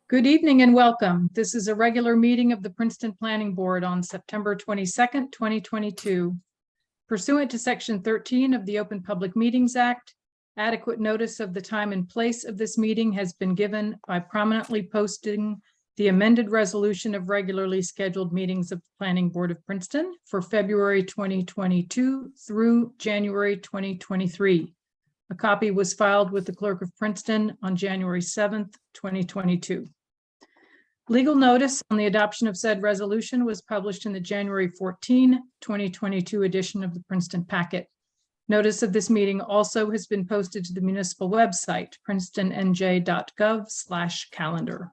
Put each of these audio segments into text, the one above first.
Good evening and welcome. This is a regular meeting of the Princeton Planning Board on September 22nd, 2022. Pursuant to Section 13 of the Open Public Meetings Act, adequate notice of the time and place of this meeting has been given by prominently posting the amended resolution of regularly scheduled meetings of the Planning Board of Princeton for February 2022 through January 2023. A copy was filed with the Clerk of Princeton on January 7th, 2022. Legal notice on the adoption of said resolution was published in the January 14, 2022 edition of the Princeton Packet. Notice of this meeting also has been posted to the municipal website, princetonnj.gov/calendar.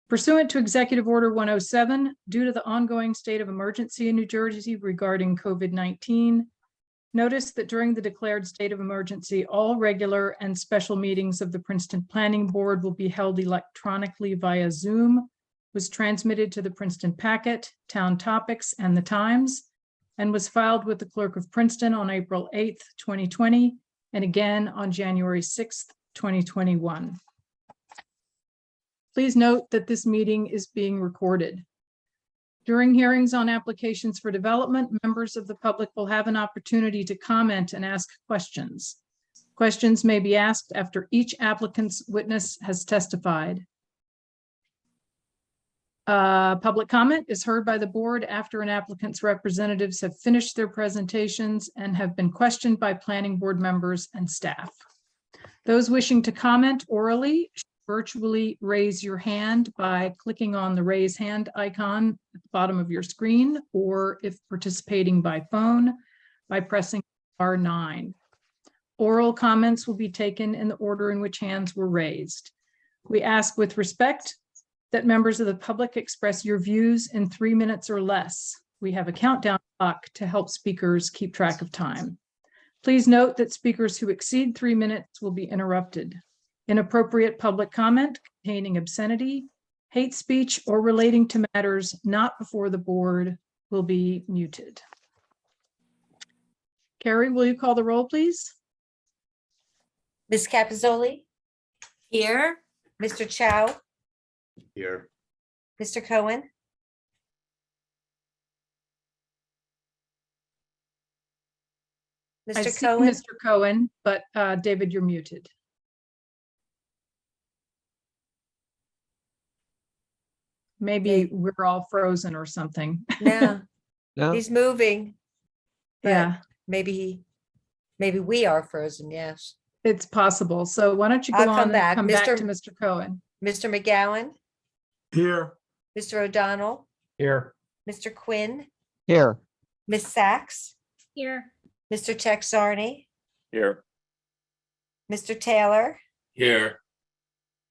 Pursuant to Executive Order 107, due to the ongoing state of emergency in New Jersey regarding COVID-19, notice that during the declared state of emergency, all regular and special meetings of the Princeton Planning Board will be held electronically via Zoom, was transmitted to the Princeton Packet, Town Topics, and the Times, and was filed with the Clerk of Princeton on April 8th, 2020, and again on January 6th, 2021. Please note that this meeting is being recorded. During hearings on applications for development, members of the public will have an opportunity to comment and ask questions. Questions may be asked after each applicant's witness has testified. Public comment is heard by the board after an applicant's representatives have finished their presentations and have been questioned by planning board members and staff. Those wishing to comment orally should virtually raise your hand by clicking on the raise hand icon at the bottom of your screen, or if participating by phone, by pressing *9. Oral comments will be taken in the order in which hands were raised. We ask with respect that members of the public express your views in 3 minutes or less. We have a countdown clock to help speakers keep track of time. Please note that speakers who exceed 3 minutes will be interrupted. Inappropriate public comment containing obscenity, hate speech, or relating to matters not before the board will be muted. Carrie, will you call the roll, please? Ms. Capizzoli? Here. Mr. Chow? Here. Mr. Cohen? I Mr. see Cohen? Mr. Cohen, but David, you're muted. Maybe we're all frozen or something. No, No, he's moving. but Yeah, Maybe we are frozen, yes. it's possible. So why don't you go I'll on come and back. come back Mr. to Mr. Cohen. Mr. McGowan? Here. Mr. O'Donnell? Here. Mr. Quinn? here. Ms. Sachs? Here. Mr. Texarney? Here. Mr. Taylor? Here.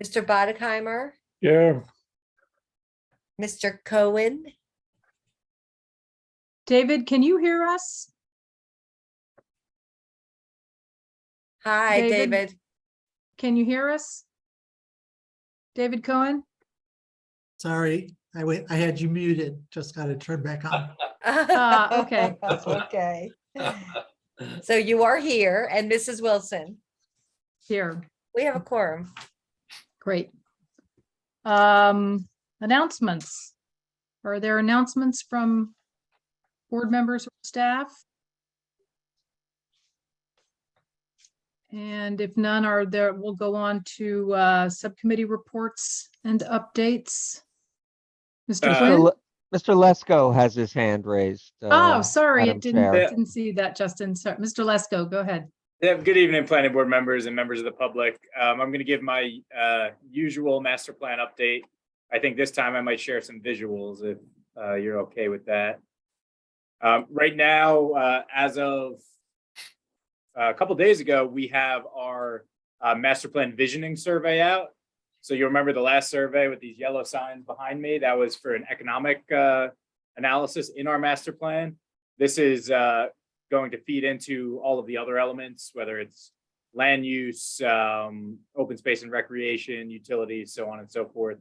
Mr. Boddigheimer? Here. Mr. Cohen? David, can you hear us? Hi, David? David. Can you hear us? David Cohen? Sorry, I had you muted, just got to turn back on. Okay. Okay. So you are here, and Mrs. Wilson. Here, We have a quorum. great. Announcements. Are there announcements from board members or staff? And if none are there, we'll go on to subcommittee reports and updates. Mr. Quinn? Mr. Lesko has his hand raised. Oh, sorry, Madam it didn't, Chair. didn't see that, Justin. Sorry, Mr. Lesko, go ahead. Yeah, good evening, planning board members and members of the public. I'm going to give my usual master plan update. I think this time I might share some visuals if you're okay with that. Right now, as of a couple days ago, we have our master plan visioning survey out. So you remember the last survey with these yellow signs behind me? That was for an economic analysis in our master plan. This is going to feed into all of the other elements, whether it's land use, open space and recreation, utilities, so on and so forth.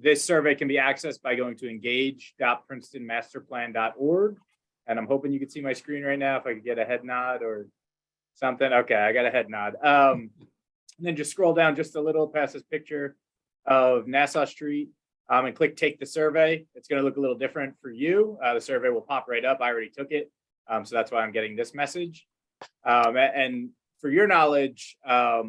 This survey can be accessed by going to engage.princetonmasterplan.org. And I'm hoping you can see my screen right now if I could get a head nod or something. Okay, I got a head nod. And then just scroll down just a little past this picture of Nassau Street and click take the survey. It's going to look a little different for you. The survey will pop right up. I already took it. So that's why I'm getting this message. And for your knowledge, I've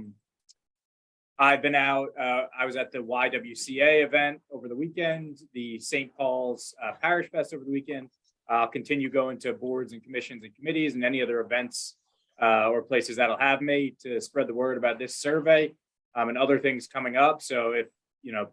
been out. I was at the YWCA event over the weekend, the St. Paul's Parish Fest over the weekend. I'll continue going to boards and commissions and committees and any other events or places that'll have me to spread the word about this survey and other things coming up. So if,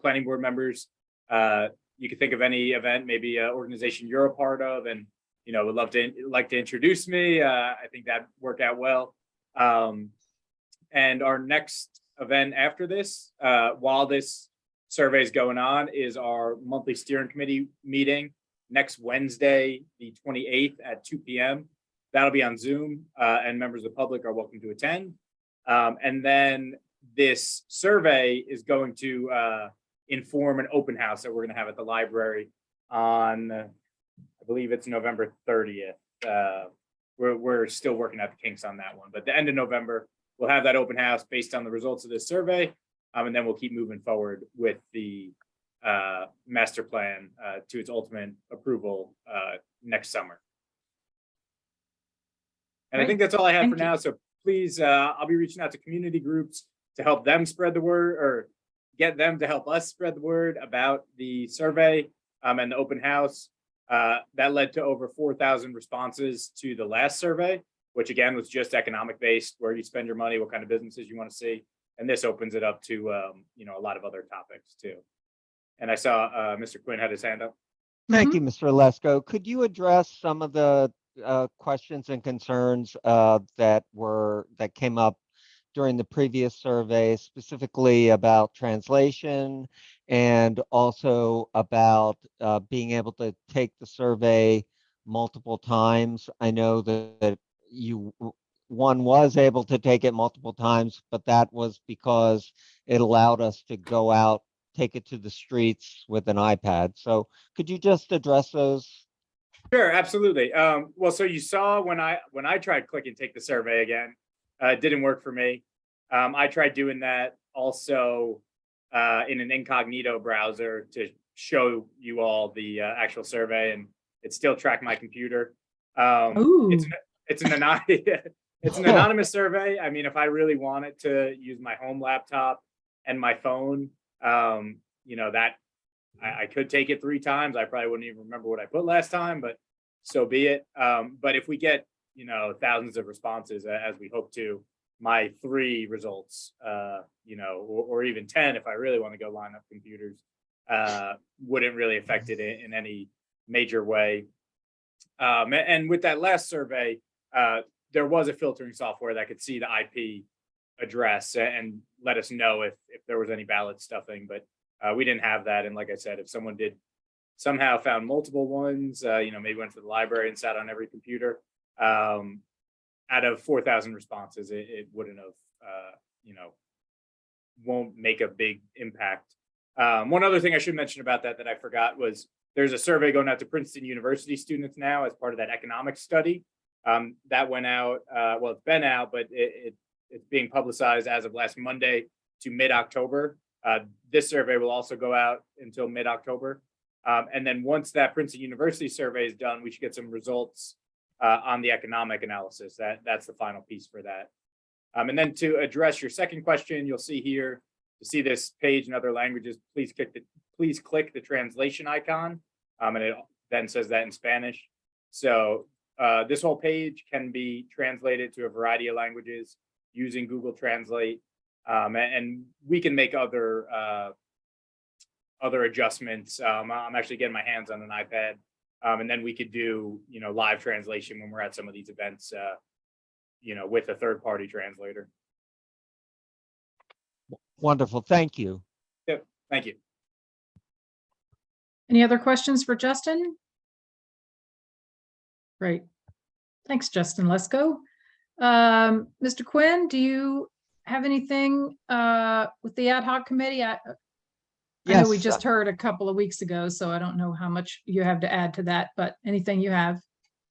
planning board members, you can think of any event, maybe an organization you're a part of and, would like to introduce me. I think that worked out well. And our next event after this, while this survey is going on, is our monthly steering committee meeting next Wednesday, the 28th at 2 p.m. That'll be on Zoom, and members of the public are welcome to attend. And then this survey is going to inform an open house that we're going to have at the library on, I believe it's November 30th. We're still working out the kinks on that one, but the end of November, we'll have that open house based on the results of this survey. And then we'll keep moving forward with the master plan to its ultimate approval next summer. And I think that's all I have Thank for you. now. So please, I'll be reaching out to community groups to help them spread the word or get them to help us spread the word about the survey and the open house. That led to over 4,000 responses to the last survey, which again was just economic based, where you spend your money, what kind of businesses you want to see. And this opens it up to, a lot of other topics too. And I saw Mr. Quinn had his hand up. Thank you, Mr. Lesko. Could you address some of the questions and concerns that came up during the previous survey, specifically about translation and also about being able to take the survey multiple times? I know that one was able to take it multiple times, but that was because it allowed us to go out, take it to the streets with an iPad. So could you just address those? Sure, absolutely. Well, so you saw when I tried clicking take the survey again, it didn't work for me. I tried doing that also in an incognito browser to show you all the actual survey, and it still tracked my computer. Ooh. It's an anonymous survey. I mean, if I really wanted to use my home laptop and my phone, that I could take it 3 times. I probably wouldn't even remember what I put last time, but so be it. But if we get, thousands of responses as we hope to, my 3 results, or even 10, if I really want to go line up computers, wouldn't really affect it in any major way. And with that last survey, there was a filtering software that could see the IP address and let us know if there was any ballot stuffing, but we didn't have that. And like I said, if someone did somehow found multiple ones, maybe went to the library and sat on every computer, out of 4,000 responses, it wouldn't have, won't make a big impact. One other thing I should mention about that I forgot was there's a survey going out to Princeton University students now as part of that economic study. That went out, well, it's been out, but it's being publicized as of last Monday to mid-October. This survey will also go out until mid-October. And then once that Princeton University survey is done, we should get some results on the economic analysis. That's the final piece for that. And then to address your second question, you'll see here, to see this page in other languages, please click the translation icon. And it then says that in Spanish. So this whole page can be translated to a variety of languages using Google Translate. And we can make other adjustments. I'm actually getting my hands on an iPad, and then we could do live translation when we're at some of these events, with a third-party translator. Wonderful, thank you. Yep, thank you. Any other questions for Justin? Great. Thanks, Justin. Let's go. Mr. Quinn, do you have anything with the ad hoc committee? I know we Yes, just heard a couple of weeks ago, so I don't know how much you have to add to that, but anything you have?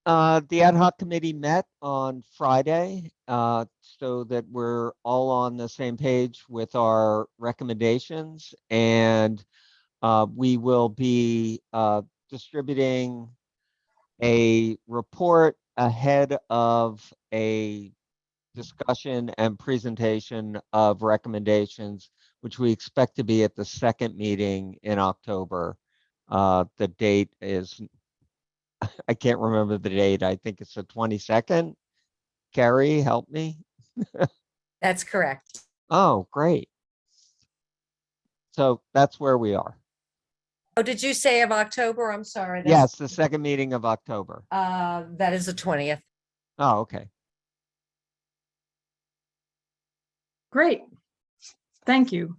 The ad hoc committee met on Friday, so that we're all on the same page with our recommendations, and we will be distributing a report ahead of a discussion and presentation of recommendations, which we expect to be at the second meeting in October. The date is, I can't remember the date. I think it's the 22nd. Carrie, help me. That's correct. Oh, great. So that's where we are. Oh, did you say of October? I'm sorry. Yes, the second meeting of October. That is the 20th. Oh, okay. Great. Thank you.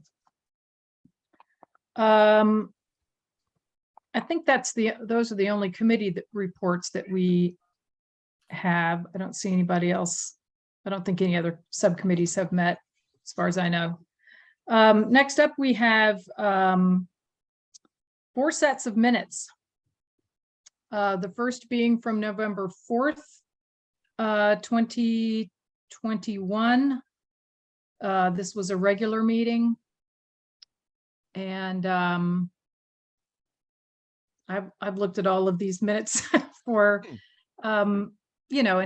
I think those are the only committee reports that we have. I don't see anybody else. I don't think any other subcommittees have met, as far as I know. Next up, we have 4 sets of minutes. The first being from November 4th, 2021. This was a regular meeting. And I've looked at all of these minutes for, and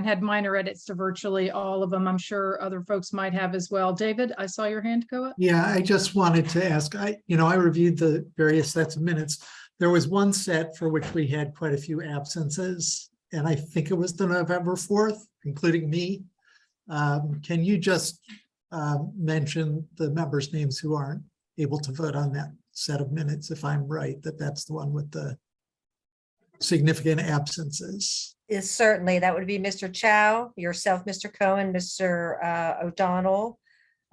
had minor edits to virtually all of them. I'm sure other folks might have as well. David, I saw your hand go up. Yeah, I just wanted to ask, I reviewed the various sets of minutes. There was one set for which we had quite a few absences, and I think it was the November 4th, including me. Can you just mention the members' names who aren't able to vote on that set of minutes, if I'm right, that's the one with the significant absences? Is certainly, that would be Mr. Chow, yourself, Mr. Cohen, Mr. O'Donnell,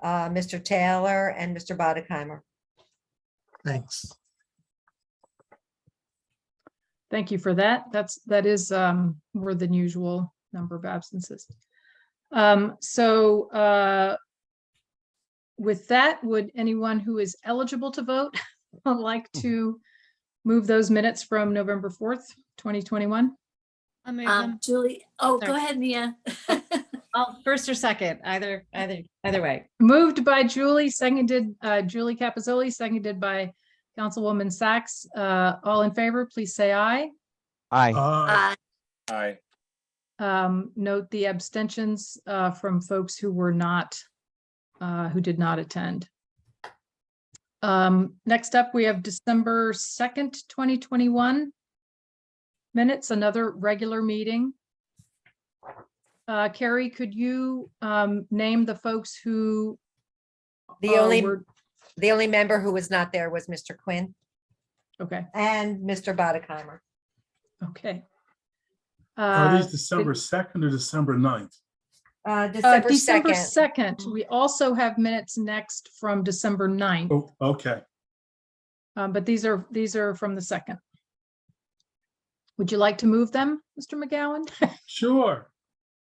Mr. Taylor, and Mr. Boddigheimer. Thanks. Thank you for that. That is more than usual number of absences. With that, would anyone who is eligible to vote like to move those minutes from November 4th, 2021? I'll move them. Julie, oh, go Sorry. ahead, Mia. Oh, first or second, either way. Moved by Julie, seconded, Julie Capizzoli, seconded by Councilwoman Sachs. All in favor, please say aye. Aye. Aye. Note the abstentions from folks who were not, who did not attend. Next up, we have December 2nd, 2021 minutes, another regular meeting. Carrie, could you name the folks who The only were, the only member who was not there was Mr. Quinn okay, and Mr. Boddigheimer. okay. Are these December 2nd or December 9th? December December 2nd. 2nd. We also have minutes next from December 9th, Oh, okay. but these are from the 2nd. Would you like to move them, Mr. McGowan? Sure.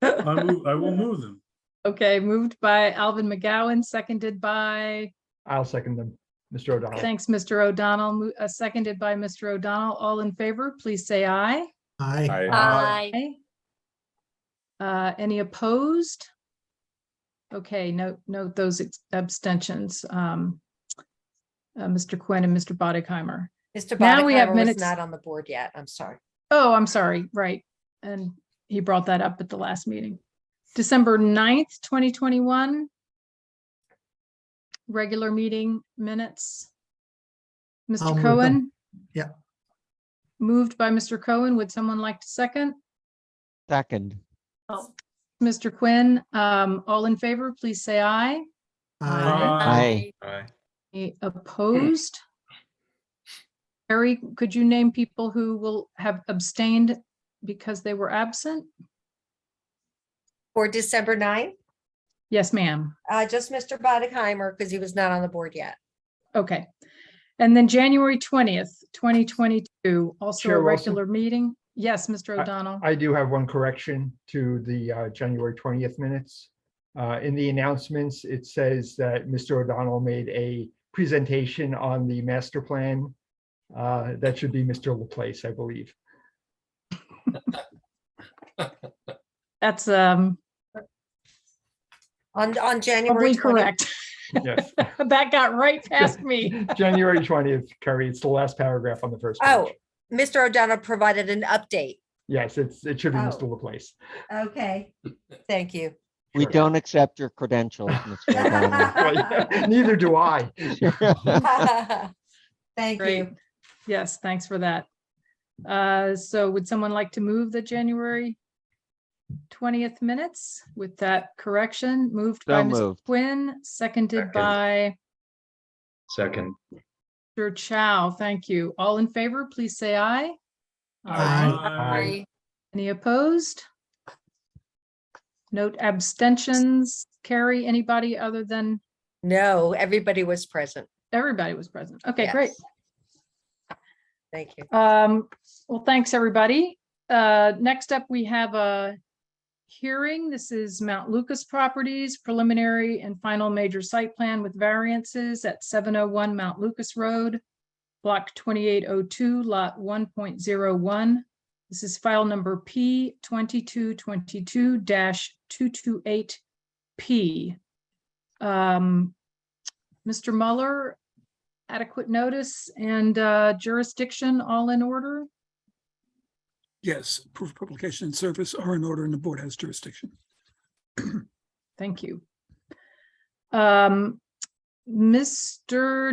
I will move them. Okay, moved by Alvin McGowan, seconded by, I'll second them. Mr. O'Donnell. thanks, Mr. O'Donnell, seconded by Mr. O'Donnell. All in favor, please say aye. Aye. Aye. Any opposed? Okay, note those abstentions. Mr. Quinn and Mr. Boddigheimer. Mr. Now we have Boddigheimer was minutes. not on the board yet. I'm sorry. Oh, I'm sorry, right. And he brought that up at the last meeting. December 9th, 2021. Regular meeting minutes. I'll Mr. move Cohen? them. Yeah. Moved by Mr. Cohen. Would someone like to second? Second. Mr. Quinn, all in favor, please say aye. Aye. Aye. Any opposed? Harry, could you name people who will have abstained because they were absent? For December 9th, Yes, ma'am. just Mr. Boddigheimer, because he was not on the board yet. Okay. And then January 20th, 2022, also a Chair Wilson? regular meeting. Yes, Mr. O'Donnell. I do have one correction to the January 20th minutes. In the announcements, it says that Mr. O'Donnell made a presentation on the master plan. That should be Mr. Laplace, I believe. That's On January probably 20th. correct. Yes. That got right past me. January 20th, Carrie, it's the last paragraph on the first Oh, page. Mr. O'Donnell provided an update. Yes, it should be Mr. Oh. Laplace. Okay. Thank you. We Sure. don't accept your credentials, Mr. O'Donnell. Well, yeah, neither do I. Thank Great. you. Yes, thanks for that. So would someone like to move the January 20th minutes with that correction? Moved by So Mr. moved. Quinn, seconded Second. by Second. Mr. Chow. Thank you. All in favor, please say aye. Aye. Any opposed? Note abstentions. Carrie, anybody other than No, everybody was present. everybody was present? Okay, great. Yes. Thank you. Well, thanks, everybody. Next up, we have a hearing. This is Mount Lucas Properties preliminary and final major site plan with variances at 701 Mount Lucas Road, block 2802, lot 1.01. This is file number P 2222-228P. Mr. Muller, adequate notice and jurisdiction all in order? Yes, proof of publication and service are in order and the board has jurisdiction. Thank you. Mr.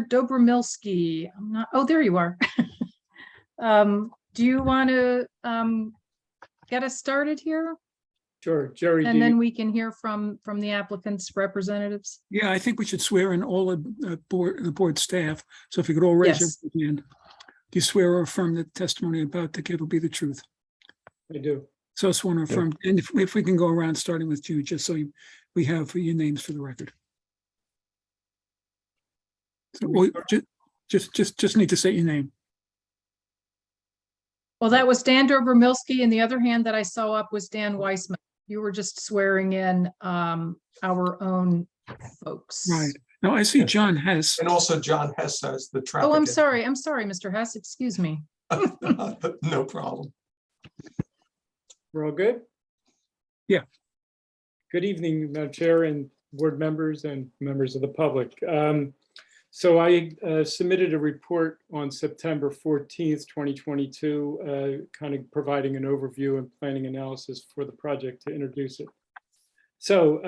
Dobromilski, I'm not, oh, there you are. Do you want to get us started here? Sure, Jerry. And then we can hear from the applicant's representatives. Yeah, I think we should swear in all the board staff. So if you could all raise your Yes. hand. Do you swear or affirm that the testimony about to give will be the truth? I do. So I just want to affirm, and if we can go around starting with you, just so we have your names for the record. So we just need to say your name. Well, that was Dan Dobromilski, and the other hand that I saw up was Dan Weissman. You were just swearing in our own folks. Right. Now I see John Hess. And also John Hess has the traffic. Oh, I'm sorry, Mr. Hess, excuse me. No problem. We're all good? Yeah. Good evening, Madam Chair and board members and members of the public. So I submitted a report on September 14th, 2022, kind of providing an overview and planning analysis for the project to introduce it. So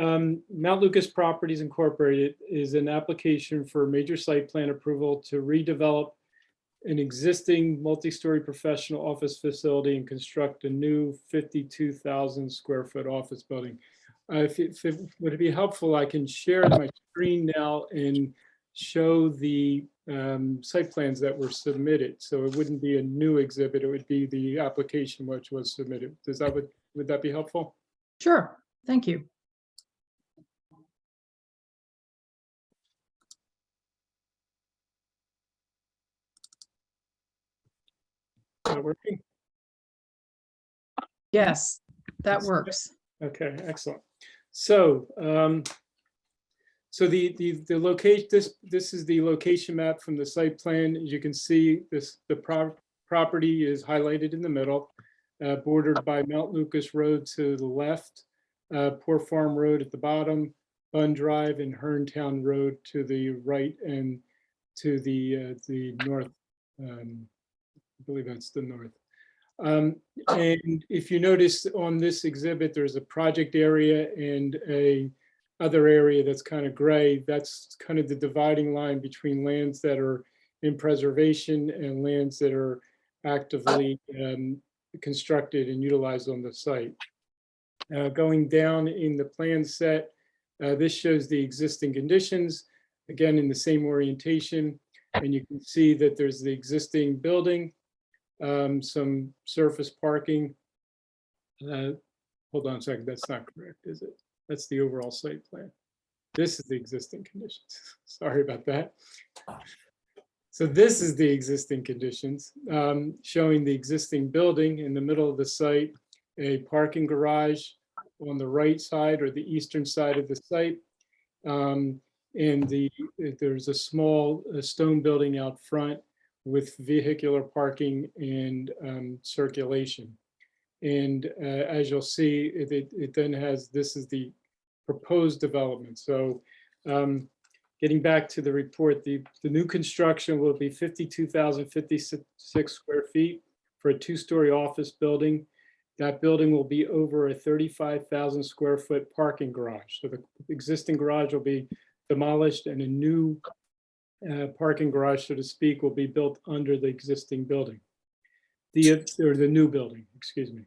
Mount Lucas Properties Incorporated is an application for major site plan approval to redevelop an existing multi-story professional office facility and construct a new 52,000 square foot office building. If it would it be helpful, I can share my screen now and show the site plans that were submitted. So it wouldn't be a new exhibit, it would be the application which was submitted. Would that be helpful? Sure, thank you. Is that working? Yes, that works. Okay, excellent. So, the location, this is the location map from the site plan. As you can see, the property is highlighted in the middle, bordered by Mount Lucas Road to the left, Poor Farm Road at the bottom, Bun Drive and Herntown Road to the right, and to the north. I believe that's the north. And if you notice on this exhibit, there's a project area and a other area that's kind of gray. That's kind of the dividing line between lands that are in preservation and lands that are actively constructed and utilized on the site. Going down in the plan set, this shows the existing conditions, again in the same orientation, and you can see that there's the existing building, some surface parking. Hold on a second, that's not correct, is it? That's the overall site plan. This is the existing conditions. Sorry about that. So this is the existing conditions, showing the existing building in the middle of the site, a parking garage on the right side or the eastern side of the site. And there's a small stone building out front with vehicular parking and circulation. And as you'll see, it then has, this is the proposed development. So getting back to the report, the new construction will be 52,056 square feet for a two-story office building. That building will be over a 35,000 square foot parking garage. So the existing garage will be demolished and a new parking garage, so to speak, will be built under the existing building. Or the new building, excuse me.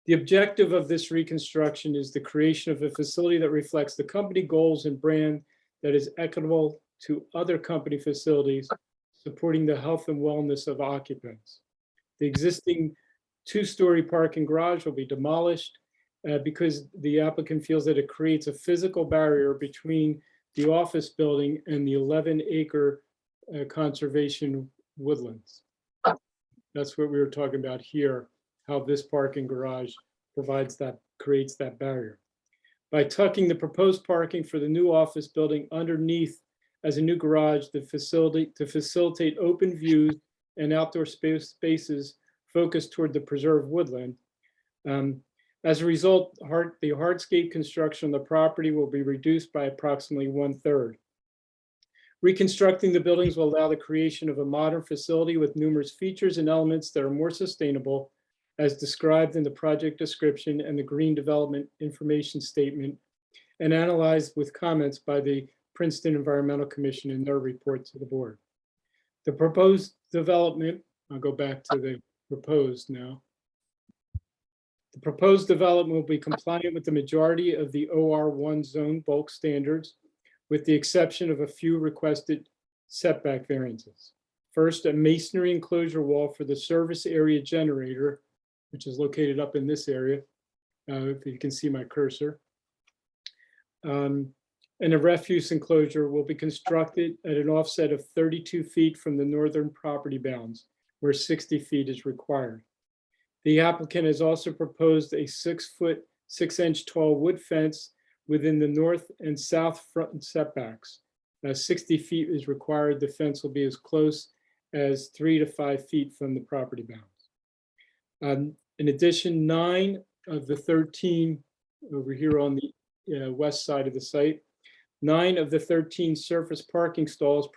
The objective of this reconstruction is the creation of a facility that reflects the company goals and brand that is equitable to other company facilities, supporting the health and wellness of occupants. The existing two-story parking garage will be demolished because the applicant feels that it creates a physical barrier between the office building and the 11-acre conservation woodlands. That's what we were talking about here, how this parking garage creates that barrier. By tucking the proposed parking for the new office building underneath as a new garage, to facilitate open views and outdoor spaces focused toward the preserved woodland. As a result, the hardscape construction on the property will be reduced by approximately 1/3. Reconstructing the buildings will allow the creation of a modern facility with numerous features and elements that are more sustainable, as described in the project description and the Green Development Information Statement, and analyzed with comments by the Princeton Environmental Commission in their report to the board. The proposed development, I'll go back to the proposed now. The proposed development will be compliant with the majority of the OR1 zone bulk standards, with the exception of a few requested setback variances. First, a masonry enclosure wall for the service area generator, which is located up in this area, if you can see my cursor. And a refuse enclosure will be constructed at an offset of 32 feet from the northern property bounds, where 60 feet is required. The applicant has also proposed a 6-foot, 6-inch tall wood fence within the north and south front setbacks. 60 feet is required. The fence will be as close as 3 to 5 feet from the property bounds. In addition, 9 of the 13 over here on the west side of the site, 9 of the 13 surface parking stalls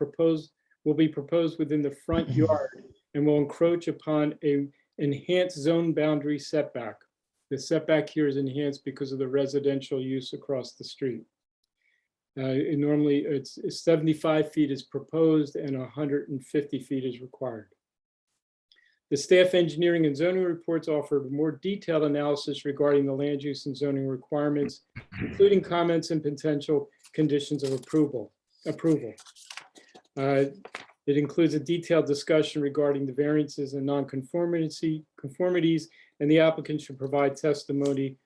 will be proposed within the front yard and will encroach upon an enhanced zone boundary setback. The setback here is enhanced because of the residential use across the street. Normally it's 75 feet is proposed and 150 feet is required. The staff engineering and zoning reports offer more detailed analysis regarding the land use and zoning requirements, including comments and potential conditions of approval. It includes a detailed discussion regarding the variances and conformities, and the applicant should provide testimony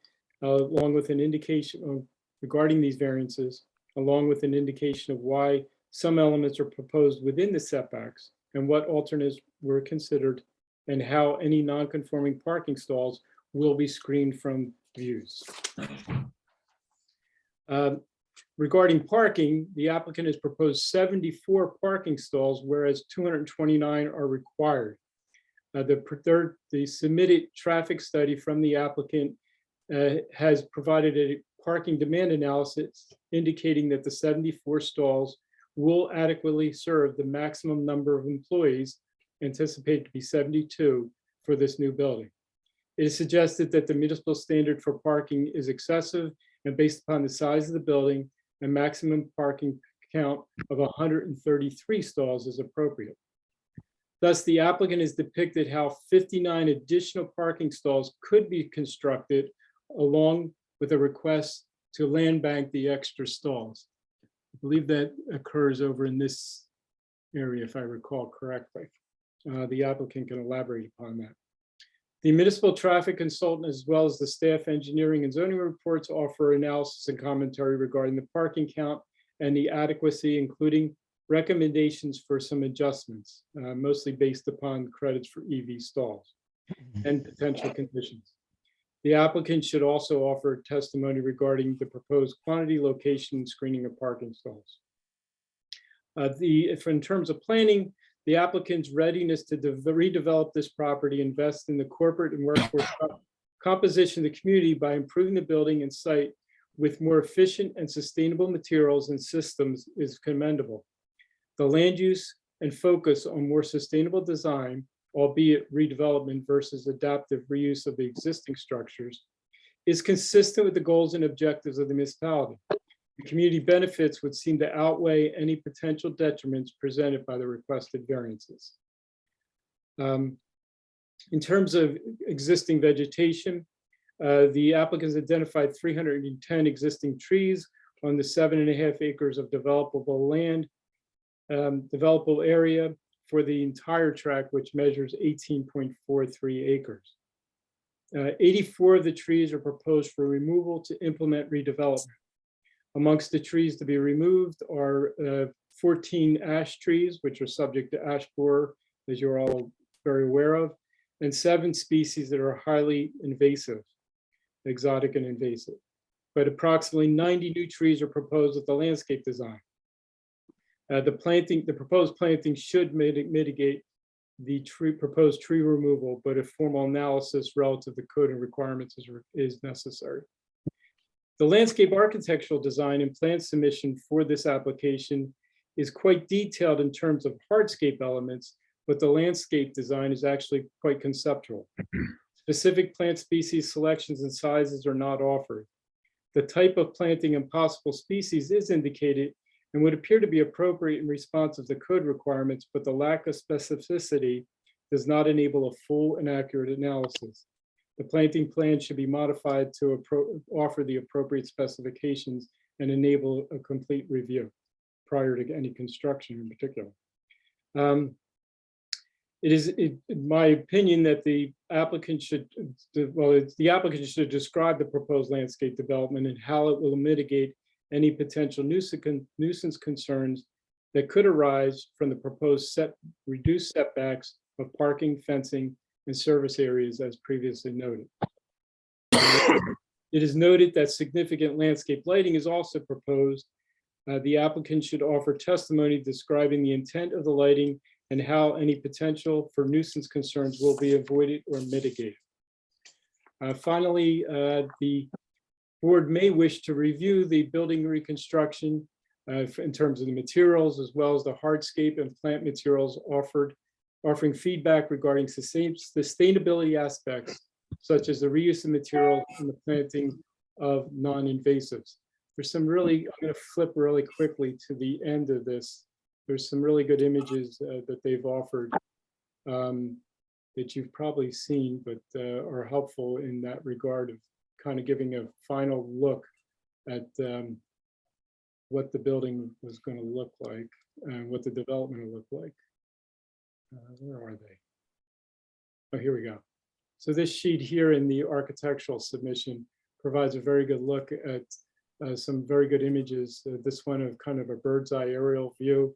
along with an indication regarding these variances, along with an indication of why some elements are proposed within the setbacks and what alternatives were considered, and how any non-conforming parking stalls will be screened from views. Regarding parking, the applicant has proposed 74 parking stalls, whereas 229 are required. The submitted traffic study from the applicant has provided a parking demand analysis indicating that the 74 stalls will adequately serve the maximum number of employees, anticipated to be 72, for this new building. It is suggested that the municipal standard for parking is excessive, and based upon the size of the building, a maximum parking count of 133 stalls is appropriate. Thus, the applicant has depicted how 59 additional parking stalls could be constructed, along with a request to land bank the extra stalls. I believe that occurs over in this area, if I recall correctly. The applicant can elaborate upon that. The municipal traffic consultant, as well as the staff engineering and zoning reports, offer analysis and commentary regarding the parking count and the adequacy, including recommendations for some adjustments, mostly based upon credits for EV stalls and potential conditions. The applicant should also offer testimony regarding the proposed quantity, location, and screening of parking stalls. In terms of planning, the applicant's readiness to redevelop this property, invest in the corporate and workforce composition of the community by improving the building and site with more efficient and sustainable materials and systems is commendable. The land use and focus on more sustainable design, albeit redevelopment versus adaptive reuse of the existing structures, is consistent with the goals and objectives of the municipality. The community benefits would seem to outweigh any potential detriments presented by the requested variances. In terms of existing vegetation, the applicants identified 310 existing trees on the 7.5 acres of developable land, developable area for the entire tract, which measures 18.43 acres. 84 of the trees are proposed for removal to implement redevelopment. Amongst the trees to be removed are 14 ash trees, which are subject to ash borer, as you're all very aware of, and 7 species that are highly invasive, exotic and invasive. But approximately 90 new trees are proposed with the landscape design. The proposed planting should mitigate the proposed tree removal, but a formal analysis relative to code and requirements is necessary. The landscape architectural design and plan submission for this application is quite detailed in terms of hardscape elements, but the landscape design is actually quite conceptual. Specific plant species selections and sizes are not offered. The type of planting and possible species is indicated and would appear to be appropriate in response to the code requirements, but the lack of specificity does not enable a full and accurate analysis. The planting plan should be modified to offer the appropriate specifications and enable a complete review prior to any construction in particular. It is, in my opinion, that the applicant should describe the proposed landscape development and how it will mitigate any potential nuisance concerns that could arise from the proposed reduced setbacks of parking, fencing, and service areas as previously noted. It is noted that significant landscape lighting is also proposed. The applicant should offer testimony describing the intent of the lighting and how any potential for nuisance concerns will be avoided or mitigated. Finally, the board may wish to review the building reconstruction in terms of the materials, as well as the hardscape and plant materials offered, offering feedback regarding sustainability aspects, such as the reuse of material and the planting of non-invasives. There's some really, I'm going to flip really quickly to the end of this. There's some really good images that they've offered that you've probably seen, but are helpful in that regard of kind of giving a final look at what the building was going to look like and what the development will look like. Where are they? Oh, here we go. So this sheet here in the architectural submission provides a very good look at some very good images. This one of kind of a bird's eye aerial view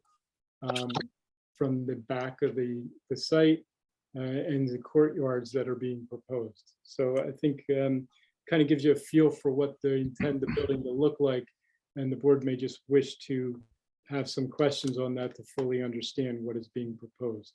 from the back of the site and the courtyards that are being proposed. So I think kind of gives you a feel for what they intend the building to look like, and the board may just wish to have some questions on that to fully understand what is being proposed.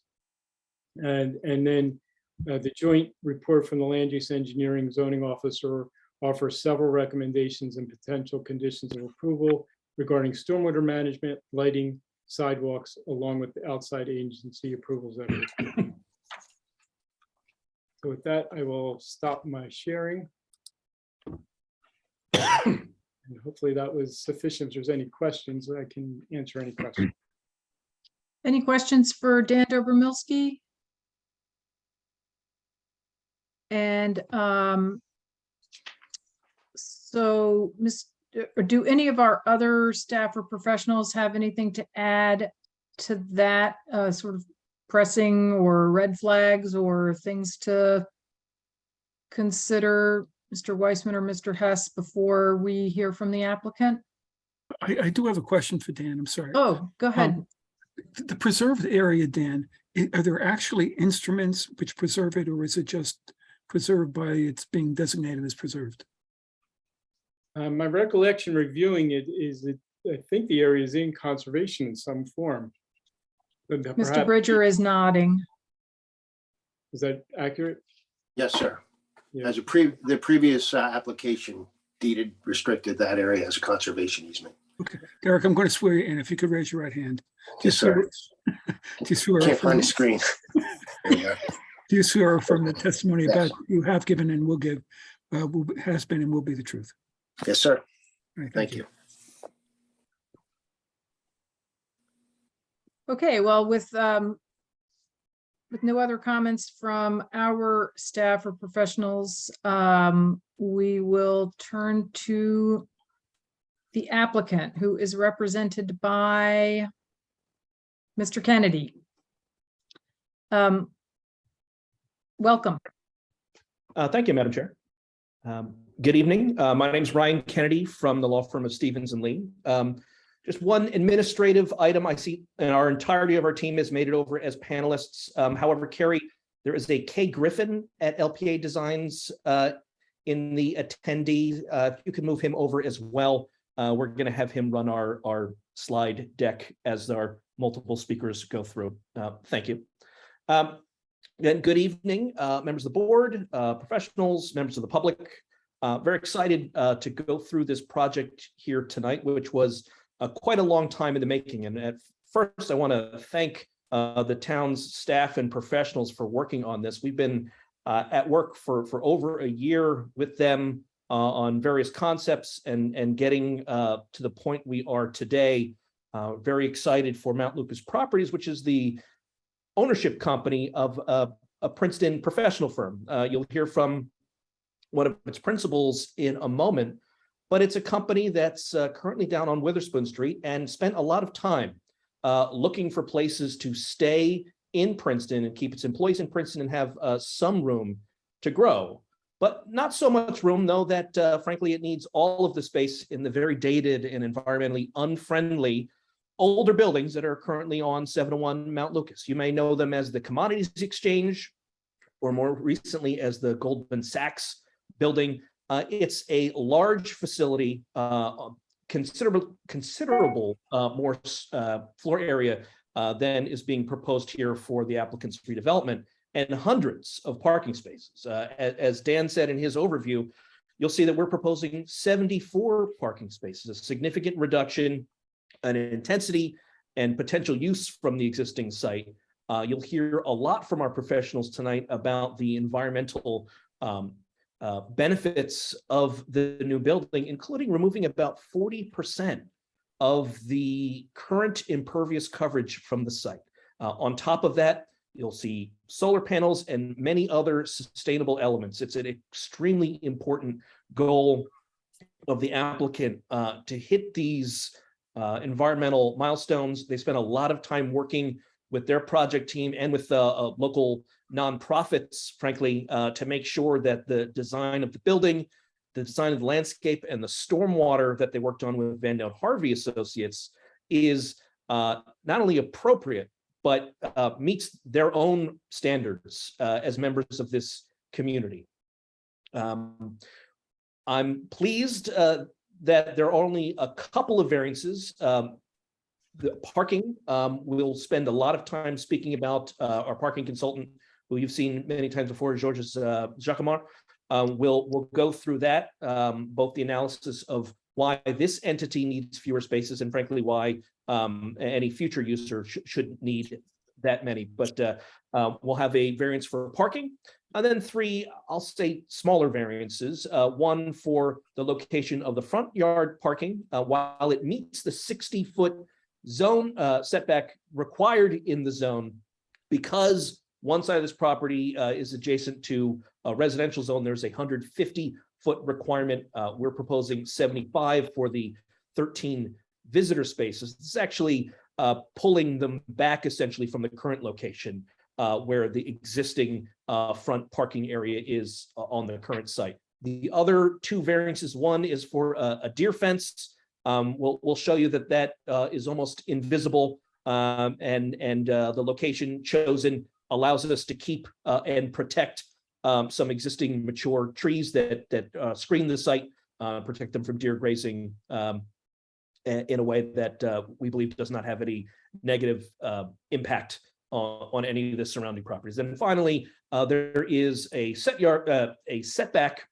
And then the joint report from the land use engineering zoning officer offers several recommendations and potential conditions of approval regarding stormwater management, lighting, sidewalks, along with the outside agency approvals that are required. So with that, I will stop my sharing. And hopefully that was sufficient. If there's any questions, I can answer any questions. Any questions for Dan Dobromilski? And so, do any of our other staff or professionals have anything to add to that, sort of pressing or red flags or things to consider, Mr. Weissman or Mr. Hess, before we hear from the applicant? I do have a question for Dan. I'm sorry. Oh, go ahead. The preserved area, Dan, are there actually instruments which preserve it, or is it just preserved by its being designated as preserved? My recollection reviewing it is that I think the area is in conservation in some form. Mr. Bridger is nodding. Is that accurate? Yes, sir. Yeah. As the previous application deeded restricted that area as a conservation easement. Okay, Derek, I'm going to swear you in. If you could raise your right hand. Do you Yes, sir. swear- do you swear Can't affirm- find the screen. There we go. Do you swear from the testimony Yes. about you have given and will give, has been and will be the truth? Yes, sir. All right, Thank you. Okay, well, with no other comments from our staff or professionals, we will turn to the applicant, who is represented by Mr. Kennedy. Welcome. Thank you, Madam Chair. Good evening. My name is Ryan Kennedy from the law firm of Stevens and Lee. Just one administrative item I see, and our entirety of our team has made it over as panelists. However, Carrie, there is a Kay Griffin at LPA Designs in the attendee. If you can move him over as well. We're going to have him run our slide deck as our multiple speakers go through. Thank you. Then good evening, members of the board, professionals, members of the public. Very excited to go through this project here tonight, which was quite a long time in the making. And at first, I want to thank the town's staff and professionals for working on this. We've been at work for over a year with them on various concepts and getting to the point we are today. Very excited for Mount Lucas Properties, which is the ownership company of a Princeton professional firm. You'll hear from one of its principals in a moment, but it's a company that's currently down on Witherspoon Street and spent a lot of time looking for places to stay in Princeton and keep its employees in Princeton and have some room to grow. But not so much room, though, that frankly, it needs all of the space in the very dated and environmentally unfriendly older buildings that are currently on 701 Mount Lucas. You may know them as the Commodities Exchange, or more recently as the Goldman Sachs building. It's a large facility, considerable more floor area than is being proposed here for the applicant's redevelopment, and hundreds of parking spaces. As Dan said in his overview, you'll see that we're proposing 74 parking spaces, a significant reduction in intensity and potential use from the existing site. You'll hear a lot from our professionals tonight about the environmental benefits of the new building, including removing about 40% of the current impervious coverage from the site. On top of that, you'll see solar panels and many other sustainable elements. It's an extremely important goal of the applicant to hit these environmental milestones. They spent a lot of time working with their project team and with local nonprofits, frankly, to make sure that the design of the building, the design of the landscape, and the stormwater that they worked on with Van Down Harvey Associates is not only appropriate, but meets their own standards as members of this community. I'm pleased that there are only a couple of variances. The parking, we'll spend a lot of time speaking about our parking consultant, who you've seen many times before, Georges Jacquemart. We'll go through that, both the analysis of why this entity needs fewer spaces and frankly why any future user shouldn't need that many. But we'll have a variance for parking. And then three, I'll say smaller variances. One for the location of the front yard parking, while it meets the 60-foot zone setback required in the zone, because one side of this property is adjacent to a residential zone, there's a 150-foot requirement. We're proposing 75 for the 13 visitor spaces. This is actually pulling them back essentially from the current location where the existing front parking area is on the current site. The other two variances, one is for a deer fence. We'll show you that is almost invisible, and the location chosen allows us to keep and protect some existing mature trees that screen the site, protect them from deer grazing in a way that we believe does not have any negative impact on any of the surrounding properties. And finally, there is a setback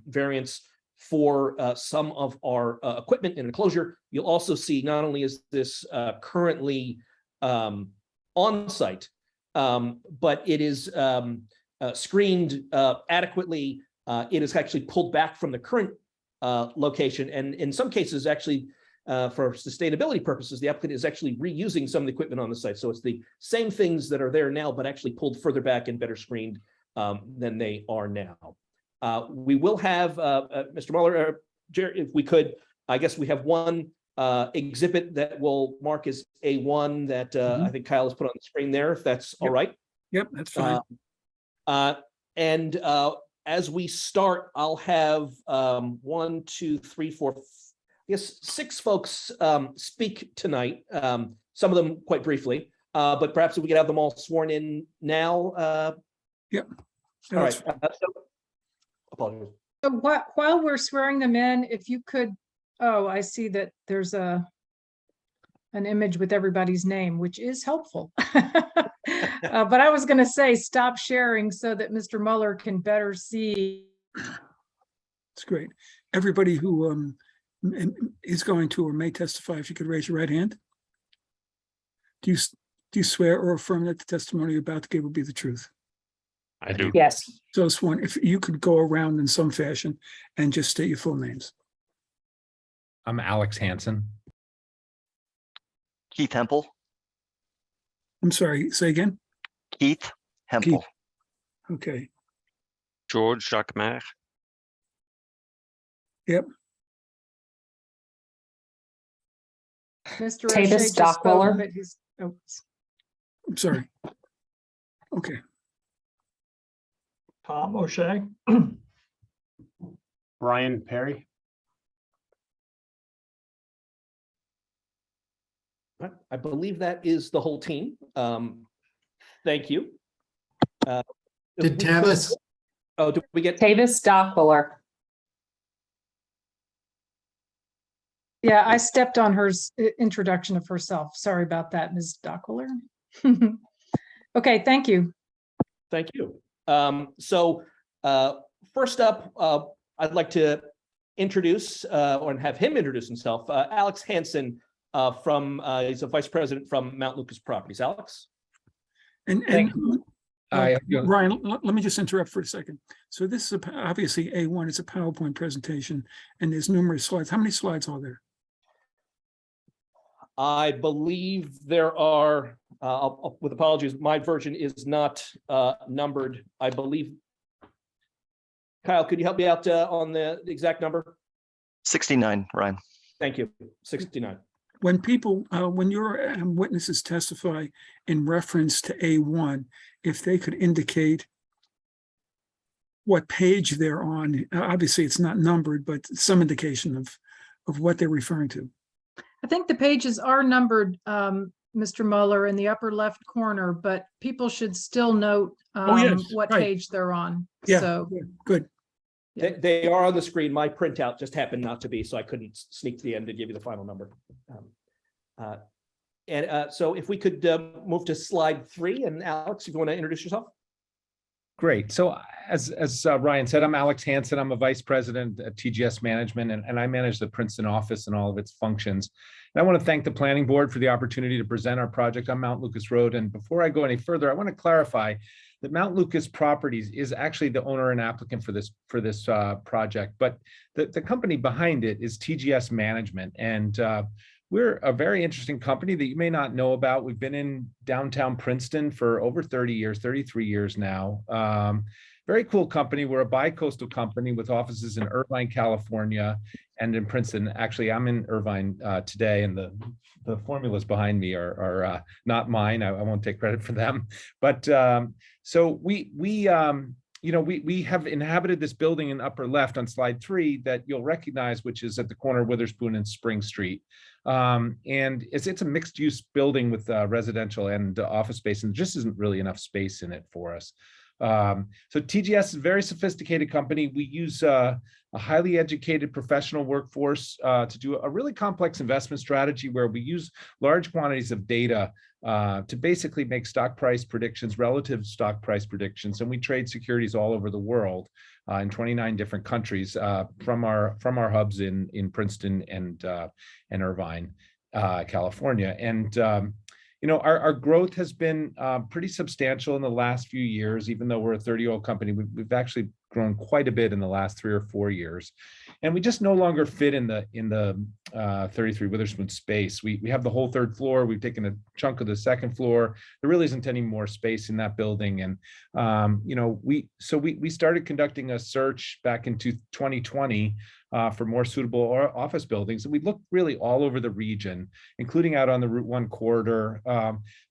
variance for some of our equipment in enclosure. You'll also see not only is this currently on site, but it is screened adequately. It is actually pulled back from the current location, and in some cases, actually, for sustainability purposes, the applicant is actually reusing some of the equipment on the site. So it's the same things that are there now, but actually pulled further back and better screened than they are now. We will have, Mr. Mueller, Jerry, if we could, I guess we have one exhibit that will mark as A1 that I think Kyle has put on the screen there, if that's all right. Yep, that's fine. And as we start, I'll have 1, 2, 3, 4, I guess 6 folks speak tonight, some of them quite briefly, but perhaps if we could have them all sworn in now. Yep. All right. Apologies. So while we're swearing them in, if you could, oh, I see that there's an image with everybody's name, which is helpful. But I was going to say, stop sharing so that Mr. Mueller can better see. It's great. Everybody who is going to or may testify, if you could raise your right hand. Do you swear or affirm that the testimony you're about to give will be the truth? I do. Yes. So sworn, if you could go around in some fashion and just state your full names. I'm Alex Hansen. Keith Hempel. I'm sorry, say again? Keith Hempel. Keith. Okay. George Jacquemart. Yep. Mr. Tavis O'Shea just spoke, Stockmiller. but he's- oh, I'm sorry. Okay. Tom O'Shea. Brian Perry. I believe that is the whole team. Thank you. Did Tavis? Oh, did we get? Tavis Stockmiller. Yeah, I stepped on her introduction of herself. Sorry about that, Ms. Dockler. Okay, thank you. Thank you. So first up, I'd like to introduce or have him introduce himself. Alex Hansen from he's a vice president from Mount Lucas Properties. Alex. And Ryan, let me just interrupt for a second. So this is obviously A1 is a PowerPoint presentation, and there's numerous slides. How many slides are there? I believe there are, with apologies, my version is not numbered. I believe. Kyle, could you help me out on the exact number? 69, Ryan. Thank you. 69. When people, when your witnesses testify in reference to A1, if they could indicate what page they're on, obviously it's not numbered, but some indication of what they're referring to. I think the pages are numbered, Mr. Mueller, in the upper left corner, but people should still note what page they're on. Yeah, So good. They are on the screen. My printout just happened not to be, so I couldn't sneak to the end to give you the final number. So if we could move to slide 3, and Alex, if you want to introduce yourself. Great. So as Ryan said, I'm Alex Hansen. I'm a vice president at TGS Management, and I manage the Princeton office and all of its functions. And I want to thank the planning board for the opportunity to present our project on Mount Lucas Road. And before I go any further, I want to clarify that Mount Lucas Properties is actually the owner and applicant for this project, but the company behind it is TGS Management, and we're a very interesting company that you may not know about. We've been in downtown Princeton for over 30 years, 33 years now. Very cool company. We're a bi-coastal company with offices in Irvine, California, and in Princeton. Actually, I'm in Irvine today, and the formulas behind me are not mine. I won't take credit for them. But so we have inhabited this building in upper left on slide 3 that you'll recognize, which is at the corner of Witherspoon and Spring Street. And it's a mixed use building with residential and office space, and there just isn't really enough space in it for us. So TGS is a very sophisticated company. We use a highly educated professional workforce to do a really complex investment strategy where we use large quantities of data to basically make stock price predictions, relative stock price predictions, and we trade securities all over the world in 29 different countries from our hubs in Princeton and Irvine, California. And our growth has been pretty substantial in the last few years. Even though we're a 30-year-old company, we've actually grown quite a bit in the last 3 or 4 years, and we just no longer fit in the 33 Witherspoon space. We have the whole 3rd floor. We've taken a chunk of the 2nd floor. There really isn't any more space in that building, and we started conducting a search back in 2020 for more suitable office buildings, and we looked really all over the region, including out on the Route 1 corridor.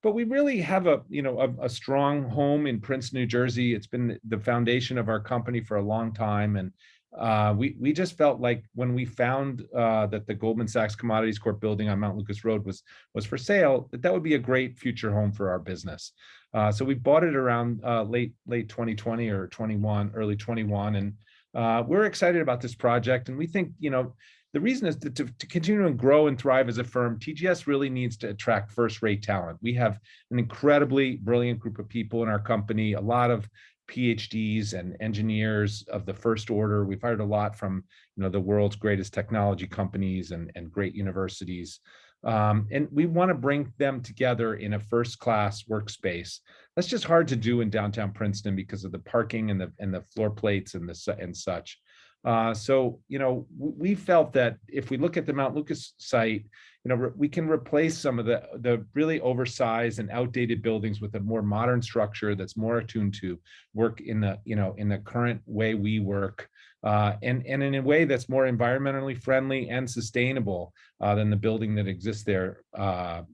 But we really have a strong home in Princeton, New Jersey. It's been the foundation of our company for a long time, and we just felt like when we found that the Goldman Sachs Commodities Corp building on Mount Lucas Road was for sale, that would be a great future home for our business. So we bought it around late 2020 or 21, early 21, and we're excited about this project. And we think the reason is to continue to grow and thrive as a firm, TGS really needs to attract first-rate talent. We have an incredibly brilliant group of people in our company, a lot of PhDs and engineers of the first order. We've hired a lot from the world's greatest technology companies and great universities. And we want to bring them together in a first-class workspace. That's just hard to do in downtown Princeton because of the parking and the floor plates and such. So we felt that if we look at the Mount Lucas site, we can replace some of the really oversized and outdated buildings with a more modern structure that's more attuned to work in the current way we work, and in a way that's more environmentally friendly and sustainable than the building that exists there. That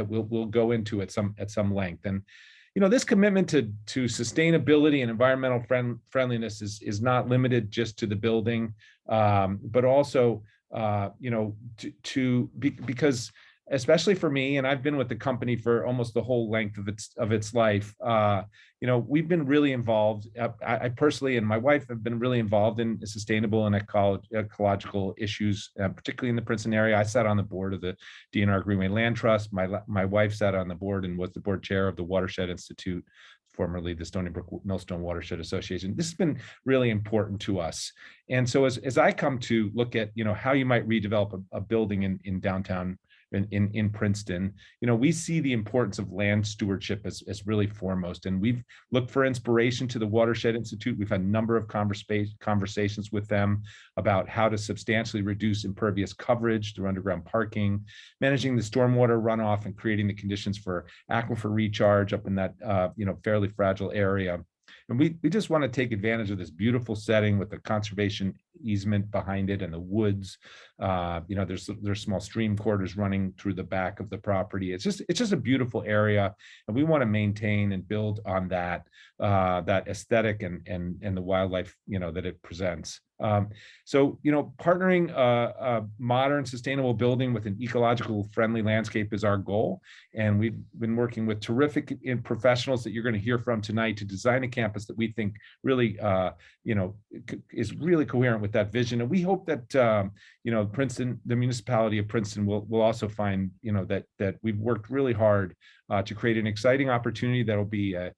we'll go into at some length. And this commitment to sustainability and environmental friendliness is not limited just to the building, but also because especially for me, and I've been with the company for almost the whole length of its life, we've been really involved. I personally and my wife have been really involved in sustainable and ecological issues, particularly in the Princeton area. I sat on the board of the DNR Greenway Land Trust. My wife sat on the board and was the board chair of the Watershed Institute, formerly the Stony Brook Millstone Watershed Association. This has been really important to us. And so as I come to look at how you might redevelop a building in downtown in Princeton, we see the importance of land stewardship as really foremost. And we've looked for inspiration to the Watershed Institute. We've had a number of conversations with them about how to substantially reduce impervious coverage through underground parking, managing the stormwater runoff, and creating the conditions for aquifer recharge up in that fairly fragile area. And we just want to take advantage of this beautiful setting with the conservation easement behind it and the woods. There's small stream corridors running through the back of the property. It's just a beautiful area, and we want to maintain and build on that aesthetic and the wildlife that it presents. So partnering a modern, sustainable building with an ecological friendly landscape is our goal. And we've been working with terrific professionals that you're going to hear from tonight to design a campus that we think really, is really coherent with that vision. And we hope that, Princeton, the municipality of Princeton will also find, that we've worked really hard to create an exciting opportunity that'll be a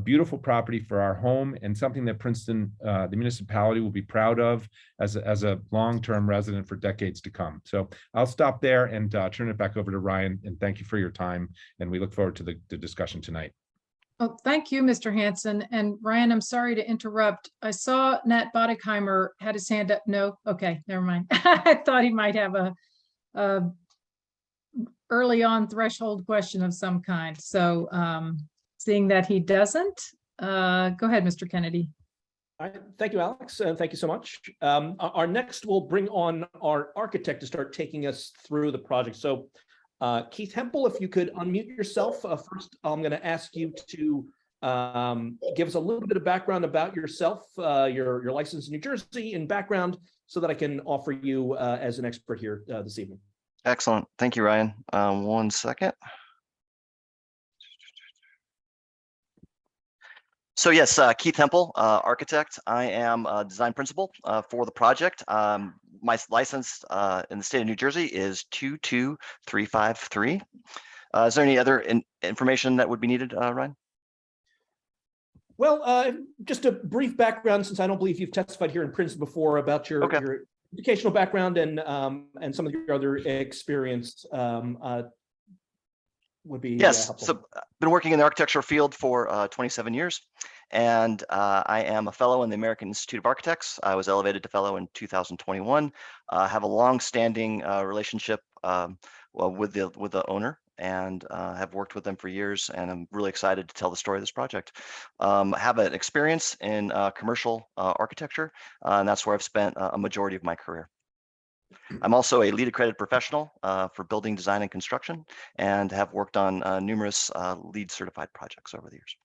beautiful property for our home and something that Princeton, the municipality, will be proud of as a long-term resident for decades to come. So I'll stop there and turn it back over to Ryan, and thank you for your time. And we look forward to the discussion tonight. Oh, thank you, Mr. Hansen. And Ryan, I'm sorry to interrupt. I saw Nat Boddigheimer had his hand up. No, okay, never mind. I thought he might have a early on threshold question of some kind. So seeing that he doesn't, go ahead, Mr. Kennedy. All right, thank you, Alex. Thank you so much. Our next, we'll bring on our architect to start taking us through the project. So Keith Hempel, if you could unmute yourself. First, I'm going to ask you to give us a little bit of background about yourself, your license in New Jersey and background, so that I can offer you as an expert here this evening. Excellent. Thank you, Ryan. 1 second. So yes, Keith Hempel, architect. I am a design principal for the project. My license in the state of New Jersey is 22353. Is there any other information that would be needed, Ryan? Well, just a brief background, since I don't believe you've testified here in Princeton before about your, Okay. your educational background and some of your other experience would be Yes, helpful. so I've been working in the architecture field for 27 years, and I am a fellow in the American Institute of Architects. I was elevated to fellow in 2021. Have a long-standing relationship with the owner, and have worked with them for years, and I'm really excited to tell the story of this project. I have an experience in commercial architecture, and that's where I've spent a majority of my career. I'm also a LEED accredited professional for building design and construction, and have worked on numerous LEED certified projects over the years.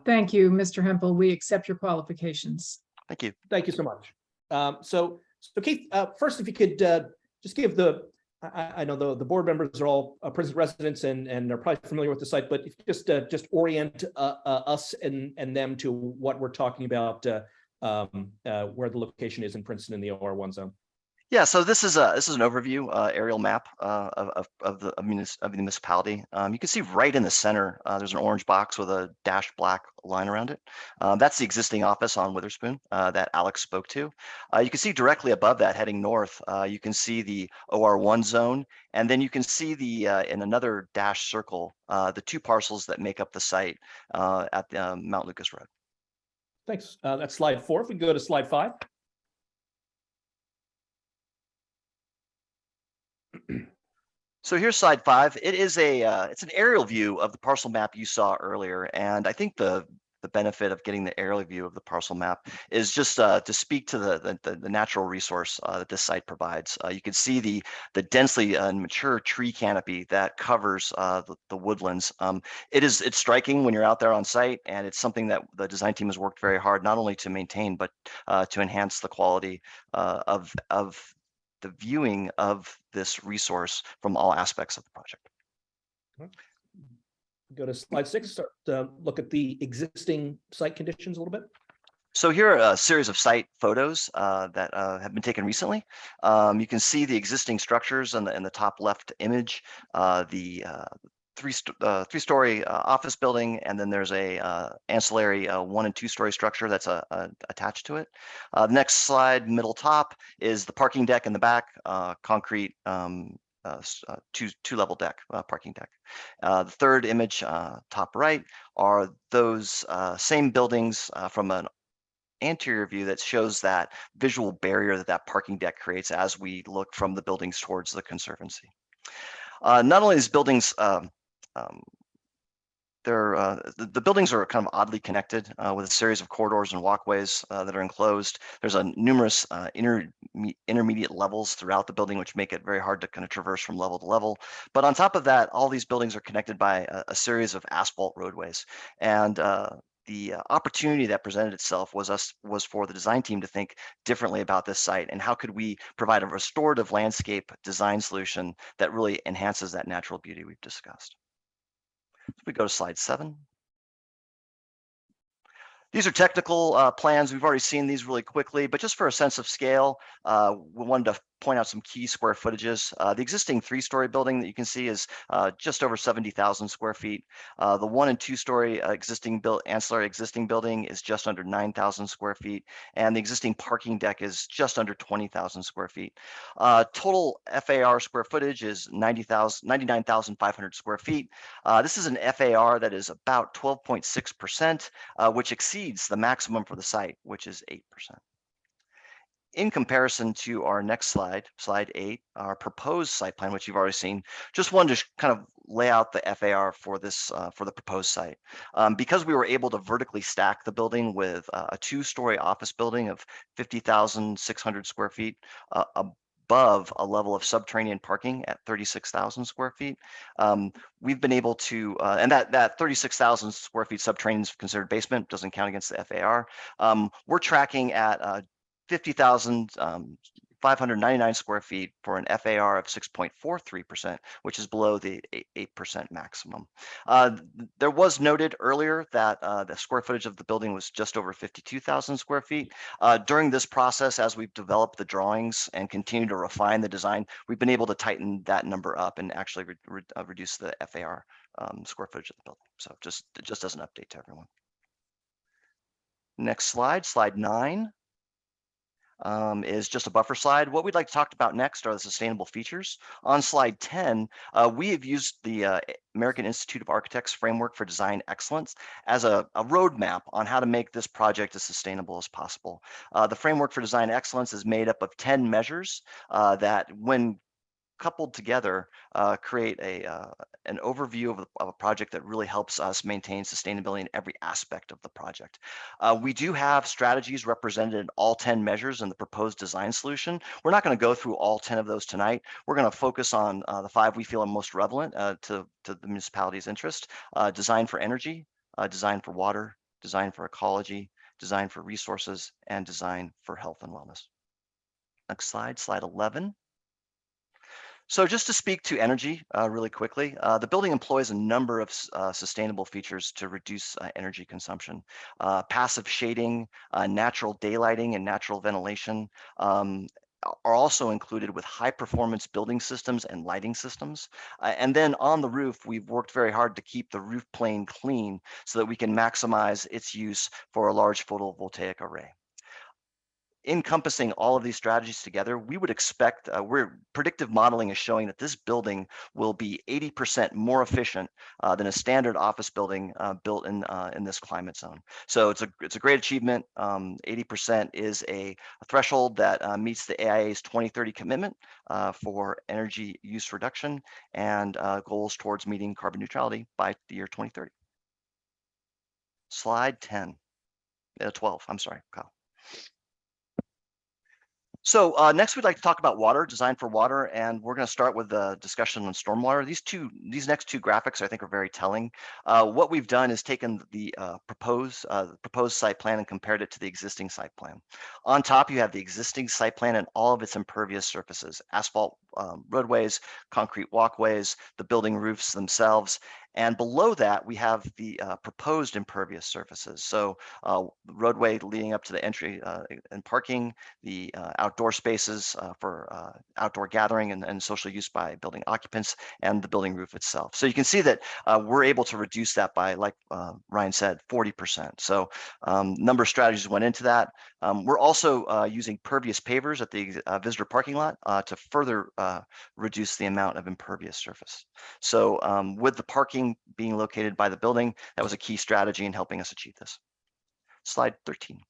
Thank you, Mr. Hempel. We accept your qualifications. Thank you. Thank you so much. So Keith, first, if you could just give I know the board members are all Princeton residents and are probably familiar with the site, but if you just orient us and them to what we're talking about, where the location is in Princeton in the OR1 zone. Yeah, so this is an overview aerial map of the municipality. You can see right in the center, there's an orange box with a dashed black line around it. That's the existing office on Witherspoon that Alex spoke to. You can see directly above that, heading north, you can see the OR1 zone, and then you can see the in another dashed circle, the two parcels that make up the site at the Mount Lucas Road. Thanks. That's slide 4. If we go to slide 5. So here's slide 5. It is it's an aerial view of the parcel map you saw earlier, and I think the benefit of getting the aerial view of the parcel map is just to speak to the natural resource that this site provides. You can see the densely mature tree canopy that covers the woodlands. It's striking when you're out there on site, and it's something that the design team has worked very hard not only to maintain but to enhance the quality of the viewing of this resource from all aspects of the project. Go to slide 6, start to look at the existing site conditions a little bit. So here are a series of site photos that have been taken recently. You can see the existing structures in the top left image, the three-story office building, and then there's a ancillary 1- and 2-story structure that's attached to it. The next slide, middle top, is the parking deck in the back, concrete two-level deck, parking deck. The third image, top right, are those same buildings from an anterior view that shows that visual barrier that parking deck creates as we look from the buildings towards the conservancy. Not only these buildings, the buildings are kind of oddly connected with a series of corridors and walkways that are enclosed. There's numerous intermediate levels throughout the building, which make it very hard to kind of traverse from level to level. But on top of that, all these buildings are connected by a series of asphalt roadways. And the opportunity that presented itself was for the design team to think differently about this site and how could we provide a restorative landscape design solution that really enhances that natural beauty we've discussed. We go to slide 7. These are technical plans. We've already seen these really quickly, but just for a sense of scale, we wanted to point out some key square footages. The existing 3-story building that you can see is just over 70,000 square feet. The 1- and 2-story ancillary existing building is just under 9,000 square feet, and the existing parking deck is just under 20,000 square feet. Total FAR square footage is 99,500 square feet. This is an FAR that is about 12.6%, which exceeds the maximum for the site, which is 8%. In comparison to our next slide, slide 8, our proposed site plan, which you've already seen, just wanted to kind of lay out the FAR for this for the proposed site. Because we were able to vertically stack the building with a 2-story office building of 50,600 square feet above a level of subterranean parking at 36,000 square feet. We've been able to, and that 36,000 square feet subterranean is considered basement, doesn't count against the FAR. We're tracking at 50,000 599 square feet for an FAR of 6.43%, which is below the 8% maximum. There was noted earlier that the square footage of the building was just over 52,000 square feet. During this process, as we've developed the drawings and continue to refine the design, we've been able to tighten that number up and actually reduce the FAR square footage of the building. So just as an update to everyone. Next slide, slide 9. Is just a buffer slide. What we'd like to talk about next are the sustainable features. On slide 10, we have used the American Institute of Architects framework for design excellence as a roadmap on how to make this project as sustainable as possible. The framework for design excellence is made up of 10 measures that, when coupled together, create an overview of a project that really helps us maintain sustainability in every aspect of the project. We do have strategies represented in all 10 measures in the proposed design solution. We're not going to go through all 10 of those tonight. We're going to focus on the 5 we feel are most relevant to the municipality's interest: design for energy, design for water, design for ecology, design for resources, and design for health and wellness. Next slide, slide 11. So just to speak to energy really quickly, the building employs a number of sustainable features to reduce energy consumption. Passive shading, natural daylighting, and natural ventilation are also included with high performance building systems and lighting systems. And then on the roof, we've worked very hard to keep the roof plane clean so that we can maximize its use for a large photovoltaic array. Encompassing all of these strategies together, we would expect, predictive modeling is showing that this building will be 80% more efficient than a standard office building built in this climate zone. So it's a great achievement. 80% is a threshold that meets the AIA's 2030 commitment for energy use reduction and goals towards meeting carbon neutrality by the year 2030. Slide 12, I'm sorry, Kyle. So next, we'd like to talk about water, design for water, and we're going to start with the discussion on stormwater. These next two graphics I think are very telling. What we've done is taken the proposed site plan and compared it to the existing site plan. On top, you have the existing site plan and all of its impervious surfaces: asphalt roadways, concrete walkways, the building roofs themselves. And below that, we have the proposed impervious surfaces. So roadway leading up to the entry and parking, the outdoor spaces for outdoor gathering and social use by building occupants, and the building roof itself. So you can see that we're able to reduce that by, like Ryan said, 40%. So number of strategies went into that. We're also using pervious pavers at the visitor parking lot to further reduce the amount of impervious surface. So with the parking being located by the building, that was a key strategy in helping us achieve this. Slide 13.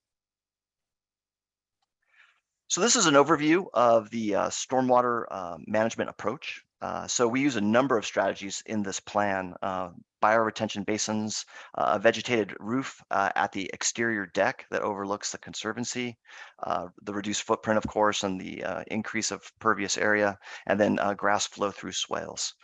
So this is an overview of the stormwater management approach. So we use a number of strategies in this plan: bioretention basins, a vegetated roof at the exterior deck that overlooks the conservancy, the reduced footprint, of course, and the increase of pervious area, and then grass flow through swales.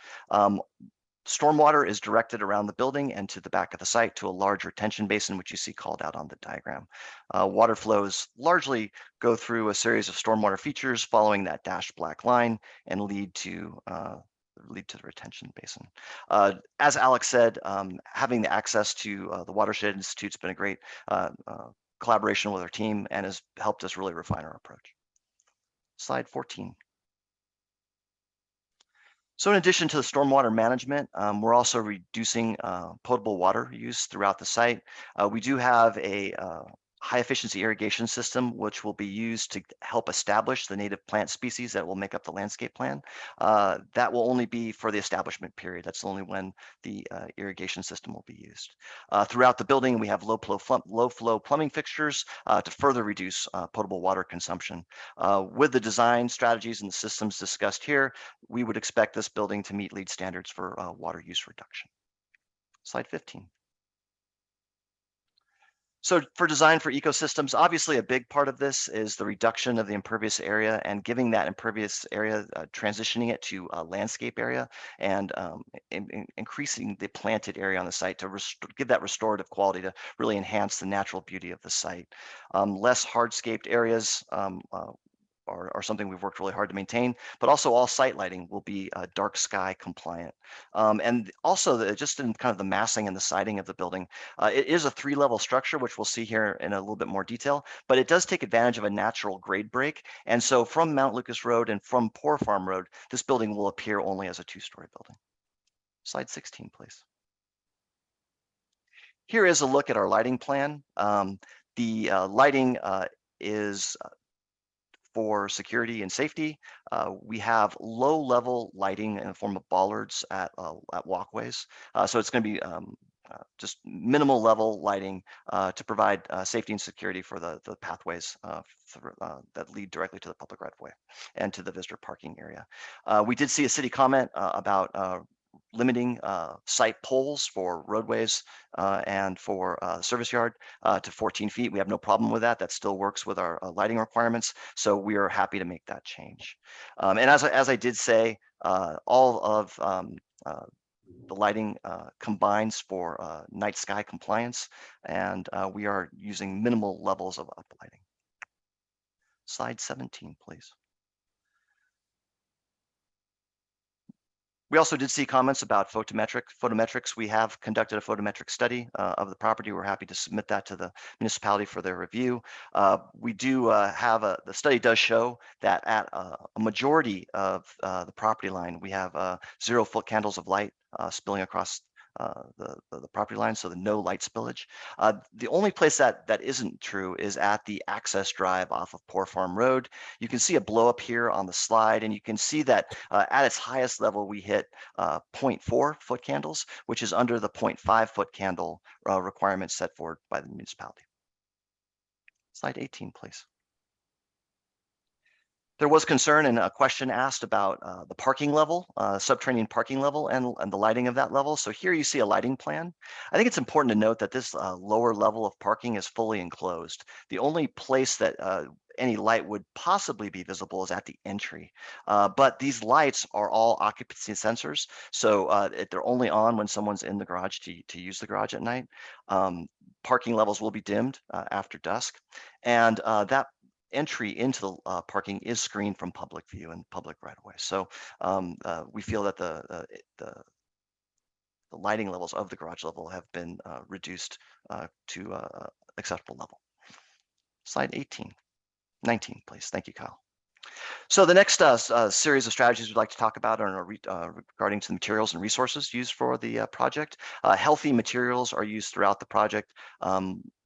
Stormwater is directed around the building and to the back of the site to a large retention basin, which you see called out on the diagram. Water flows largely go through a series of stormwater features following that dashed black line and lead to the retention basin. As Alex said, having the access to the Watershed Institute's been a great collaboration with our team and has helped us really refine our approach. Slide 14. So in addition to the stormwater management, we're also reducing potable water use throughout the site. We do have a high efficiency irrigation system, which will be used to help establish the native plant species that will make up the landscape plan. That will only be for the establishment period. That's only when the irrigation system will be used. Throughout the building, we have low flow plumbing fixtures to further reduce potable water consumption. With the design strategies and the systems discussed here, we would expect this building to meet LEED standards for water use reduction. Slide 15. So for design for ecosystems, obviously a big part of this is the reduction of the impervious area and giving that impervious area, transitioning it to a landscape area and increasing the planted area on the site to give that restorative quality to really enhance the natural beauty of the site. Less hardscaped areas are something we've worked really hard to maintain, but also all site lighting will be dark sky compliant. And also just in kind of the massing and the siding of the building, it is a 3-level structure, which we'll see here in a little bit more detail, but it does take advantage of a natural grade break. And so from Mount Lucas Road and from Poor Farm Road, this building will appear only as a 2-story building. Slide 16, please. Here is a look at our lighting plan. The lighting is for security and safety. We have low-level lighting in the form of bollards at walkways. So it's going to be just minimal level lighting to provide safety and security for the pathways that lead directly to the public right-of-way and to the visitor parking area. We did see a city comment about limiting site poles for roadways and for service yard to 14 feet. We have no problem with that. That still works with our lighting requirements. So we are happy to make that change. And as I did say, all of the lighting combines for night sky compliance, and we are using minimal levels of uplighting. Slide 17, please. We also did see comments about photometrics. We have conducted a photometric study of the property. We're happy to submit that to the municipality for their review. We do have the study does show that at a majority of the property line, we have 0 foot candles of light spilling across the property line, so the no light spillage. The only place that isn't true is at the access drive off of Poor Farm Road. You can see a blow up here on the slide, and you can see that at its highest level, we hit 0.4 foot candles, which is under the 0.5 foot candle requirement set forward by the municipality. Slide 18, please. There was concern and a question asked about the parking level, subterranean parking level, and the lighting of that level. So here you see a lighting plan. I think it's important to note that this lower level of parking is fully enclosed. The only place that any light would possibly be visible is at the entry. But these lights are all occupancy sensors. So they're only on when someone's in the garage to use the garage at night. Parking levels will be dimmed after dusk. And that entry into the parking is screened from public view and public right of way. So we feel that the lighting levels of the garage level have been reduced to acceptable level. Slide 19, please. Thank you, Kyle. So the next series of strategies we'd like to talk about are regarding to the materials and resources used for the project. Healthy materials are used throughout the project.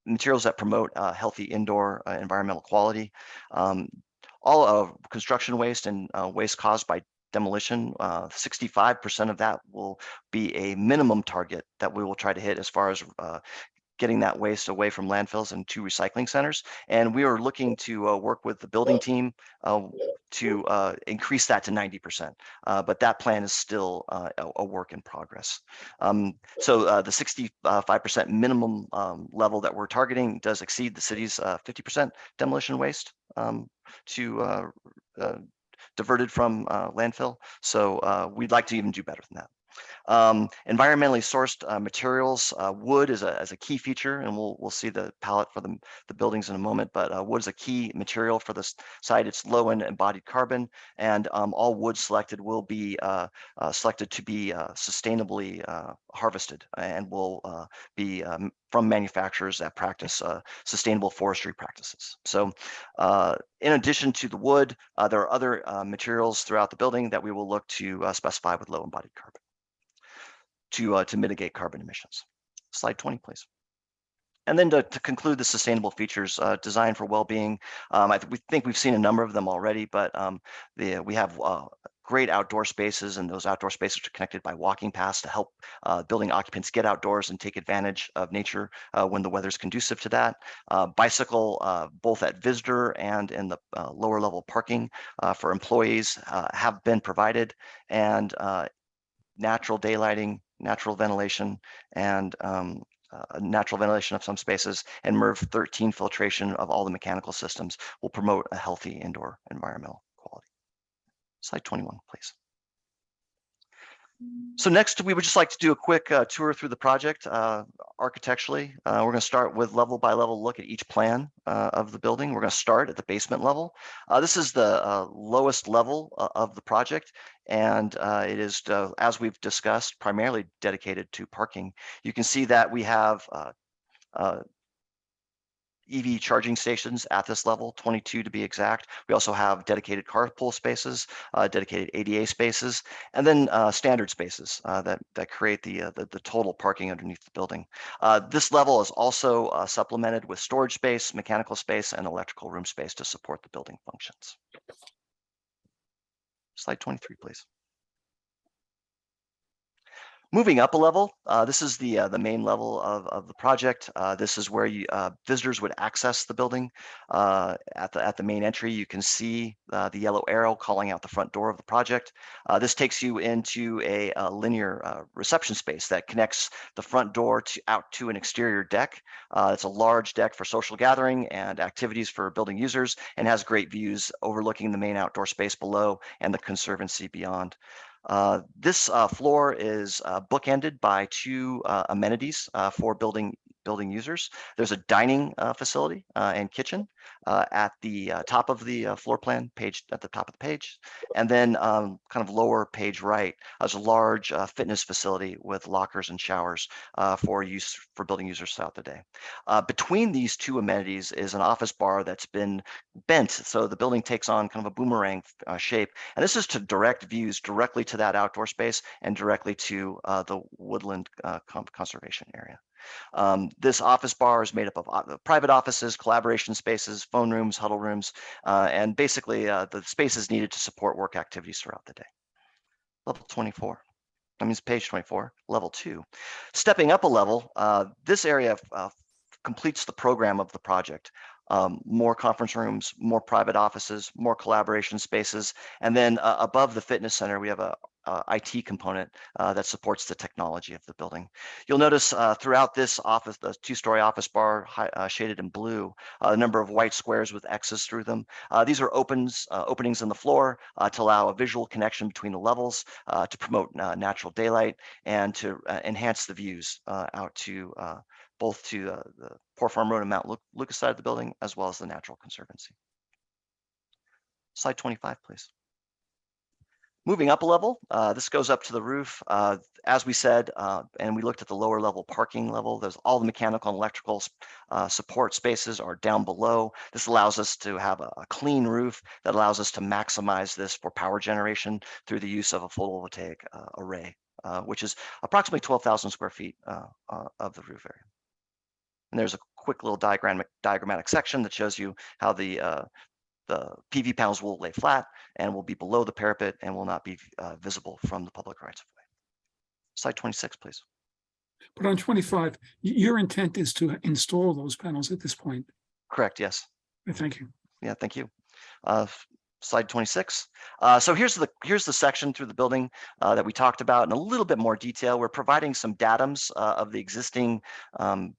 Materials that promote healthy indoor environmental quality. All of construction waste and waste caused by demolition, 65% of that will be a minimum target that we will try to hit as far as getting that waste away from landfills and to recycling centers. And we are looking to work with the building team to increase that to 90%. But that plan is still a work in progress. So the 65% minimum level that we're targeting does exceed the city's 50% demolition waste diverted from landfill. So we'd like to even do better than that. Environmentally sourced materials, wood is a key feature, and we'll see the palette for the buildings in a moment, but wood is a key material for this site. It's low in embodied carbon, and all wood selected will be selected to be sustainably harvested and will be from manufacturers that practice sustainable forestry practices. So in addition to the wood, there are other materials throughout the building that we will look to specify with low embodied carbon to mitigate carbon emissions. Slide 20, please. And then to conclude the sustainable features designed for well-being, we think we've seen a number of them already, but we have great outdoor spaces, and those outdoor spaces are connected by walking paths to help building occupants get outdoors and take advantage of nature when the weather's conducive to that. Bicycle, both at visitor and in the lower level parking for employees have been provided, and natural daylighting, natural ventilation, and natural ventilation of some spaces, and MERV 13 filtration of all the mechanical systems will promote a healthy indoor environmental quality. Slide 21, please. So next, we would just like to do a quick tour through the project architecturally. We're going to start with level by level look at each plan of the building. We're going to start at the basement level. This is the lowest level of the project, and it is, as we've discussed, primarily dedicated to parking. You can see that we have EV charging stations at this level, 22 to be exact. We also have dedicated carpool spaces, dedicated ADA spaces, and then standard spaces that create the total parking underneath the building. This level is also supplemented with storage space, mechanical space, and electrical room space to support the building functions. Slide 23, please. Moving up a level, this is the main level of the project. This is where visitors would access the building. At the main entry, you can see the yellow arrow calling out the front door of the project. This takes you into a linear reception space that connects the front door out to an exterior deck. It's a large deck for social gathering and activities for building users, and has great views overlooking the main outdoor space below and the conservancy beyond. This floor is bookended by two amenities for building users. There's a dining facility and kitchen at the top of the floor plan page, at the top of the page. And then kind of lower page right, there's a large fitness facility with lockers and showers for use for building users throughout the day. Between these two amenities is an office bar that's been bent, so the building takes on kind of a boomerang shape. And this is to direct views directly to that outdoor space and directly to the woodland conservation area. This office bar is made up of private offices, collaboration spaces, phone rooms, huddle rooms, and basically the spaces needed to support work activities throughout the day. Level 24. That means page 24, level 2. Stepping up a level, this area completes the program of the project. More conference rooms, more private offices, more collaboration spaces, and then above the fitness center, we have a IT component that supports the technology of the building. You'll notice throughout this office, the two-story office bar shaded in blue, a number of white squares with X's through them. These are openings in the floor to allow a visual connection between the levels, to promote natural daylight, and to enhance the views out to both to the Poor Farm Road and Mount Lucas side of the building, as well as the Natural Conservancy. Slide 25, please. Moving up a level, this goes up to the roof. As we said, and we looked at the lower level parking level, there's all the mechanical and electrical support spaces are down below. This allows us to have a clean roof that allows us to maximize this for power generation through the use of a photovoltaic array, which is approximately 12,000 square feet of the roof area. And there's a quick little diagrammatic section that shows you how the PV panels will lay flat and will be below the parapet and will not be visible from the public rights of way. Slide 26, please. But on 25, your intent is to install those panels at this point. Correct, yes. Thank you. Yeah, thank you. Slide 26. So here's the section through the building that we talked about in a little bit more detail. We're providing some datums of the existing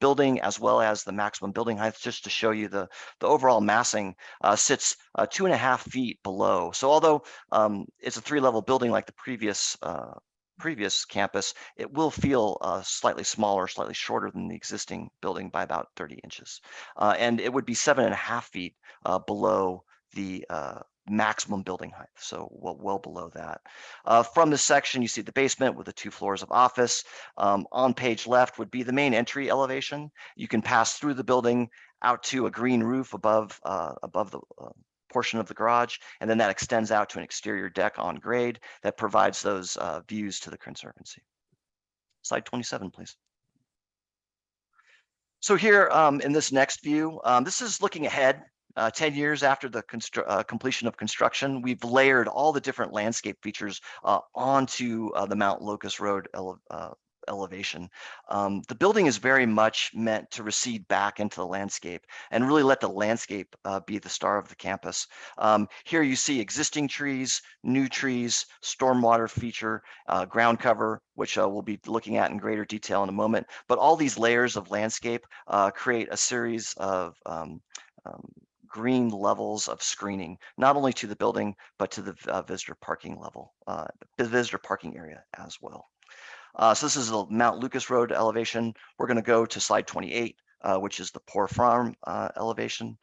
building as well as the maximum building height, just to show you the overall massing sits 2.5 feet below. So although it's a 3-level building like the previous campus, it will feel slightly smaller, slightly shorter than the existing building by about 30 inches. And it would be 7.5 feet below the maximum building height, so well below that. From this section, you see the basement with the 2 floors of office. On page left would be the main entry elevation. You can pass through the building out to a green roof above the portion of the garage, and then that extends out to an exterior deck on grade that provides those views to the conservancy. Slide 27, please. So here in this next view, this is looking ahead 10 years after the completion of construction. We've layered all the different landscape features onto the Mount Lucas Road elevation. The building is very much meant to recede back into the landscape and really let the landscape be the star of the campus. Here you see existing trees, new trees, stormwater feature, ground cover, which we'll be looking at in greater detail in a moment. But all these layers of landscape create a series of green levels of screening, not only to the building, but to the visitor parking level, the visitor parking area as well. So this is the Mount Lucas Road elevation. We're going to go to slide 28, which is the Poor Farm elevation.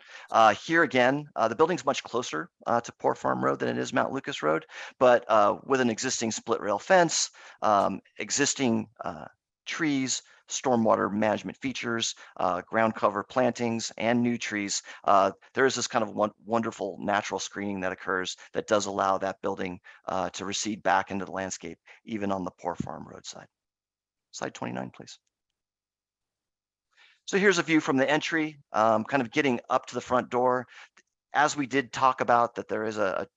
Here again, the building's much closer to Poor Farm Road than it is Mount Lucas Road, but with an existing split rail fence, existing trees, stormwater management features, ground cover plantings, and new trees, there is this kind of wonderful natural screening that occurs that does allow that building to recede back into the landscape, even on the Poor Farm roadside. Slide 29, please. So here's a view from the entry, kind of getting up to the front door. As we did talk about, that there is the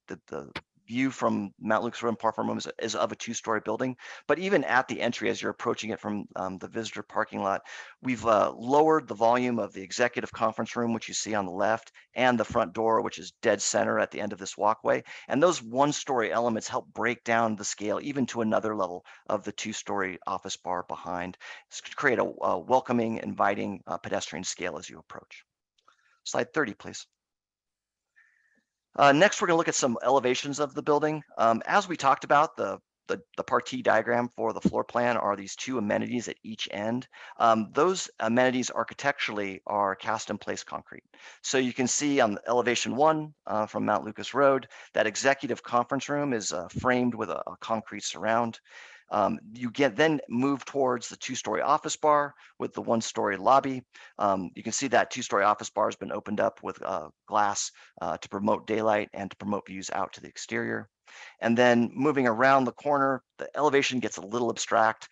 view from Mount Lucas Road and Poor Farm Road is of a two-story building, but even at the entry, as you're approaching it from the visitor parking lot, we've lowered the volume of the executive conference room, which you see on the left, and the front door, which is dead center at the end of this walkway. And those one-story elements help break down the scale even to another level of the two-story office bar behind, to create a welcoming, inviting pedestrian scale as you approach. Slide 30, please. Next, we're going to look at some elevations of the building. As we talked about, the Part-T diagram for the floor plan are these two amenities at each end. Those amenities architecturally are cast in place concrete. So you can see on elevation 1 from Mount Lucas Road, that executive conference room is framed with a concrete surround. You then move towards the two-story office bar with the one-story lobby. You can see that two-story office bar has been opened up with glass to promote daylight and to promote views out to the exterior. And then moving around the corner, the elevation gets a little abstract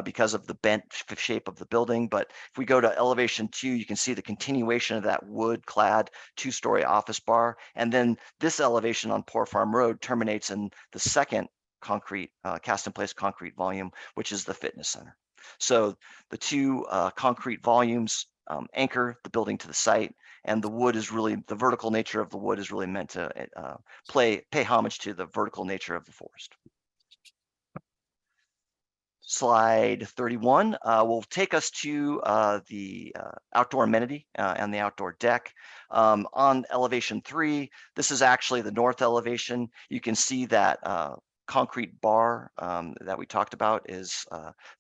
because of the bent shape of the building. But if we go to elevation 2, you can see the continuation of that wood-clad two-story office bar. And then this elevation on Poor Farm Road terminates in the second concrete, cast in place concrete volume, which is the fitness center. So the two concrete volumes anchor the building to the site, and the wood is really, the vertical nature of the wood is really meant to pay homage to the vertical nature of the forest. Slide 31 will take us to the outdoor amenity and the outdoor deck. On elevation 3, this is actually the north elevation. You can see that concrete bar that we talked about is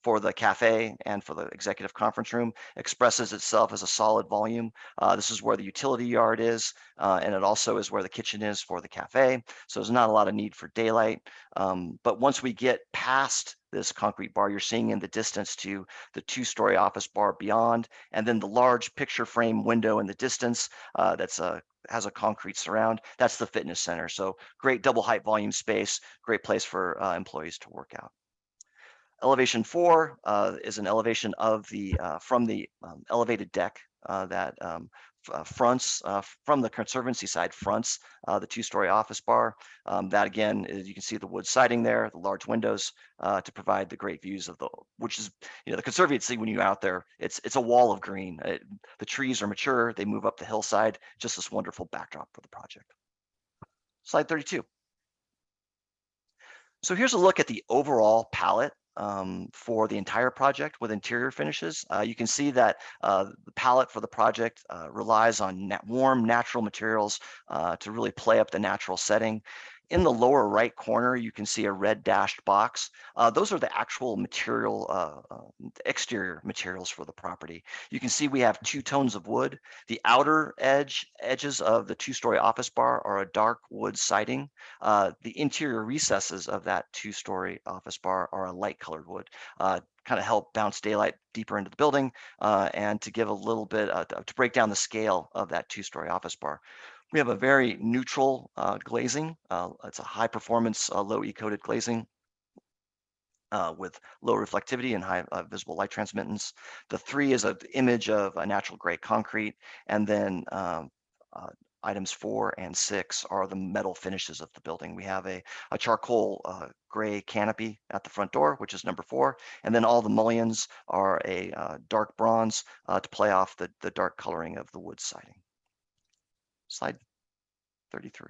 for the cafe and for the executive conference room, expresses itself as a solid volume. This is where the utility yard is, and it also is where the kitchen is for the cafe. So there's not a lot of need for daylight. But once we get past this concrete bar, you're seeing in the distance to the two-story office bar beyond, and then the large picture frame window in the distance has a concrete surround. That's the fitness center. So great double height volume space, great place for employees to work out. Elevation 4 is an elevation of the from the elevated deck that fronts from the Conservancy side, fronts the two-story office bar. That again, you can see the wood siding there, the large windows to provide the great views of the, which is, you know, the Conservancy, when you're out there, it's a wall of green. The trees are mature, they move up the hillside, just this wonderful backdrop for the project. Slide 32. So here's a look at the overall palette for the entire project with interior finishes. You can see that the palette for the project relies on warm natural materials to really play up the natural setting. In the lower right corner, you can see a red dashed box. Those are the actual material, exterior materials for the property. You can see we have 2 tones of wood. The outer edges of the two-story office bar are a dark wood siding. The interior recesses of that two-story office bar are a light colored wood. Kind of help bounce daylight deeper into the building and to give a little bit, to break down the scale of that two-story office bar. We have a very neutral glazing. It's a high performance, low E-coated glazing with low reflectivity and high visible light transmittance. The 3 is an image of a natural gray concrete, and then items 4 and 6 are the metal finishes of the building. We have a charcoal gray canopy at the front door, which is number 4, and then all the mullions are a dark bronze to play off the dark coloring of the wood siding. Slide 33.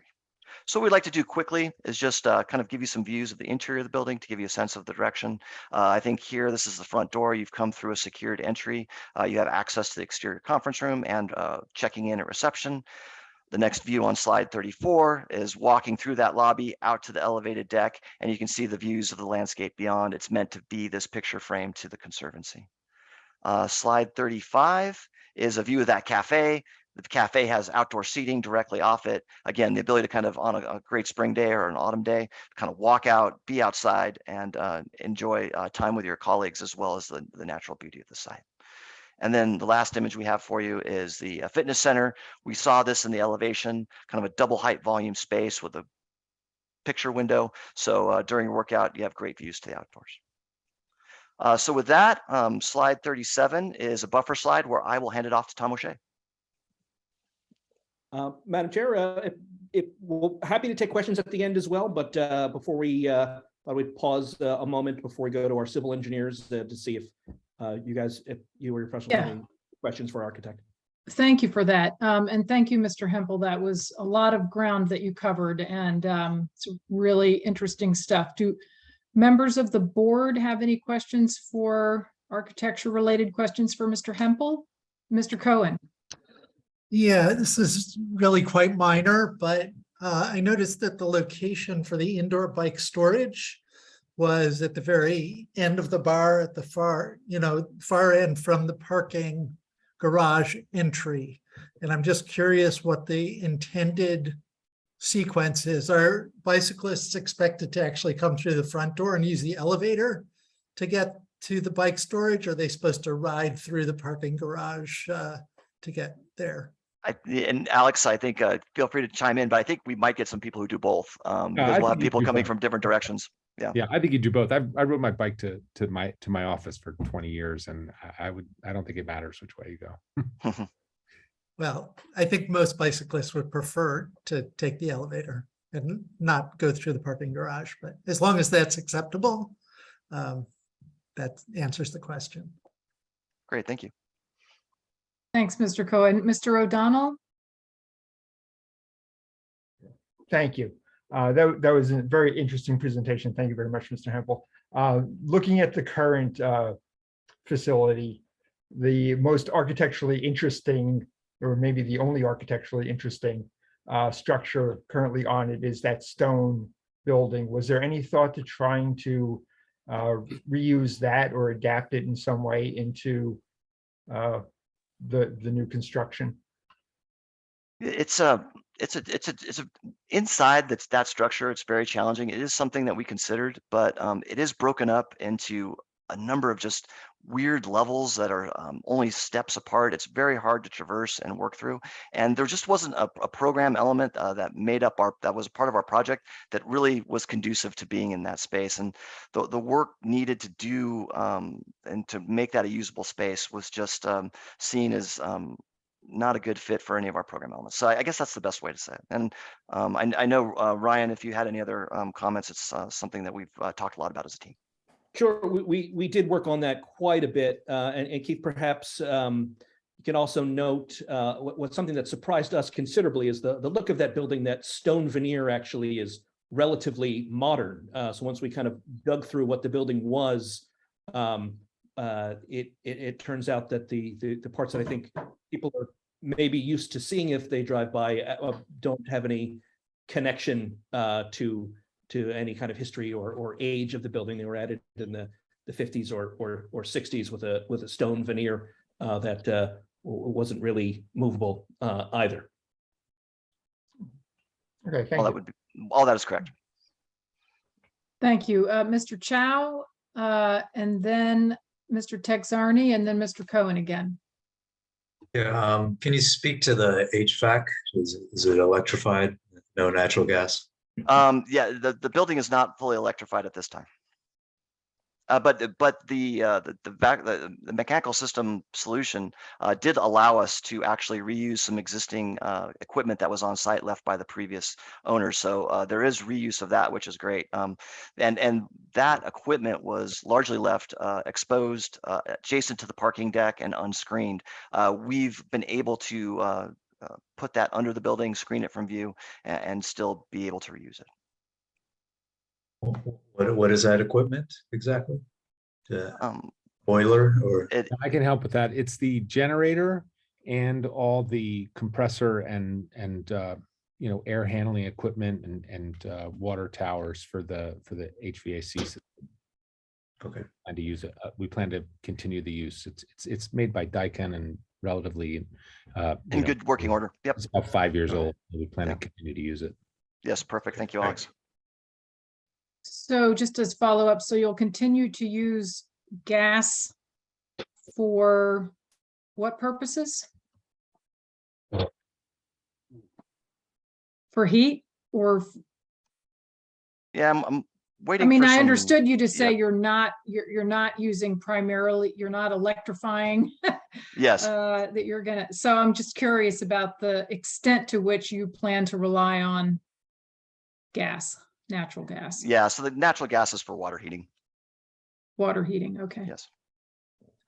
So what we'd like to do quickly is just kind of give you some views of the interior of the building to give you a sense of the direction. I think here, this is the front door. You've come through a secured entry. You have access to the exterior conference room and checking in at reception. The next view on slide 34 is walking through that lobby out to the elevated deck, and you can see the views of the landscape beyond. It's meant to be this picture frame to the Conservancy. Slide 35 is a view of that cafe. The cafe has outdoor seating directly off it. Again, the ability to kind of on a great spring day or an autumn day, kind of walk out, be outside, and enjoy time with your colleagues, as well as the natural beauty of the site. And then the last image we have for you is the fitness center. We saw this in the elevation, kind of a double height volume space with a picture window. So during your workout, you have great views to the outdoors. So with that, slide 37 is a buffer slide where I will hand it off to Tom O'Shea. Madam Chair, we're happy to take questions at the end as well, but before we pause a moment before we go to our civil engineers to see if if you or your professional have any questions for our architect. Thank you for that. And thank you, Mr. Hempel. That was a lot of ground that you covered, and it's really interesting stuff. Do members of the board have any questions for architecture related questions for Mr. Hempel? Mr. Cohen? Yeah, this is really quite minor, but I noticed that the location for the indoor bike storage was at the very end of the bar at the far end from the parking garage entry. And I'm just curious what the intended sequence is. Are bicyclists expected to actually come through the front door and use the elevator to get to the bike storage? Or are they supposed to ride through the parking garage to get there? And Alex, I think feel free to chime in, but I think we might get some people who do both because we'll have people coming from different directions. Yeah, I think you do both. I rode my bike to my office for 20 years, and I don't think it matters which way you go. Well, I think most bicyclists would prefer to take the elevator and not go through the parking garage, but as long as that's acceptable, that answers the question. Great, thank you. Thanks, Mr. Cohen. Mr. O'Donnell? Thank you. That was a very interesting presentation. Thank you very much, Mr. Hempel. Looking at the current facility, the most architecturally interesting, or maybe the only architecturally interesting structure currently on it is that stone building. Was there any thought to trying to reuse that or adapt it in some way into the new construction? It's inside that structure. It's very challenging. It is something that we considered, but it is broken up into a number of just weird levels that are only steps apart. It's very hard to traverse and work through. And there just wasn't a program element that was part of our project that really was conducive to being in that space. And the work needed to do and to make that a usable space was just seen as not a good fit for any of our program elements. So I guess that's the best way to say it. And I know, Ryan, if you had any other comments, it's something that we've talked a lot about as a team. Sure, we did work on that quite a bit. And Keith, perhaps you can also note what's something that surprised us considerably is the look of that building. That stone veneer actually is relatively modern. So once we kind of dug through what the building was, it turns out that the parts that I think people are maybe used to seeing if they drive by don't have any connection to any kind of history or age of the building. They were added in the 50s or 60s with a stone veneer that wasn't really movable either. Okay, thank you. All that is correct. Thank you. Mr. Chow, and then Mr. Texarney, and then Mr. Cohen again. Yeah, can you speak to the HVAC? Is it electrified? No natural gas? Yeah, the building is not fully electrified at this time. But the mechanical system solution did allow us to actually reuse some existing equipment that was on site left by the previous owner. So there is reuse of that, which is great. And that equipment was largely left exposed adjacent to the parking deck and unscreened. We've been able to put that under the building, screen it from view, and still be able to reuse it. What is that equipment exactly? The boiler or? I can help with that. It's the generator and all the compressor and air handling equipment and water towers for the HVAC system. Okay. And to use it, we plan to continue the use. It's made by Daikin and relatively In good working order. Yep. It's about 5 years Okay. old. We plan Yeah. to continue to use it. Yes, perfect. Thank you, Alex. So just as follow-up, so you'll continue to use gas for what purposes? For heat or, Yeah, I'm I waiting mean, for I some- understood you to say yeah. you're not using primarily, you're not electrifying. Yes. That you're gonna, so I'm just curious about the extent to which you plan to rely on gas, natural gas, Yeah, so the natural gas is for water heating. water heating, okay. Yes.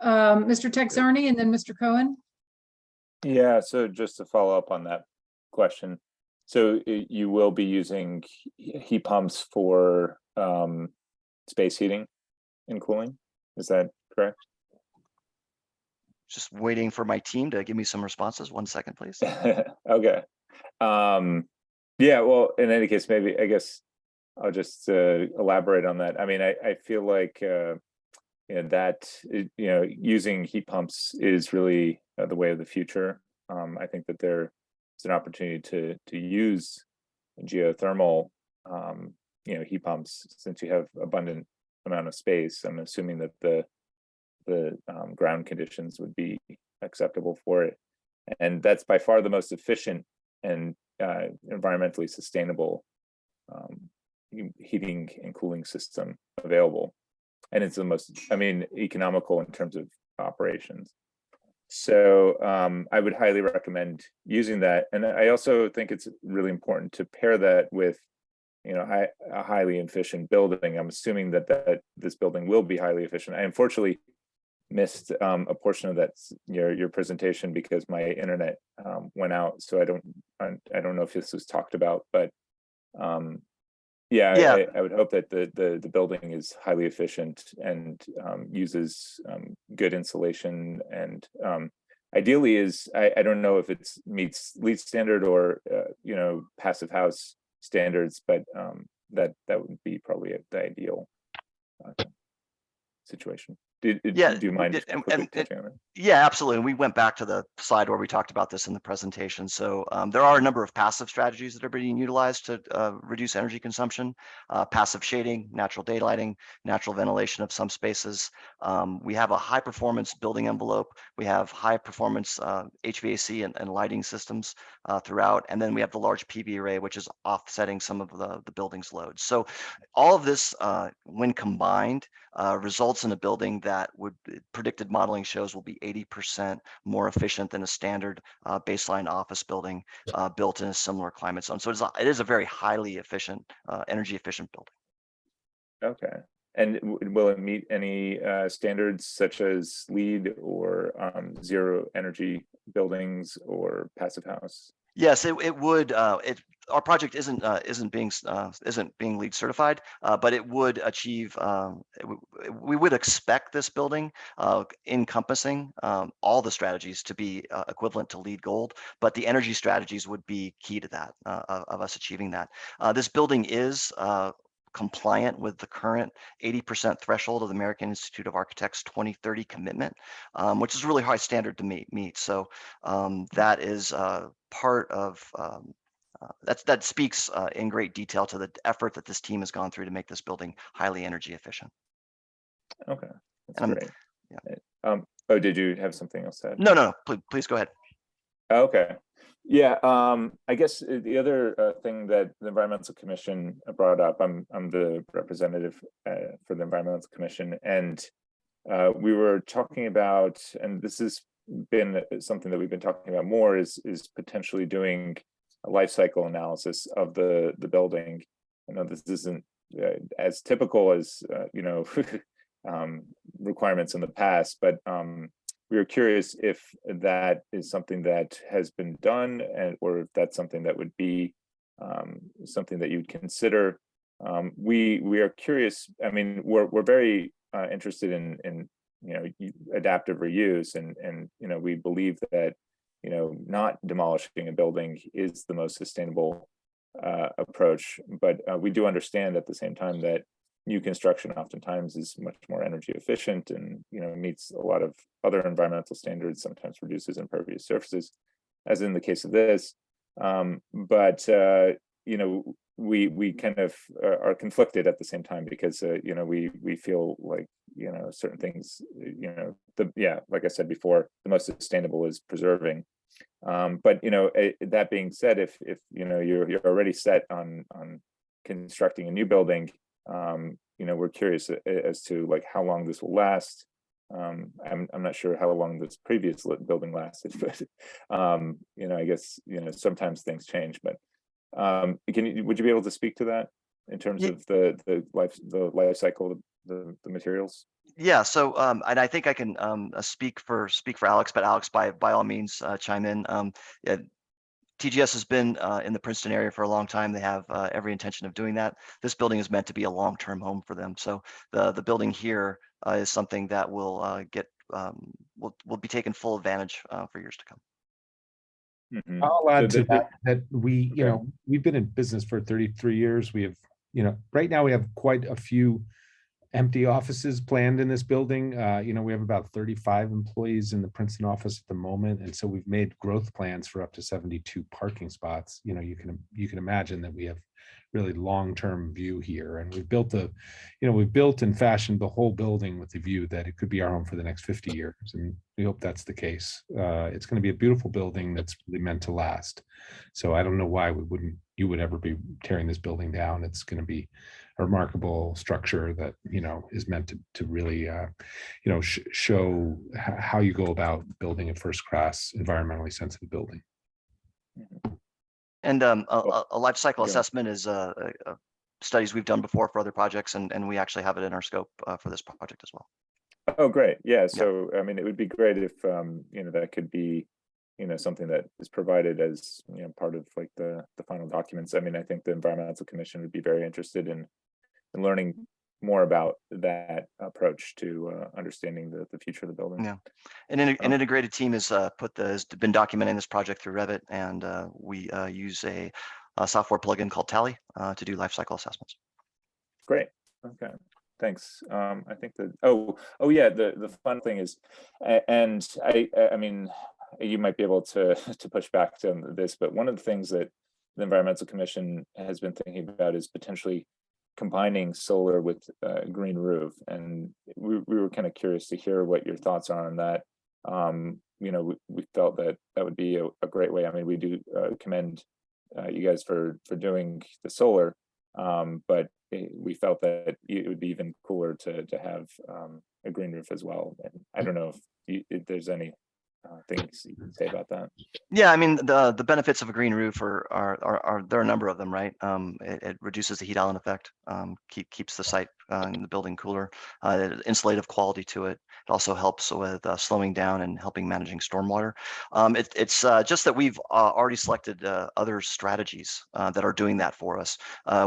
Mr. Texarney and then Mr. Cohen? Yeah, so just to follow up on that question. So you will be using heat pumps for space heating and cooling? Is that correct? Just waiting for my team to give me some responses. 1 second, please. Okay. Yeah, well, in any case, maybe, I guess I'll just elaborate on that. I mean, I feel like that, using heat pumps is really the way of the future. I think that there's an opportunity to use geothermal, heat pumps, since you have abundant amount of space. I'm assuming that the ground conditions would be acceptable for it, and that's by far the most efficient and environmentally sustainable heating and cooling system available, and it's the most, economical in terms of operations. So I would highly recommend using that, and I also think it's really important to pair that with a highly efficient building. I'm assuming that this building will be highly efficient. I unfortunately missed a portion of that your presentation because my internet went out, so I don't know if this was talked about, but yeah. I would hope that the building is highly efficient and uses good insulation, and ideally is, I don't know if it meets LEED standard or passive house standards, but that would be probably the ideal situation. Do you mind just quickly touching on it? Yeah, absolutely. We went back to the slide where we talked about this in the presentation. So there are a number of passive strategies that are being utilized to reduce energy consumption, passive shading, natural daylighting, natural ventilation of some spaces. We have a high performance building envelope. We have high performance HVAC and lighting systems throughout. And then we have the large PV array, which is offsetting some of the building's loads. So all of this, when combined, results in a building that predicted modeling shows will be 80% more efficient than a standard baseline office building built in a similar climate zone. So it is a very highly efficient, energy efficient building. Okay. And will it meet any standards such as LEED or zero energy buildings or passive house? Yes, it would. Our project isn't being LEED certified, but it would achieve. We would expect this building encompassing all the strategies to be equivalent to LEED Gold, but the energy strategies would be key to that, of us achieving that. This building is compliant with the current 80% threshold of the American Institute of Architects 2030 commitment, which is a really high standard to meet. So that is part of that speaks in great detail to the effort that this team has gone through to make this building highly energy efficient. Okay, that's great. Yeah. Oh, did you have something else to add? No. Please go ahead. Okay. Yeah, I guess the other thing that the Environmental Commission brought up, I'm the representative for the Environmental Commission, and we were talking about, and this has been something that we've been talking about more, is potentially doing a life cycle analysis of the building. I know this isn't as typical as requirements in the past, but we were curious if that is something that has been done, or if that's something that would be something that you'd consider. We are curious. I mean, we're very interested in adaptive reuse, and we believe that not demolishing a building is the most sustainable approach. But we do understand at the same time that new construction oftentimes is much more energy efficient and meets a lot of other environmental standards, sometimes reduces impervious surfaces, as in the case of this. We kind of are conflicted at the same time because we feel like certain things like I said before, the most sustainable is preserving. But that being said, if you're already set on constructing a new building, we're curious as to like how long this will last. I'm not sure how long this previous building lasted, but I guess sometimes things change. But would you be able to speak to that in terms of the life cycle of the materials? Yeah, so and I think I can speak for Alex, but Alex, by all means, chime in. TGS has been in the Princeton area for a long time. They have every intention of doing that. This building is meant to be a long-term home for them. So the building here is something that will will be taken full advantage for years to come. Mhm. I'll add So to that we, Okay. we've been in business for 33 years. We have, right now we have quite a few empty offices planned in this building. We have about 35 employees in the Princeton office at the moment. And so we've made growth plans for up to 72 parking spots. You can imagine that we have really long-term view here. And we've built and fashioned the whole building with the view that it could be our home for the next 50 years. And we hope that's the case. It's going to be a beautiful building that's really meant to last. So I don't know why you would ever be tearing this building down. It's going to be a remarkable structure that, is meant to really, show how you go about building a first-class environmentally sensitive building. And a life cycle Yeah. assessment is studies we've done before for other projects, and we actually have it in our scope for this project as well. Oh, great. Yeah. So, I mean, it would be great if, that could be, something that is provided as, part of like the final documents. I mean, I think the Environmental Commission would be very interested in learning more about that approach to understanding the future of the building. Yeah, an integrated team has been documenting this project through Revit, and we use a software plugin called Tally to do life cycle assessments. Great. Okay. Thanks. I think that. Oh yeah. The fun thing is, and I mean, you might be able to push back to this, but one of the things that the Environmental Commission has been thinking about is potentially combining solar with green roof, and we were kind of curious to hear what your thoughts are on that. We felt that would be a great way. I mean, we do commend you guys for doing the solar, but we felt that it would be even cooler to have a green roof as well. And I don't know if there's any things you can say about that. Yeah, I mean, the benefits of a green roof are there are a number of them, right? It reduces the heat island effect, keeps the site and the building cooler, insulative quality to it. It also helps with slowing down and helping managing stormwater. It's just that we've already selected other strategies that are doing that for us.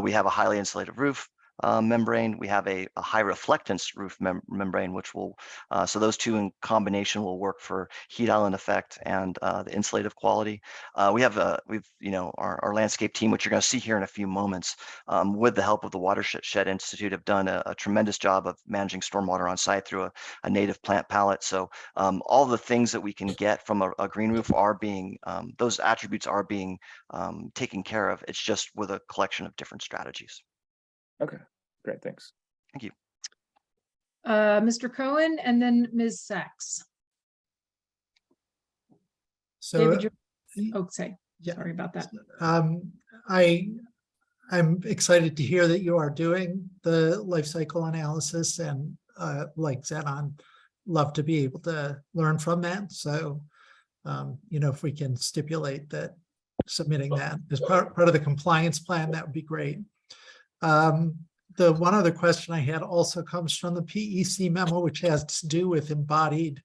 We have a highly insulated roof membrane. We have a high reflectance roof membrane, which will, so those two in combination will work for heat island effect and the insulative quality. We've our landscape team, which you're going to see here in a few moments, with the help of the Watershed Institute, have done a tremendous job of managing stormwater on site through a native plant palette. So all the things that we can get from a green roof are being, those attributes are being taken care of. It's just with a collection of different strategies. Okay, great, thanks. Thank you. Mr. Cohen and then Ms. Sachs. So, David, sorry about that. I'm excited to hear that you are doing the life cycle analysis, and like Zenon, love to be able to learn from that. So, if we can stipulate that submitting that as part of the compliance plan, that would be great. The one other question I had also comes from the PEC memo, which has to do with embodied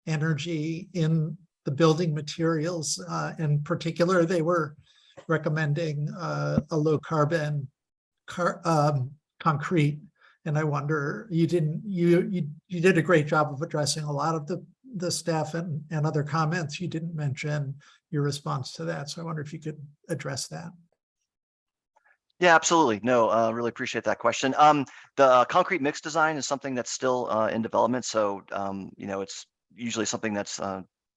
energy in the building materials. In particular, they were recommending a low carbon concrete. And I wonder, you did a great job of addressing a lot of the the staff and other comments, you didn't mention your response to that. So I wonder if you could address that. Yeah, absolutely. No, really appreciate that question. The concrete mix design is something that's still in development. So, you know, it's usually something that's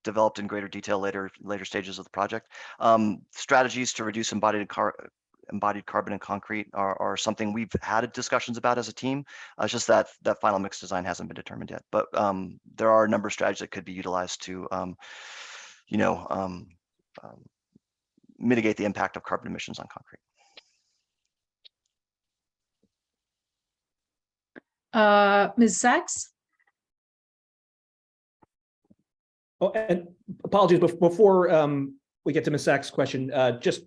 developed in greater detail later stages of the project. Strategies to reduce embodied carbon in concrete are something we've had discussions about as a team. It's just that that final mix design hasn't been determined yet. But there are a number of strategies that could be utilized to, you know, mitigate the impact of carbon emissions on concrete. Ms. Sachs? Oh, and apologies before we get to Ms. Sachs' question, just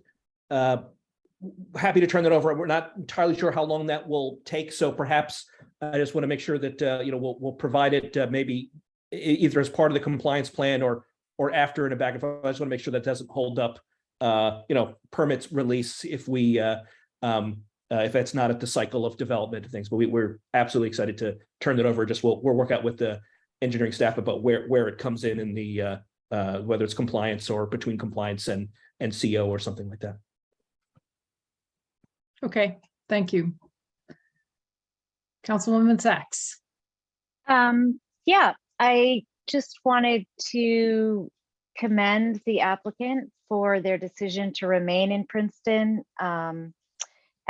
happy to turn that over. We're not entirely sure how long that will take. So perhaps I just want to make sure that, you know, we'll provide it maybe either as part of the compliance plan or after in a back and forth. I just want to make sure that doesn't hold up, you know, permits release if we, if it's not at the cycle of development and things, but we're absolutely excited to turn that over. Just we'll work out with the engineering staff about where it comes in the whether it's compliance or between compliance and CO or something like that. Okay, thank you. Councilwoman Sachs. Yeah, I just wanted to commend the applicant for their decision to remain in Princeton.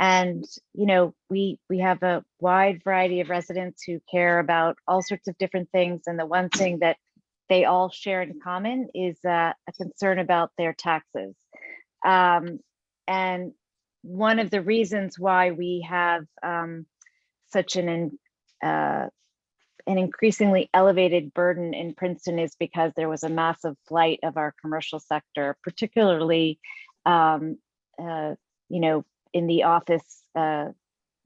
And, you know, we have a wide variety of residents who care about all sorts of different things. And the one thing that they all share in common is a concern about their taxes. And one of the reasons why we have such an increasingly elevated burden in Princeton is because there was a massive flight of our commercial sector, particularly, you know, in the office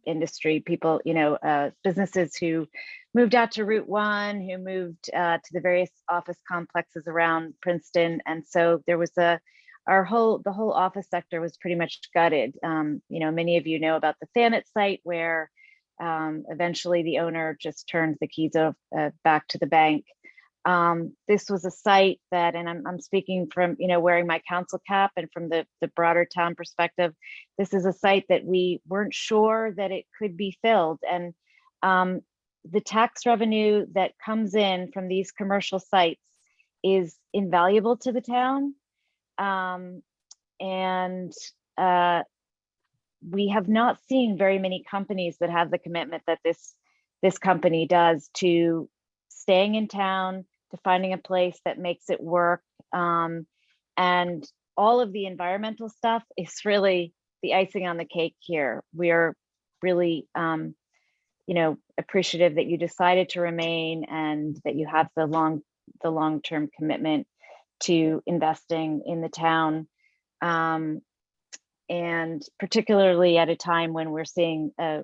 industry, people, you know, businesses who moved out to Route 1, who moved to the various office complexes around Princeton. And so there was the whole office sector was pretty much gutted. You know, many of you know about the Thanet site where eventually the owner just turned the keys back to the bank. This was a site that, and I'm speaking from, you know, wearing my council cap and from the broader town perspective, this is a site that we weren't sure that it could be filled. And the tax revenue that comes in from these commercial sites is invaluable to the town. And we have not seen very many companies that have the commitment that this company does to staying in town, to finding a place that makes it work. And all of the environmental stuff is really the icing on the cake here. We are really, you know, appreciative that you decided to remain and that you have the long-term commitment to investing in the town. And particularly at a time when we're seeing a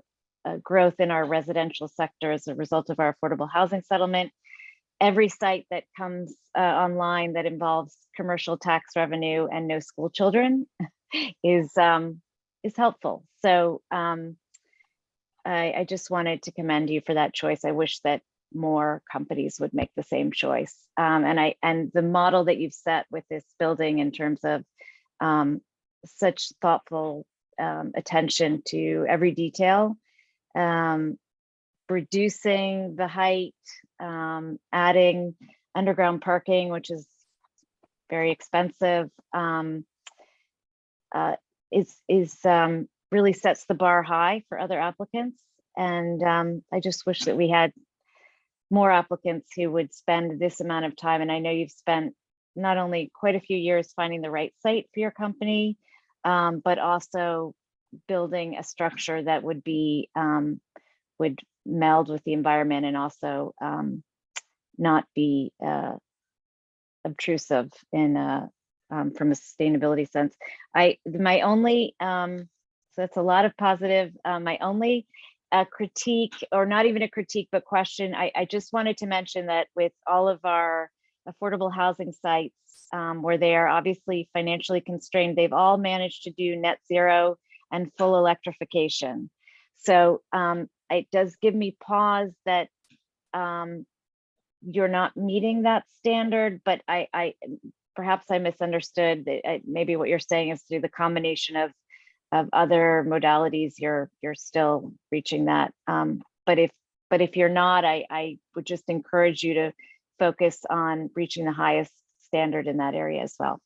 growth in our residential sector as a result of our affordable housing settlement. Every site that comes online that involves commercial tax revenue and no school children is helpful. So I just wanted to commend you for that choice. I wish that more companies would make the same choice. And the model that you've set with this building in terms of such thoughtful attention to every detail, reducing the height, adding underground parking, which is very expensive, really sets the bar high for other applicants. And I just wish that we had more applicants who would spend this amount of time. And I know you've spent not only quite a few years finding the right site for your company, but also building a structure that would be would meld with the environment and also not be obtrusive in from a sustainability sense. My only so that's a lot of positive. My only critique, or not even a critique, but question. I just wanted to mention that with all of our affordable housing sites, where they are obviously financially constrained, they've all managed to do net zero and full electrification. So it does give me pause that you're not meeting that standard, but I perhaps I misunderstood. Maybe what you're saying is through the combination of other modalities, you're still reaching that. But if you're not, I would just encourage you to focus on reaching the highest standard in that area as well.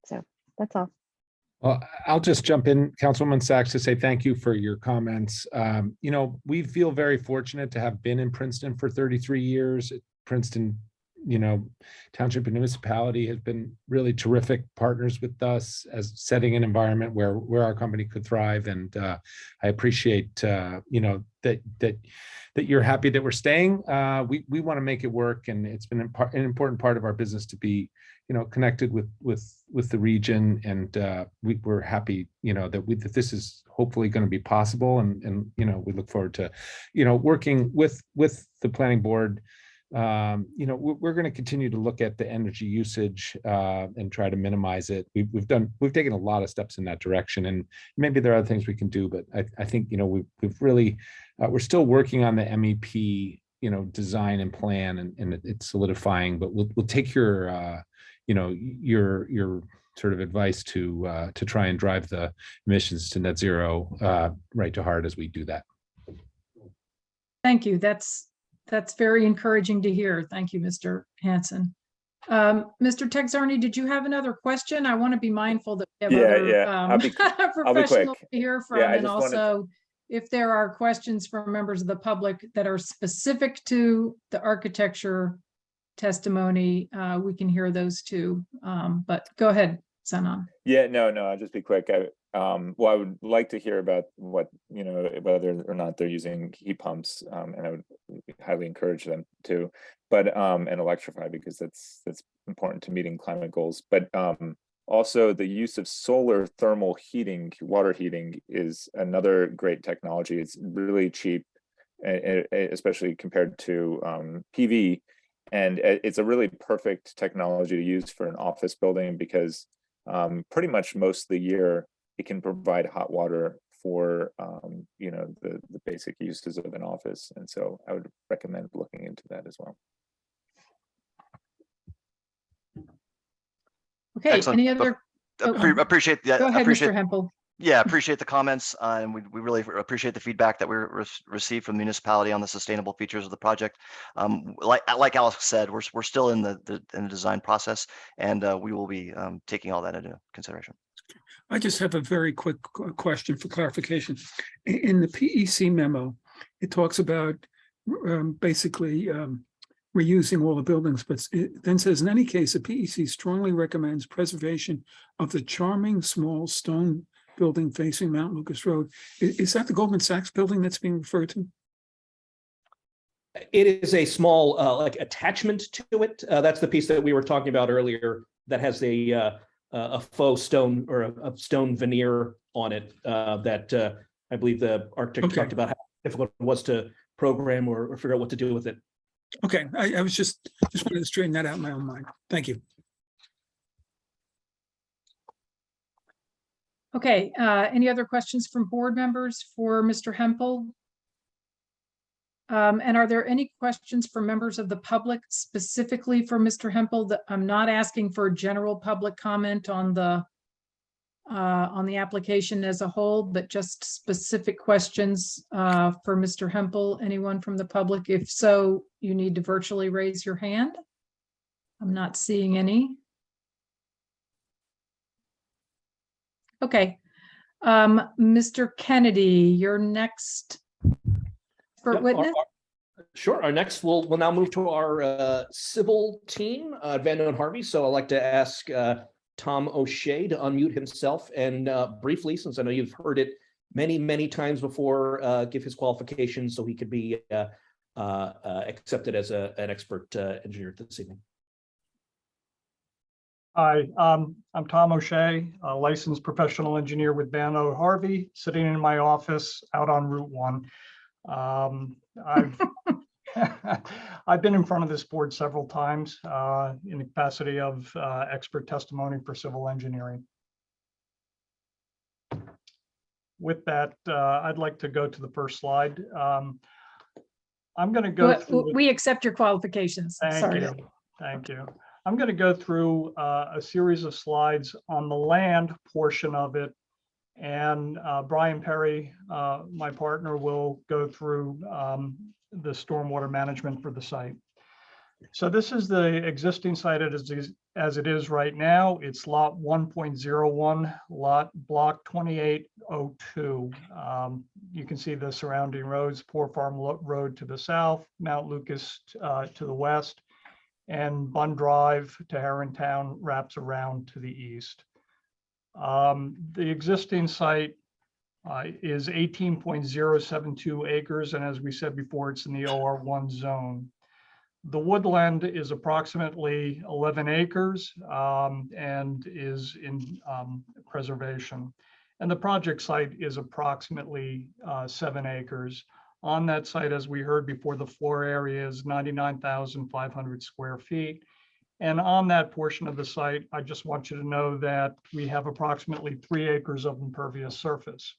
So that's all. Well, I'll just jump in, Councilwoman Sachs, to say thank you for your comments. You know, we feel very fortunate to have been in Princeton for 33 years. Princeton, you know, Township and Municipality has been really terrific partners with us as setting an environment where our company could thrive. And I appreciate, you know, that you're happy that we're staying. We want to make it work, and it's been an important part of our business to be, you know, connected with the region, and we're happy, you know, that this is hopefully going to be possible, and you know, we look forward to, you know, working with the planning board. You know, we're going to continue to look at the energy usage and try to minimize it. We've taken a lot of steps in that direction, and maybe there are other things we can do, but I think, you know, we've really we're still working on the MEP, you know, design and plan, and it's solidifying, but we'll take your you know, your sort of advice to try and drive the emissions to net zero right to heart as we do that. Thank you. That's very encouraging to hear. Thank you, Mr. Hansen. Mr. Texarney, did you have another question? I want to be mindful that we have other I'll be professionals quick. to hear from, Yeah, I and just wanted- also if there are questions from members of the public that are specific to the architecture testimony, we can hear those too. But go ahead, Sanan. Yeah, no, I'll just be quick. Well, I would like to hear about what, you know, whether or not they're using heat pumps, and I would highly encourage them to, but and electrify, because that's important to meeting climate goals. But also the use of solar thermal heating, water heating, is another great technology. It's really cheap, especially compared to PV. And it's a really perfect technology to use for an office building, because pretty much most of the year it can provide hot water for you know, the basic uses of an office. And so I would recommend looking into that as well. Okay, Excellent. any other? Appreciate that. Go ahead, Mr. Hempel. Yeah, appreciate the comments, and we really appreciate the feedback that we received from the municipality on the sustainable features of the project. Like Alex said, we're still in the design process, and we will be taking all that into consideration. I just have a very quick question for clarification. In the PEC memo, it talks about basically reusing all the buildings, but it then says, in any case, the PEC strongly recommends preservation of the charming small stone building facing Mount Lucas Road. Is that the Goldman Sachs building that's being referred to? It is a small like attachment to it. That's the piece that we were talking about earlier that has a faux stone or a stone veneer on it that I believe the architect talked about how difficult it was to program or figure out what to do with it. Okay, I was just wanted to straighten that out in my own mind. Thank you. Okay, any other questions from board members for Mr. Hempel? And are there any questions from members of the public specifically for Mr. Hempel? That I'm not asking for general public comment on the application as a whole, but just specific questions for Mr. Hempel. Anyone from the public? If so, you need to virtually raise your hand. I'm not seeing any. Okay, Mr. Kennedy, you're next. Yep, Witness? Sure. Our next, we'll now move to our civil team, Van and Harvey. So I'd like to ask Tom O'Shea to unmute himself and briefly, since I know you've heard it many times before, give his qualifications so he could be accepted as an expert engineer this evening. Hi, I'm Tom O'Shea, a licensed professional engineer with Banno Harvey, sitting in my office out on Route 1. I've been in front of this board several times in the capacity of expert testimony for civil engineering. With that, I'd like to go to the first slide. I'm going to go through. We accept your qualifications. Thank Sorry. you. Thank you. I'm going to go through a series of slides on the land portion of it. And Brian Perry, my partner, will go through the stormwater management for the site. So this is the existing site as it is right now. It's lot 1.01, lot block 2802. You can see the surrounding roads, Poor Farm Road to the south, Mount Lucas to the west, and Bun Drive to Herrontown wraps around to the east. The existing site is 18.072 acres, and as we said before, it's in the OR1 zone. The woodland is approximately 11 acres and is in preservation. And the project site is approximately 7 acres. On that site, as we heard before, the floor area is 99,500 square feet. And on that portion of the site, I just want you to know that we have approximately 3 acres of impervious surface.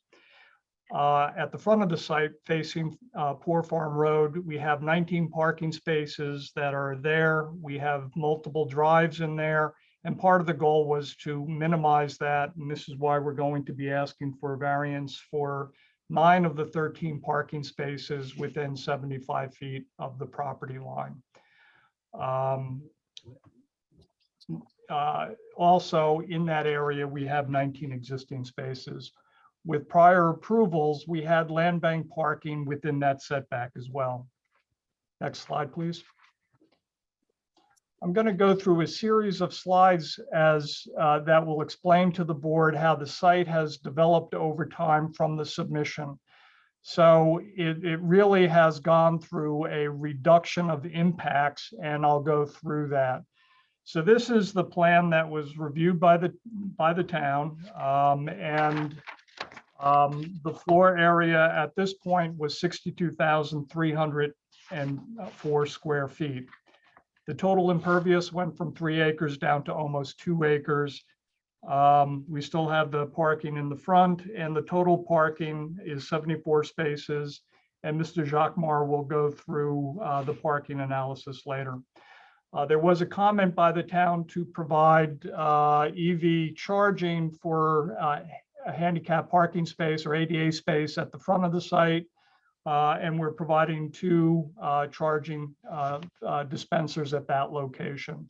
At the front of the site facing Poor Farm Road, we have 19 parking spaces that are there. We have multiple drives in there. And part of the goal was to minimize that. And this is why we're going to be asking for a variance for 9 of the 13 parking spaces within 75 feet of the property line. Also in that area, we have 19 existing spaces. With prior approvals, we had land bank parking within that setback as well. Next slide, please. I'm going to go through a series of slides as that will explain to the board how the site has developed over time from the submission. So it really has gone through a reduction of impacts, and I'll go through that. So this is the plan that was reviewed by the town, and the floor area at this point was 62,304 square feet. The total impervious went from 3 acres down to almost 2 acres. We still have the parking in the front, and the total parking is 74 spaces. And Mr. Jacquemart will go through the parking analysis later. There was a comment by the town to provide EV charging for a handicap parking space or ADA space at the front of the site. And we're providing 2 charging dispensers at that location.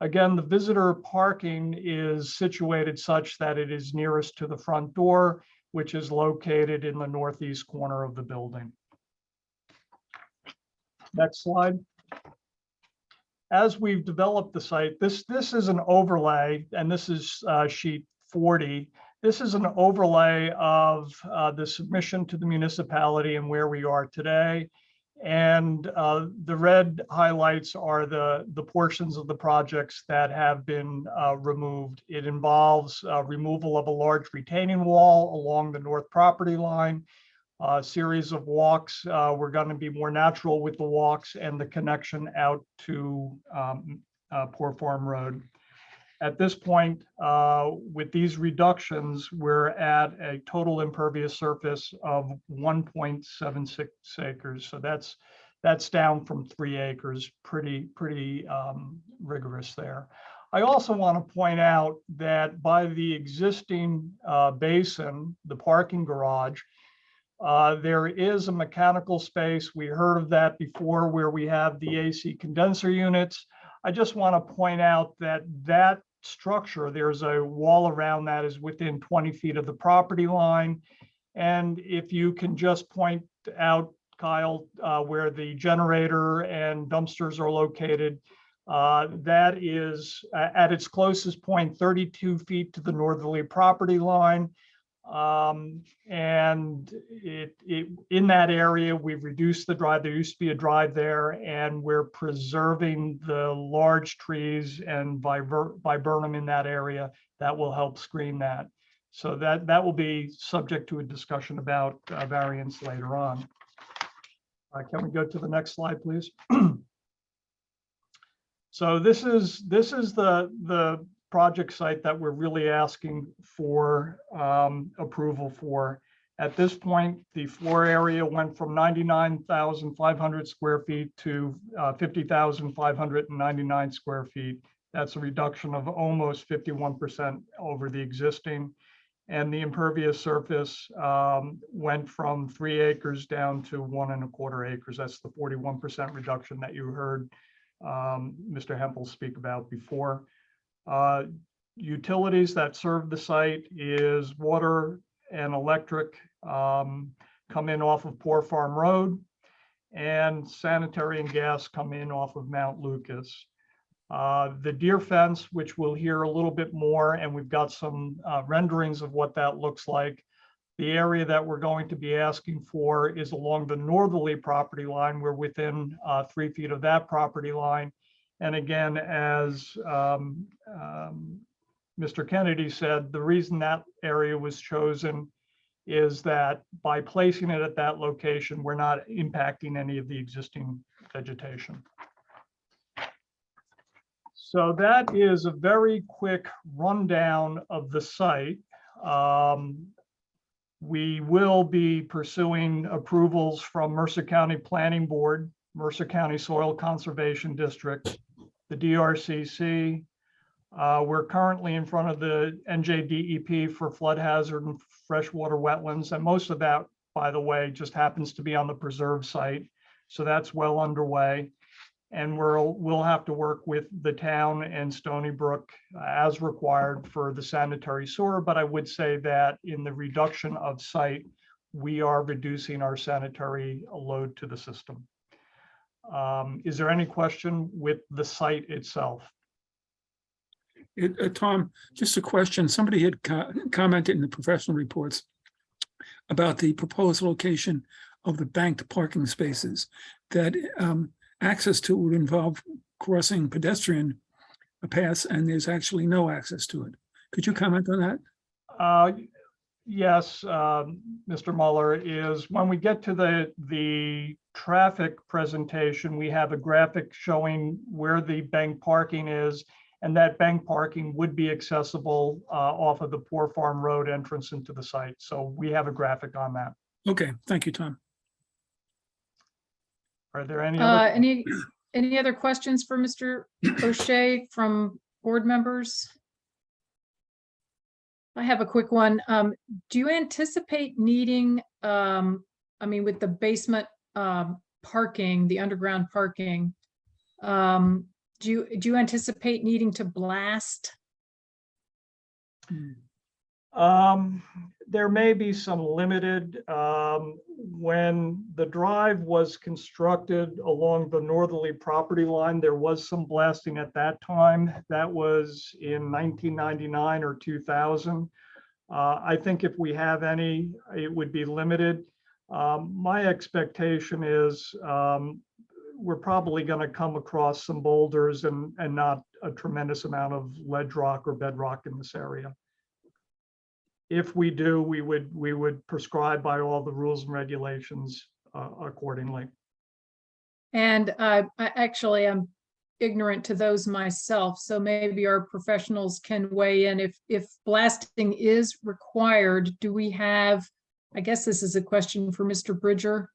Again, the visitor parking is situated such that it is nearest to the front door, which is located in the northeast corner of the building. Next slide. As we've developed the site, this is an overlay, and this is sheet 40. This is an overlay of the submission to the municipality and where we are today. And the red highlights are the portions of the projects that have been removed. It involves removal of a large retaining wall along the north property line, a series of walks. We're going to be more natural with the walks and the connection out to Poor Farm Road. At this point, with these reductions, we're at a total impervious surface of 1.76 acres. So that's down from 3 acres, pretty rigorous there. I also want to point out that by the existing basin, the parking garage, there is a mechanical space. We heard of that before, where we have the AC condenser units. I just want to point out that that structure, there's a wall around that, is within 20 feet of the property line. And if you can just point out, Kyle, where the generator and dumpsters are located, that is at its closest point 32 feet to the northerly property line. And in that area, we've reduced the drive. There used to be a drive there, and we're preserving the large trees and viburnum in that area that will help screen that. So that will be subject to a discussion about variance later on. Can we go to the next slide, please? So this is the project site that we're really asking for approval for. At this point, the floor area went from 99,500 square feet to 50,599 square feet. That's a reduction of almost 51% over the existing. And the impervious surface went from 3 acres down to 1¼ acres. That's the 41% reduction that you heard Mr. Hempel speak about before. Utilities that serve the site is water and electric come in off of Poor Farm Road, and sanitary and gas come in off of Mount Lucas. The deer fence, which we'll hear a little bit more, and we've got some renderings of what that looks like. The area that we're going to be asking for is along the northerly property line. We're within 3 feet of that property line. And again, as Mr. Kennedy said, the reason that area was chosen is that by placing it at that location, we're not impacting any of the existing vegetation. So that is a very quick rundown of the site. We will be pursuing approvals from Mercer County Planning Board, Mercer County Soil Conservation District, the DRCC. We're currently in front of the NJDEP for flood hazard and freshwater wetlands. And most of that, by the way, just happens to be on the preserve site. So that's well underway. And we'll have to work with the town and Stony Brook as required for the sanitary sewer. But I would say that in the reduction of site, we are reducing our sanitary load to the system. Is there any question with the site itself? Tom, just a question. Somebody had commented in the professional reports about the proposed location of the banked parking spaces, that access to it would involve crossing pedestrian paths, and there's actually no access to it. Could you comment on that? Yes, Mr. Muller, is when we get to the traffic presentation, we have a graphic showing where the bank parking is, and that bank parking would be accessible off of the Poor Farm Road entrance into the site. So we have a graphic on that. Okay, thank you, Tom. Are there any other? Any other questions for Mr. O'Shea from board members? I have a quick one. Do you anticipate needing, with the basement parking, the underground parking, do you anticipate needing to blast? There may be some limited, when the drive was constructed along the northerly property line, there was some blasting at that time. That was in 1999 or 2000. I think if we have any, it would be limited. My expectation is we're probably going to come across some boulders and not a tremendous amount of ledge rock or bedrock in this area. If we do, we would prescribe by all the rules and regulations accordingly. And I'm ignorant to those myself, so maybe our professionals can weigh in. If blasting is required, do we have, I guess this is a question for Mr. Bridger,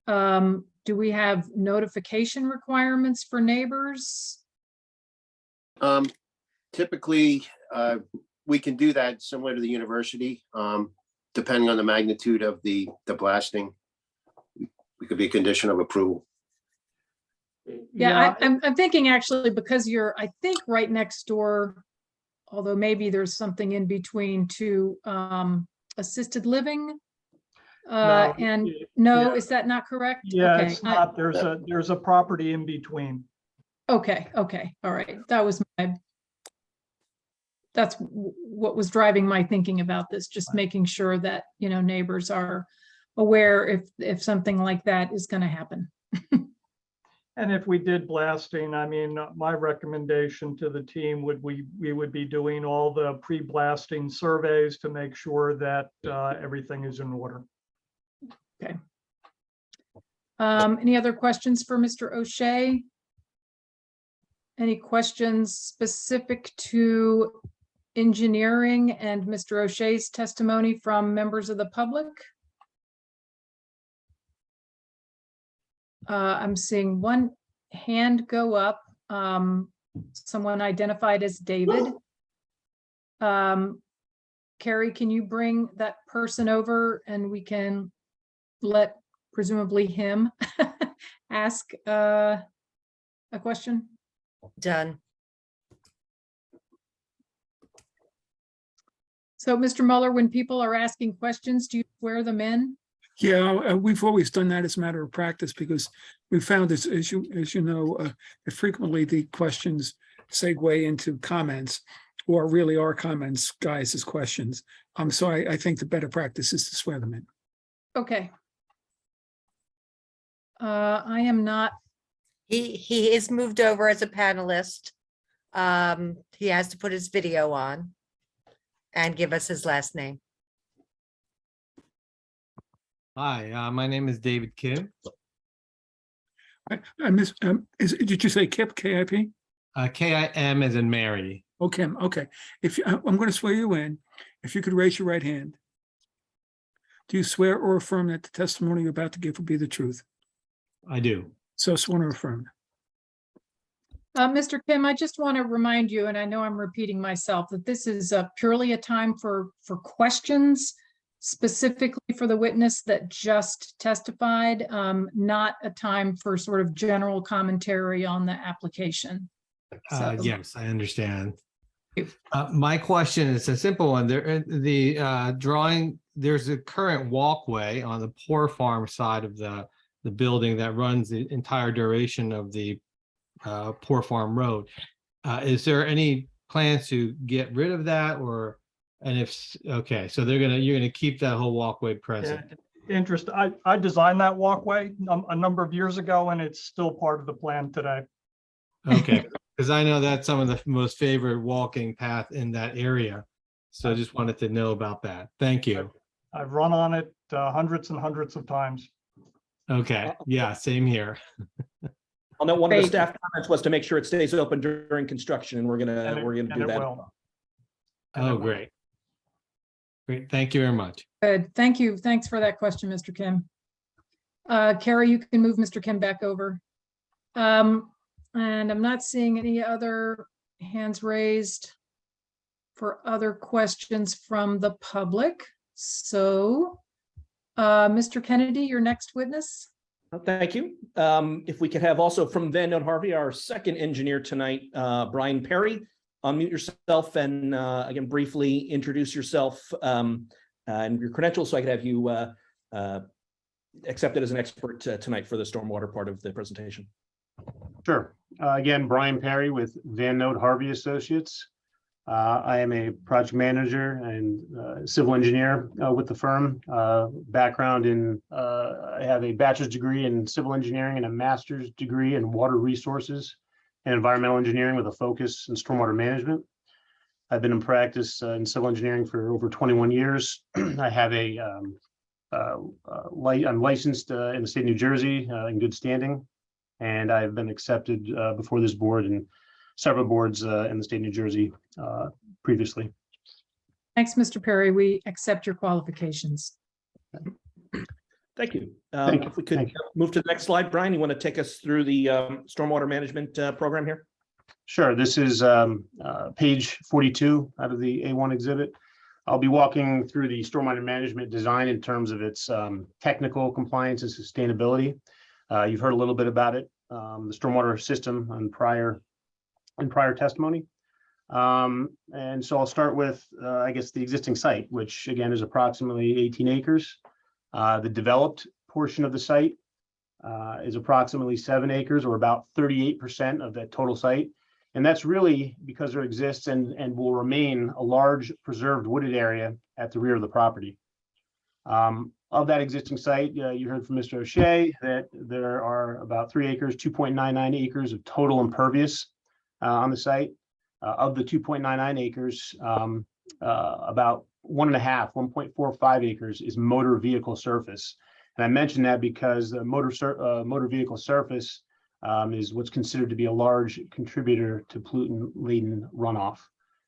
do we have notification requirements for neighbors? Typically, we can do that similar to the university, depending on the magnitude of the blasting. We could be a condition of approval. Yeah, I'm thinking actually, because you're, I think, right next door, although maybe there's something in between, to assisted living. Is that not correct? Yeah, okay. It's not. There's a property in between. Okay, all right. That's what was driving my thinking about this, just making sure that, neighbors are aware if something like that is going to happen. And if we did blasting, my recommendation to the team we would be doing all the pre-blasting surveys to make sure that everything is in order. Okay. Any other questions for Mr. O'Shea? Any questions specific to engineering and Mr. O'Shea's testimony from members of the public? I'm seeing one hand go up. Someone identified as David. Carrie, can you bring that person over and we can let presumably him ask a question? Done. So, Mr. Mueller, when people are asking questions, do you swear them in? Yeah, we've always done that as a matter of practice because we found this, as you know, that frequently the questions segue into comments or really are comments, guys, as questions. So I think the better practice is to swear them in. Okay. I am not. He is moved over as a panelist. He has to put his video on and give us his last name. Hi, my name is David Kim. I miss, did you say Kip, K-I-P? K-I-M as in Mary. Oh, Kim, okay. I'm going to swear you in. If you could raise your right hand. Do you swear or affirm that the testimony you're about to give will be the truth? I do. So sworn or affirmed. Mr. Kim, I just want to remind you, and I know I'm repeating myself, that this is purely a time for questions specifically for the witness that just testified, not a time for sort of general commentary on the application. So. Yes, I understand. My question is a simple one. The drawing, there's a current walkway on the Poor Farm side of the building that runs the entire duration of the Poor Farm Road. Is there any plans to get rid of that, or and if okay, so you're gonna keep that whole walkway present? Yeah, I designed that walkway a number of years ago, and it's still part of the plan today. Okay, because I know that's some of the most favorite walking path in that area, so I just wanted to know about that. Thank you. I've run on it hundreds and hundreds of times. Okay, yeah, same here. I'll note one of the staff comments was to make sure it stays open during construction, and we're gonna do that. Oh, great. Great, thank you very much. Good, thank you. Thanks for that question, Mr. Kim. Carrie, you can move Mr. Kim back over. And I'm not seeing any other hands raised for other questions from the public. So, Mr. Kennedy, your next witness. Thank you. If we could have also from Van Note Harvey, our second engineer tonight, Brian Perry, unmute yourself and again, briefly introduce yourself and your credentials so I could have you accepted as an expert tonight for the stormwater part of the presentation. Sure. Again, Brian Perry with Van Note Harvey Associates. I am a project manager and civil engineer with the firm. Background in, I have a bachelor's degree in civil engineering and a master's degree in water resources and environmental engineering with a focus in stormwater management. I've been in practice in civil engineering for over 21 years. I have I'm licensed in the state of New Jersey in good standing, and I've been accepted before this board and several boards in the state of New Jersey previously. Thanks, Mr. Perry. We accept your qualifications. Thank you. If we could move to the next slide, Brian, you want to take us through the stormwater management program here? Sure. This is page 42 out of the A1 exhibit. I'll be walking through the stormwater management design in terms of its technical compliance and sustainability. You've heard a little bit about it, the stormwater system on prior testimony. And so I'll start with, I guess, the existing site, which again is approximately 18 acres. The developed portion of the site is approximately 7 acres, or about 38% of that total site. And that's really because there exists and will remain a large preserved wooded area at the rear of the property. Of that existing site, you heard from Mr. O'Shea that there are about 3 acres, 2.99 acres of total impervious on the site. Of the 2.99 acres, about 1.45 acres is motor vehicle surface. And I mention that because the motor vehicle surface is what's considered to be a large contributor to pollutant-laden runoff.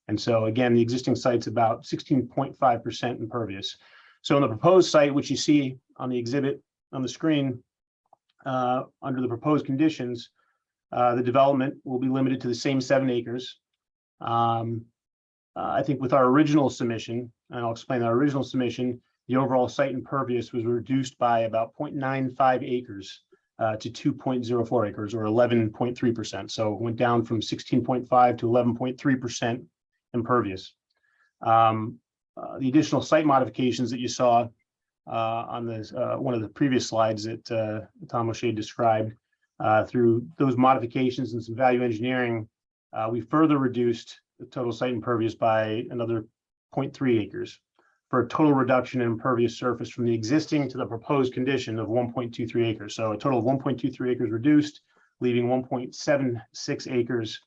And so again, the existing site's about 16.5% impervious. So on the proposed site, which you see on the exhibit on the screen, under the proposed conditions, the development will be limited to the same 7 acres. I think with our original submission, and I'll explain our original submission, the overall site impervious was reduced by about 0.95 acres to 2.04 acres, or 11.3%. So it went down from 16.5 to 11.3% impervious. The additional site modifications that you saw on this one of the previous slides that Tom O'Shea described, through those modifications and some value engineering, we further reduced the total site impervious by another 0.3 acres for a total reduction in impervious surface from the existing to the proposed condition of 1.23 acres. So a total of 1.23 acres reduced, leaving 1.76 acres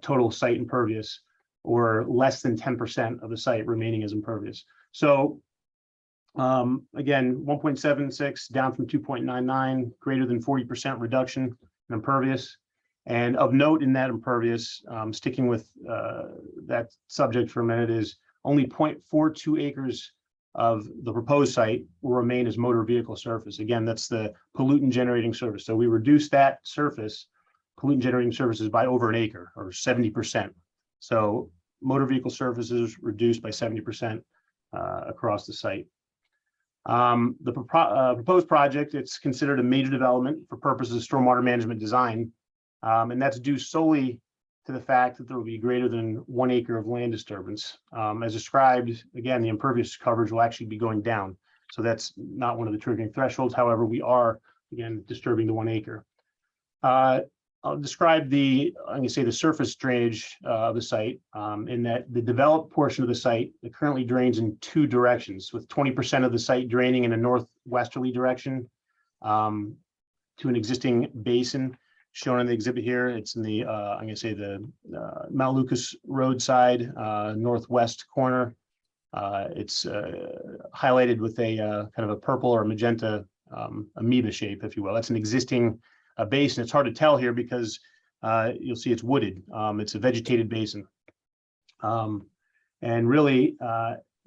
total site impervious, or less than 10% of the site remaining as impervious. So again, 1.76 down from 2.99, greater than 40% reduction in impervious. And of note in that impervious, sticking with that subject for a minute, is only 0.42 acres of the proposed site will remain as motor vehicle surface. Again, that's the pollutant generating surface. So we reduced that surface, pollutant generating surfaces, by over an acre, or 70%. So motor vehicle surfaces reduced by 70% across the site. The proposed project, it's considered a major development for purposes of stormwater management design. And that's due solely to the fact that there will be greater than 1 acre of land disturbance. As described, again, the impervious coverage will actually be going down. So that's not one of the triggering thresholds. However, we are, again, disturbing the 1 acre. I'll describe I'm going to say the surface drainage of the site, in that the developed portion of the site, it currently drains in 2 directions, with 20% of the site draining in a northwesterly direction to an existing basin shown in the exhibit here. It's in the, I'm going to say the Mount Lucas Road side, northwest corner. It's highlighted with a kind of a purple or magenta amoeba shape, if you will. That's an existing basin. It's hard to tell here because you'll see it's wooded. It's a vegetated basin. And really,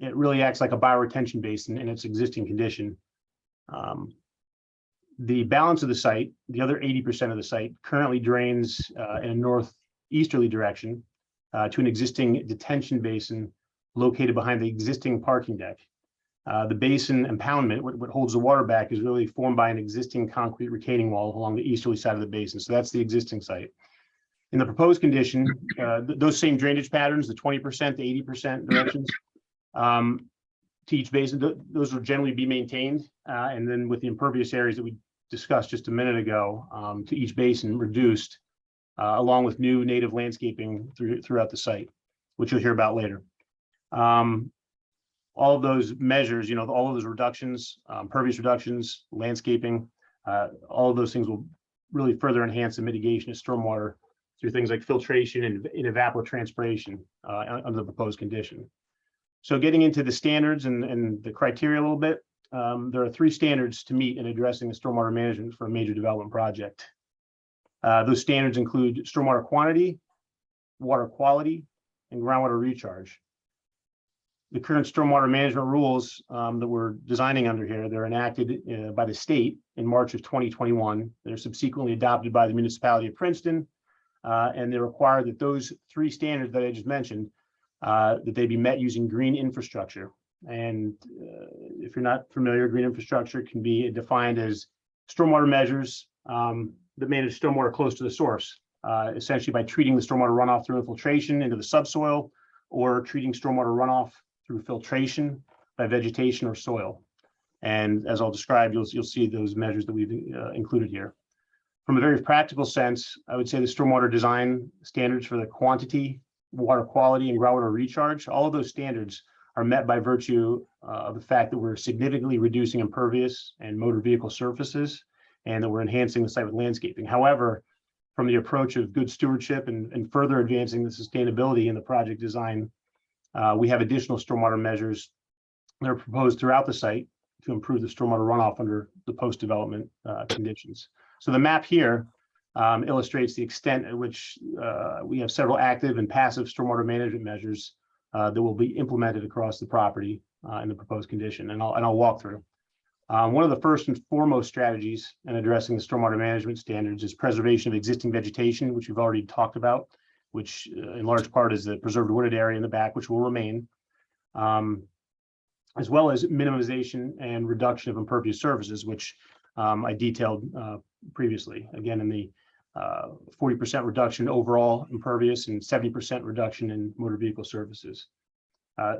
it really acts like a bioretention basin in its existing condition. The balance of the site, the other 80% of the site, currently drains in a northeasterly direction to an existing detention basin located behind the existing parking deck. The basin impoundment, what holds the water back, is really formed by an existing concrete retaining wall along the easterly side of the basin. So that's the existing site. In the proposed condition, those same drainage patterns, the 20%, the 80% directions, to each basin, those will generally be maintained. And then with the impervious areas that we discussed just a minute ago, to each basin reduced, along with new native landscaping throughout the site, which you'll hear about later. All of those measures, all of those reductions, impervious reductions, landscaping, all of those things will really further enhance the mitigation of stormwater through things like filtration and evapotranspiration under the proposed condition. So getting into the standards and the criteria a little bit, there are 3 standards to meet in addressing the stormwater management for a major development project. Those standards include stormwater quantity, water quality, and groundwater recharge. The current stormwater management rules that we're designing under here, they're enacted by the state in March of 2021. They're subsequently adopted by the municipality of Princeton, and they require that those 3 standards that I just mentioned, that they be met using green infrastructure. And if you're not familiar, green infrastructure can be defined as stormwater measures that manage stormwater close to the source, essentially by treating the stormwater runoff through infiltration into the subsoil, or treating stormwater runoff through filtration by vegetation or soil. And as I'll describe, you'll see those measures that we've included here. From a very practical sense, I would say the stormwater design standards for the quantity, water quality, and groundwater recharge, all of those standards are met by virtue of the fact that we're significantly reducing impervious and motor vehicle surfaces, and that we're enhancing the site with landscaping. However, from the approach of good stewardship and further advancing the sustainability in the project design, we have additional stormwater measures that are proposed throughout the site to improve the stormwater runoff under the post-development conditions. So the map here illustrates the extent at which we have several active and passive stormwater management measures that will be implemented across the property in the proposed condition, and I'll walk through. One of the first and foremost strategies in addressing the stormwater management standards is preservation of existing vegetation, which we've already talked about, which in large part is the preserved wooded area in the back, which will remain, as well as minimization and reduction of impervious surfaces, which I detailed previously. Again, in the 40% reduction overall impervious and 70% reduction in motor vehicle surfaces.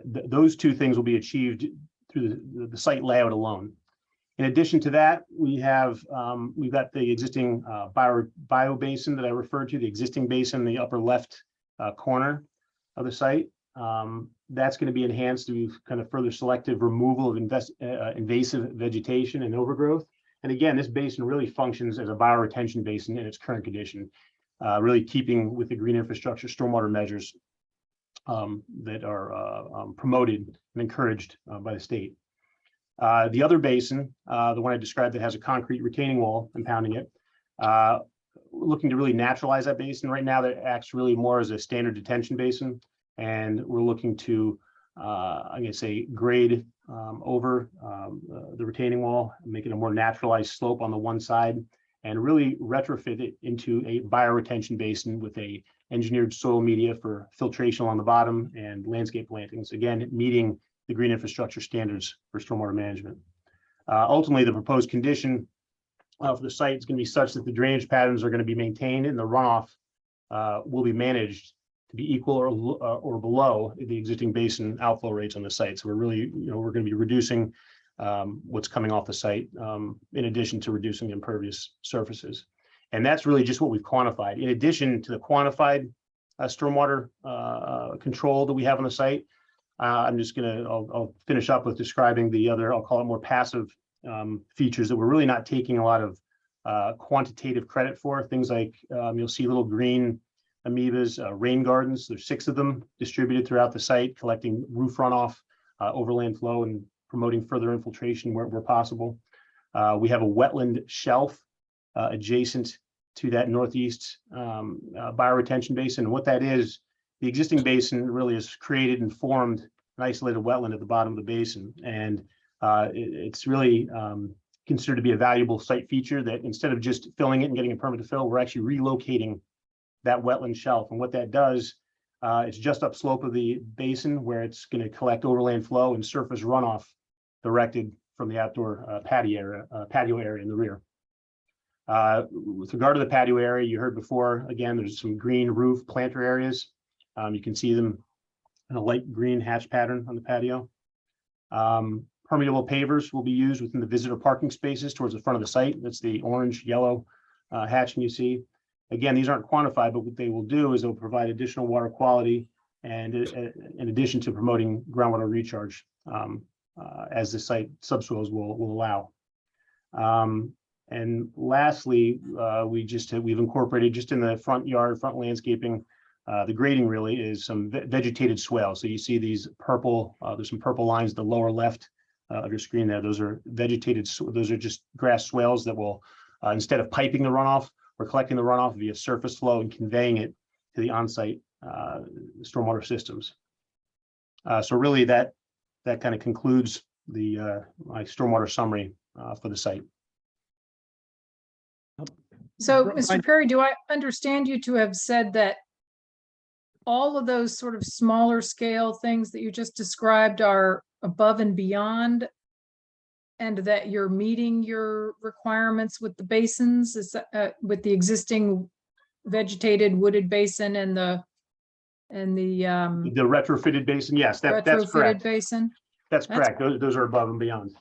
Those two things will be achieved through the site layout alone. In addition to that, we've got the existing bio basin that I referred to, the existing basin in the upper left corner of the site. That's going to be enhanced through kind of further selective removal of invasive vegetation and overgrowth. And again, this basin really functions as a bioretention basin in its current condition, really keeping with the green infrastructure stormwater measures that are promoted and encouraged by the state. The other basin, the one I described that has a concrete retaining wall impounding it, we're looking to really naturalize that basin. Right now, that acts really more as a standard detention basin, and we're looking to, I'm going to say, grade over the retaining wall, make it a more naturalized slope on the one side, and really retrofit it into a bioretention basin with a engineered soil media for filtration along the bottom and landscape plantings, again, meeting the green infrastructure standards for stormwater management. Ultimately, the proposed condition for the site is going to be such that the drainage patterns are going to be maintained and the runoff will be managed to be equal or below the existing basin outflow rates on the site. So we're really, we're going to be reducing what's coming off the site in addition to reducing the impervious surfaces. And that's really just what we've quantified. In addition to the quantified stormwater control that we have on the site, I'm just going to, I'll finish up with describing the other, I'll call it more passive features that we're really not taking a lot of quantitative credit for. Things like you'll see little green amoebas, rain gardens. There's 6 of them distributed throughout the site, collecting roof runoff, overland flow, and promoting further infiltration where possible. We have a wetland shelf adjacent to that northeast bioretention basin. And what that is, the existing basin really is created and formed an isolated wetland at the bottom of the basin. And it's really considered to be a valuable site feature that instead of just filling it and getting a permit to fill, we're actually relocating that wetland shelf. And what that does, it's just upslope of the basin where it's going to collect overland flow and surface runoff directed from the outdoor patio area in the rear. With regard to the patio area, you heard before, again, there's some green roof planter areas. You can see them in a light green hatch pattern on the patio. Permeable pavers will be used within the visitor parking spaces towards the front of the site. That's the orange, yellow hatching you see. Again, these aren't quantified, but what they will do is they'll provide additional water quality and in addition to promoting groundwater recharge as the site subsoils will allow. And lastly, we've incorporated just in the front yard, front landscaping, the grading really is some vegetated swell. So you see these purple, there's some purple lines at the lower left of your screen there. Those are vegetated, those are just grass swales that will, instead of piping the runoff, we're collecting the runoff via surface flow and conveying it to the on-site stormwater systems. So really that kind of concludes the my stormwater summary for the site. So, Mr. Perry, do I understand you to have said that all of those sort of smaller scale things that you just described are above and beyond, and that you're meeting your requirements with the basins, is that, with the existing vegetated wooded basin and the retrofitted basin? Yes, that's retrofitted correct. basin? That's correct. Those are above and beyond.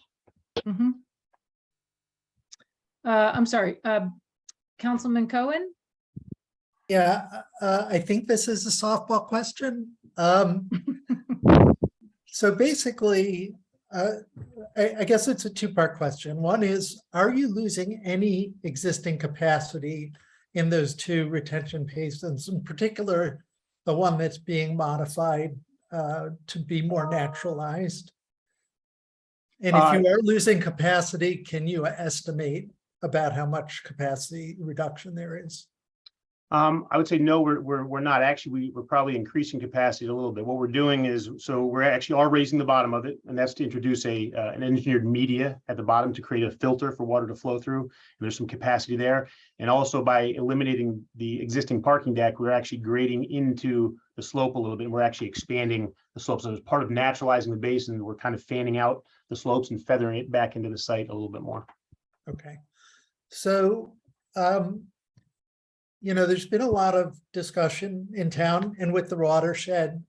Mm-hmm. I'm sorry, Councilman Cohen? Yeah, I think this is a softball question. So basically, I guess it's a two-part question. One is, are you losing any existing capacity in those 2 retention basins, in particular, the one that's being modified to be more naturalized? And if you are losing capacity, can you estimate about how much capacity reduction there is? I would say no, we're not. Actually, we're probably increasing capacity a little bit. What we're doing is, so we're actually raising the bottom of it, and that's to introduce an engineered media at the bottom to create a filter for water to flow through. And there's some capacity there. And also by eliminating the existing parking deck, we're actually grading into the slope a little bit. And we're actually expanding the slope. So as part of naturalizing the basin, we're kind of fanning out the slopes and feathering it back into the site a little bit more. Okay. So, there's been a lot of discussion in town and with the watershed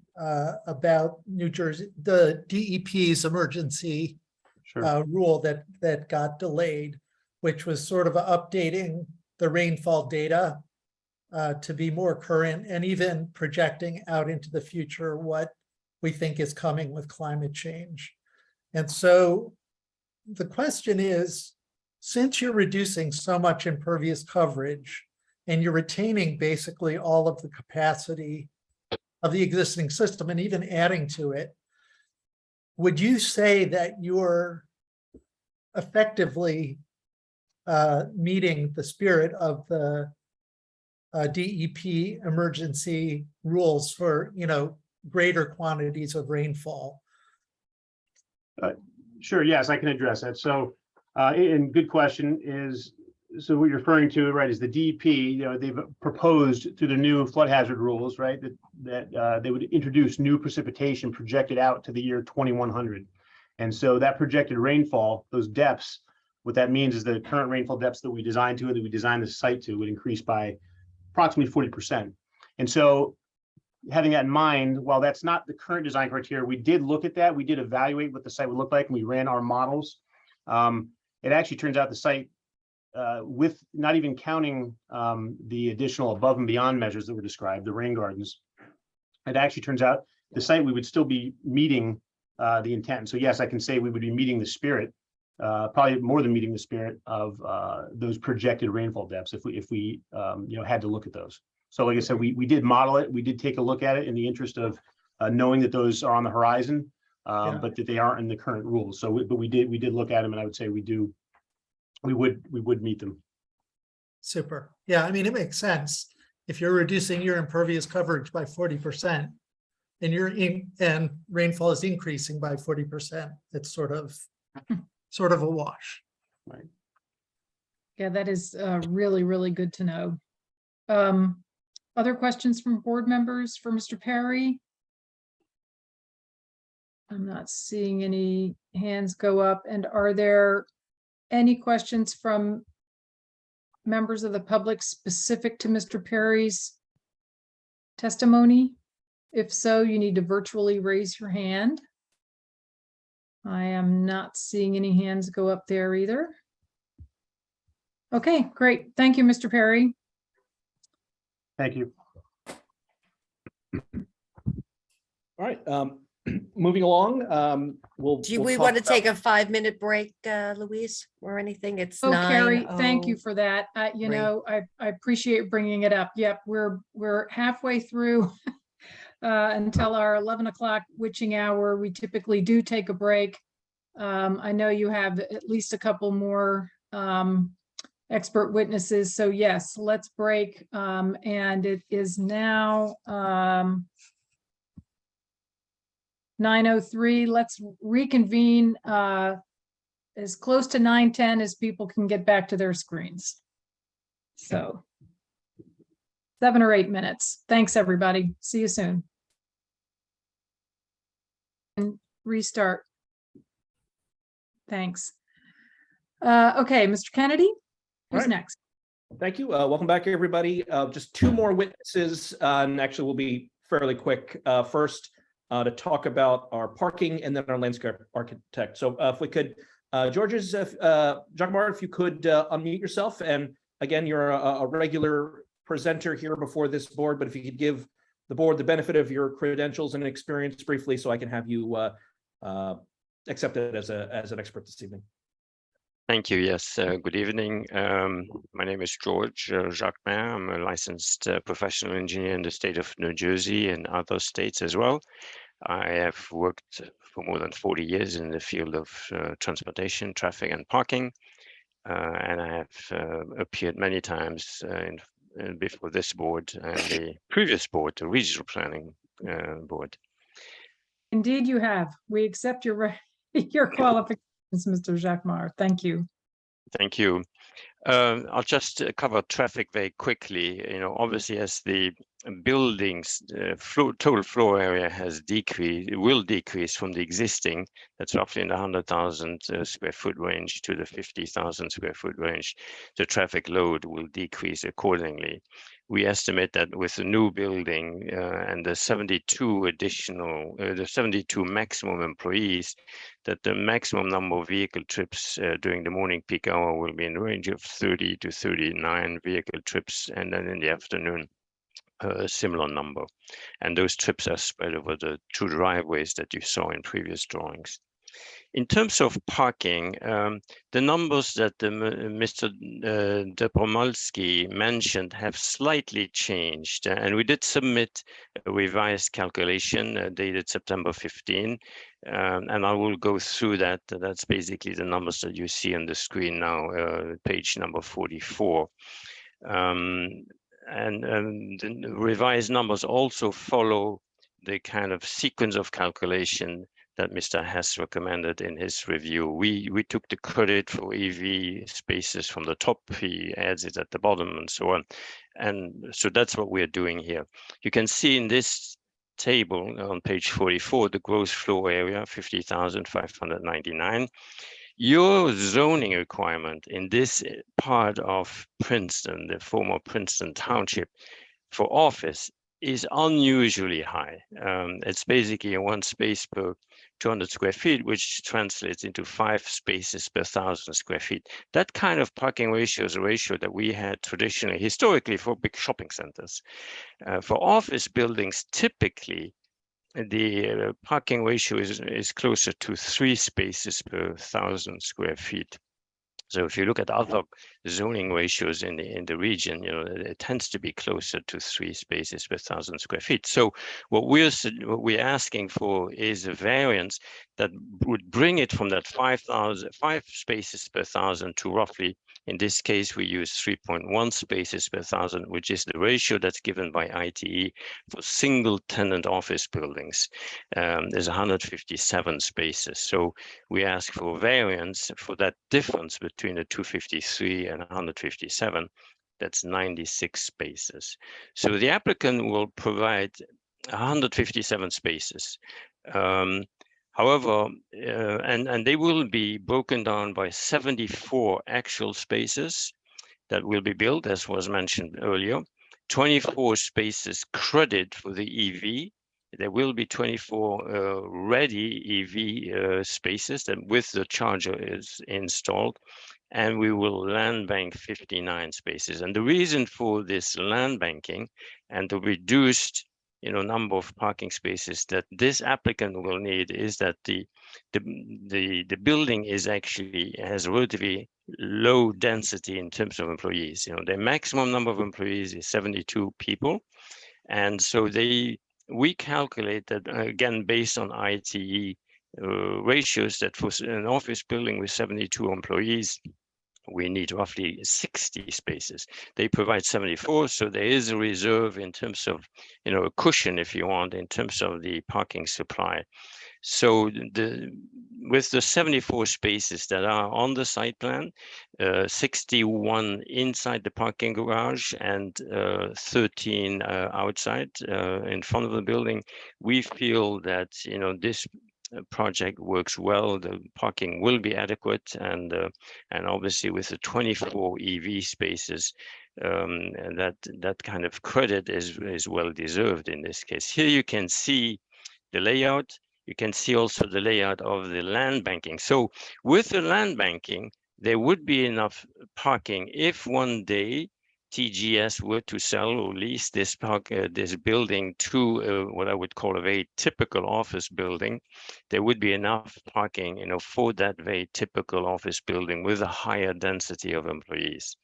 about New Jersey, the DEP's emergency rule that got delayed, which was sort of updating the rainfall data to be more current and even projecting out into the future what we think is coming with climate change. And so the question is, since you're reducing so much impervious coverage, and you're retaining basically all of the capacity of the existing system and even adding to it, would you say that you're effectively meeting the spirit of the DEP emergency rules for, greater quantities of rainfall? Sure, yes, I can address that. So, and good question is, so what you're referring to, right, is the DEP, they've proposed through the new flood hazard rules, right, that they would introduce new precipitation projected out to the year 2100. And so that projected rainfall, those depths, what that means is the current rainfall depths that we designed the site to would increase by approximately 40%. And so having that in mind, while that's not the current design criteria, we did look at that. We did evaluate what the site would look like, and we ran our models. It actually turns out the site, with not even counting the additional above and beyond measures that were described, the rain gardens, it actually turns out the site, we would still be meeting the intent. So yes, I can say we would be meeting the spirit, probably more than meeting the spirit of those projected rainfall depths if we had to look at those. So like I said, we did model it. We did take a look at it in the interest of knowing that those are on the horizon, but that they aren't in the current rules. So, but we did look at them, and I would say we would meet them. Super. Yeah, I mean, it makes sense. If you're reducing your impervious coverage by 40% and rainfall is increasing by 40%, it's sort of a wash. Right. Yeah, that is really, really good to know. Other questions from board members for Mr. Perry? I'm not seeing any hands go up. And are there any questions from members of the public specific to Mr. Perry's testimony? If so, you need to virtually raise your hand. I am not seeing any hands go up there either. Okay, great. Thank you, Mr. Perry. Thank you. All right, moving along, Do we want to take a 5-minute break, Louise, or anything? It's Oh, Carrie, thank you for that. I appreciate bringing it up. Yep, we're halfway through until our 11 o'clock witching hour. We typically do take a break. I know you have at least a couple more expert witnesses. So yes, let's break. And it is now 9:03. Let's reconvene as close to 9:10 as people can get back to their screens. So 7 or 8 minutes. Thanks, everybody. See you soon. And restart. Thanks. Okay, Mr. Kennedy, who's next? Thank you. Welcome back, everybody. Just 2 more witnesses, and actually we'll be fairly quick. First, to talk about our parking and then our landscape architect. So if we could, Georges, Jacques, if you could unmute yourself. And again, you're a regular presenter here before this board, but if you could give the board the benefit of your credentials and experience briefly, so I can have you accepted as an expert this evening. Thank you. Yes. Good evening. My name is George Jacquemin. I'm a licensed professional engineer in the state of New Jersey and other states as well. I have worked for more than 40 years in the field of transportation, traffic, and parking. and I have appeared many times before this board and the previous board, the regional planning board. Indeed, you have. We accept your your qualifications, Mr. Jacquemart. Thank you. Thank you. I'll just cover traffic very quickly. You know, obviously, as the buildings total floor area has decreased, it will decrease from the existing. That's roughly in the 100,000 square foot range to the 50,000 square foot range. The traffic load will decrease accordingly. We estimate that with the new building and the 72 additional, the 72 maximum employees, that the maximum number of vehicle trips during the morning peak hour will be in the range of 30 to 39 vehicle trips, and then in the afternoon, a similar number. And those trips are spread over the 2 driveways that you saw in previous drawings. In terms of parking, the numbers that Mr. Dobromolsky mentioned have slightly changed, and we did submit a revised calculation dated September 15, and I will go through that. That's basically the numbers that you see on the screen now, page number 44. The revised numbers also follow the kind of sequence of calculation that Mr. Hess recommended in his review. We took the credit for EV spaces from the top, he adds it at the bottom and so on. And so that's what we're doing here. You can see in this table on page 44, the gross floor area, 50,599. Your zoning requirement in this part of Princeton, the former Princeton Township, for office is unusually high. It's basically 1 space per 200 square feet, which translates into 5 spaces per 1,000 square feet. That kind of parking ratio is a ratio that we had traditionally, historically, for big shopping centers. For office buildings, typically, the parking ratio is closer to 3 spaces per 1,000 square feet. So if you look at other zoning ratios in the region, you know, it tends to be closer to 3 spaces per 1,000 square feet. So what we're asking for is a variance that would bring it from that 5 spaces per 1,000 to roughly, in this case, we use 3.1 spaces per 1,000, which is the ratio that's given by ITE for single tenant office buildings. There's 157 spaces. So we ask for variance for that difference between the 253 and 157. That's 96 spaces. So the applicant will provide 157 spaces. However, and they will be broken down by 74 actual spaces that will be built, as was mentioned earlier, 24 spaces credit for the EV. There will be 24 ready EV spaces that with the charger is installed, and we will land bank 59 spaces. And the reason for this land banking and the reduced number of parking spaces that this applicant will need is that the building has relatively low density in terms of employees. The maximum number of employees is 72 people, and so we calculate that again based on ITE ratios that for an office building with 72 employees, we need roughly 60 spaces. They provide 74, so there is a reserve in terms of, a cushion, if you want, in terms of the parking supply. So with the 74 spaces that are on the site plan, 61 inside the parking garage and 13 outside in front of the building, we feel that, this project works well. The parking will be adequate, and obviously with the 24 EV spaces, and that kind of credit is well deserved in this case. Here you can see the layout. You can see also the layout of the land banking. So with the land banking, there would be enough parking if one day TGS were to sell or lease this building to what I would call a very typical office building. There would be enough parking, for that very typical office building with a higher density of employees.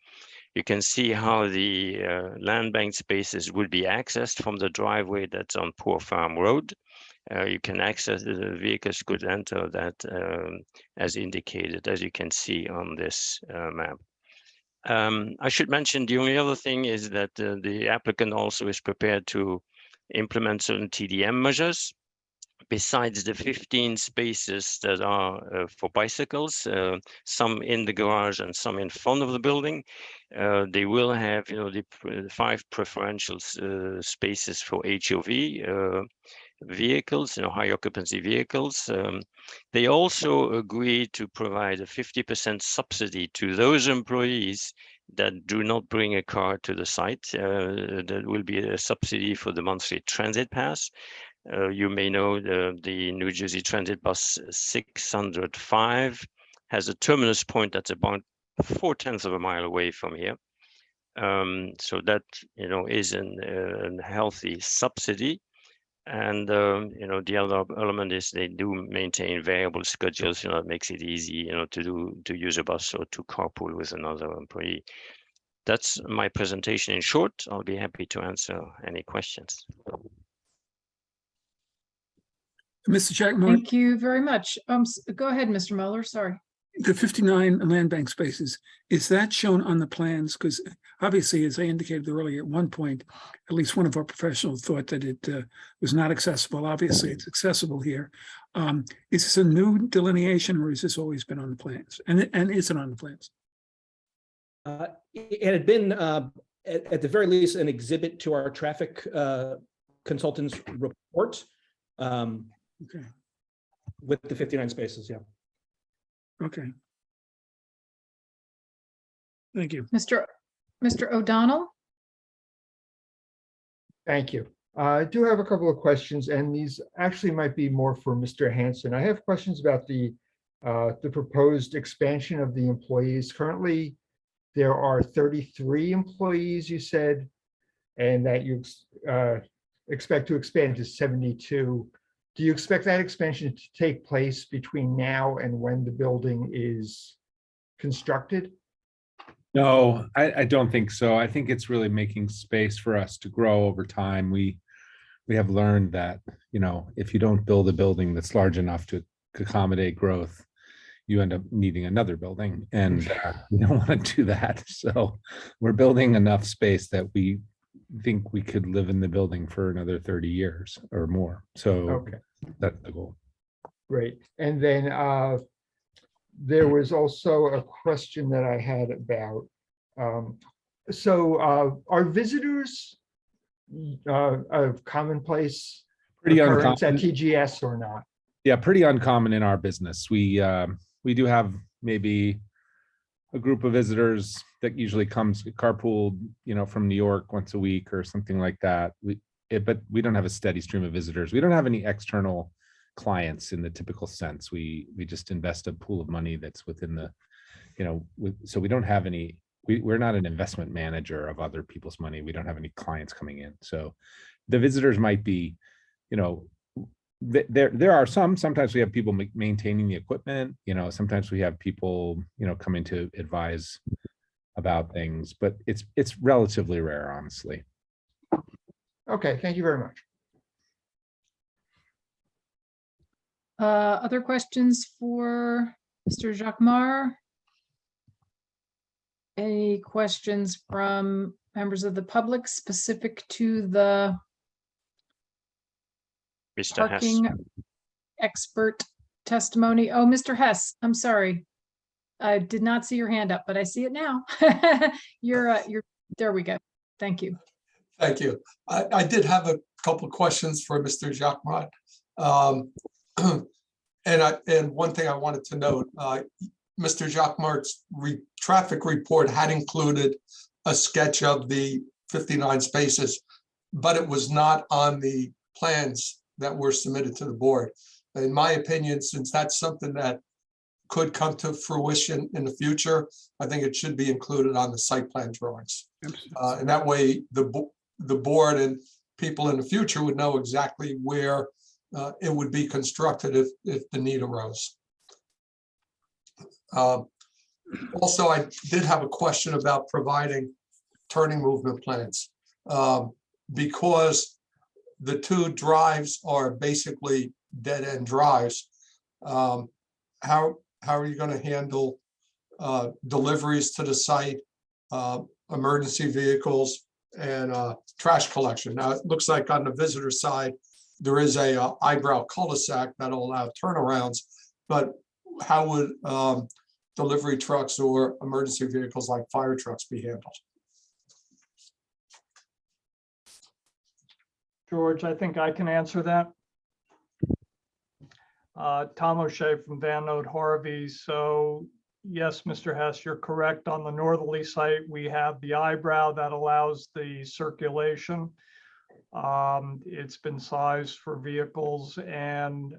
You can see how the land bank spaces would be accessed from the driveway that's on Poor Farm Road. you can access the vehicles could enter that as indicated, as you can see on this map. I should mention the only other thing is that the applicant also is prepared to implement certain TDM measures. Besides the 15 spaces that are for bicycles, some in the garage and some in front of the building, they will have, the 5 preferential spaces for HOV vehicles, high occupancy vehicles. They also agree to provide a 50% subsidy to those employees that do not bring a car to the site. That will be a subsidy for the monthly transit pass. You may know the New Jersey Transit Bus 605 has a terminus point that's about 0.4 of a mile away from here. So that, is a healthy subsidy. And, the other element is they do maintain variable schedules, that makes it easy, to use a bus or to carpool with another employee. That's my presentation in short. I'll be happy to answer any questions. Mr. Jackmar, Thank you very much. Go ahead, Mr. Mueller, sorry. the 59 land bank spaces, is that shown on the plans? Because obviously, as I indicated earlier, at one point, at least one of our professionals thought that it was not accessible. Obviously, it's accessible here. Is this a new delineation or has this always been on the plans? And is it on the plans? It had been, at the very least, an exhibit to our traffic consultant's report. Okay. With the 59 spaces, yeah. Okay. Thank you. Mr. O'Donnell? Thank you. I do have a couple of questions, and these actually might be more for Mr. Hansen. I have questions about the proposed expansion of the employees. Currently, there are 33 employees, you said, and that you expect to expand to 72. Do you expect that expansion to take place between now and when the building is constructed? No, I don't think so. I think it's really making space for us to grow over time. We have learned that, if you don't build a building that's large enough to accommodate growth, you end up needing another building, and we don't want to do that. So we're building enough space that we think we could live in the building for another 30 years or more. So Okay. That's the goal. Great. And then there was also a question that I had about, are visitors of commonplace Pretty occurrence uncommon. at TGS or not? Yeah, pretty uncommon in our business. We do have maybe a group of visitors that usually comes carpooled, from New York once a week or something like that. But we don't have a steady stream of visitors. We don't have any external clients in the typical sense. We just invest a pool of money that's within the, so we don't have any. We're not an investment manager of other people's money. We don't have any clients coming in. So the visitors might be, there are some. Sometimes we have people maintaining the equipment. Sometimes we have people, coming to advise about things, but it's relatively rare, honestly. Okay, thank you very much. Other questions for Mr. Jacquemart? Any questions from members of the public specific to the Mr. parking expert testimony? Oh, Mr. Hess, I'm sorry. I did not see your hand up, but I see it now. You're there we go. Thank you. Thank you. I did have a couple of questions for Mr. Jacquemart. And one thing I wanted to note, Mr. Jacquemart's traffic report had included a sketch of the 59 spaces, but it was not on the plans that were submitted to the board. In my opinion, since that's something that could come to fruition in the future, I think it should be included on the site plan drawings. And that way the board and people in the future would know exactly where it would be constructed if the need arose. Also, I did have a question about providing turning movement plans because the two drives are basically dead end drives. How are you going to handle deliveries to the site, emergency vehicles, and trash collection? Now, it looks like on the visitor side, there is a eyebrow cul-de-sac that'll allow turnarounds, but how would delivery trucks or emergency vehicles like fire trucks be handled? George, I think I can answer that. Tom O'Shea from Van Note Harvey. So yes, Mr. Hess, you're correct. On the northerly site, we have the eyebrow that allows the circulation. It's been sized for vehicles, and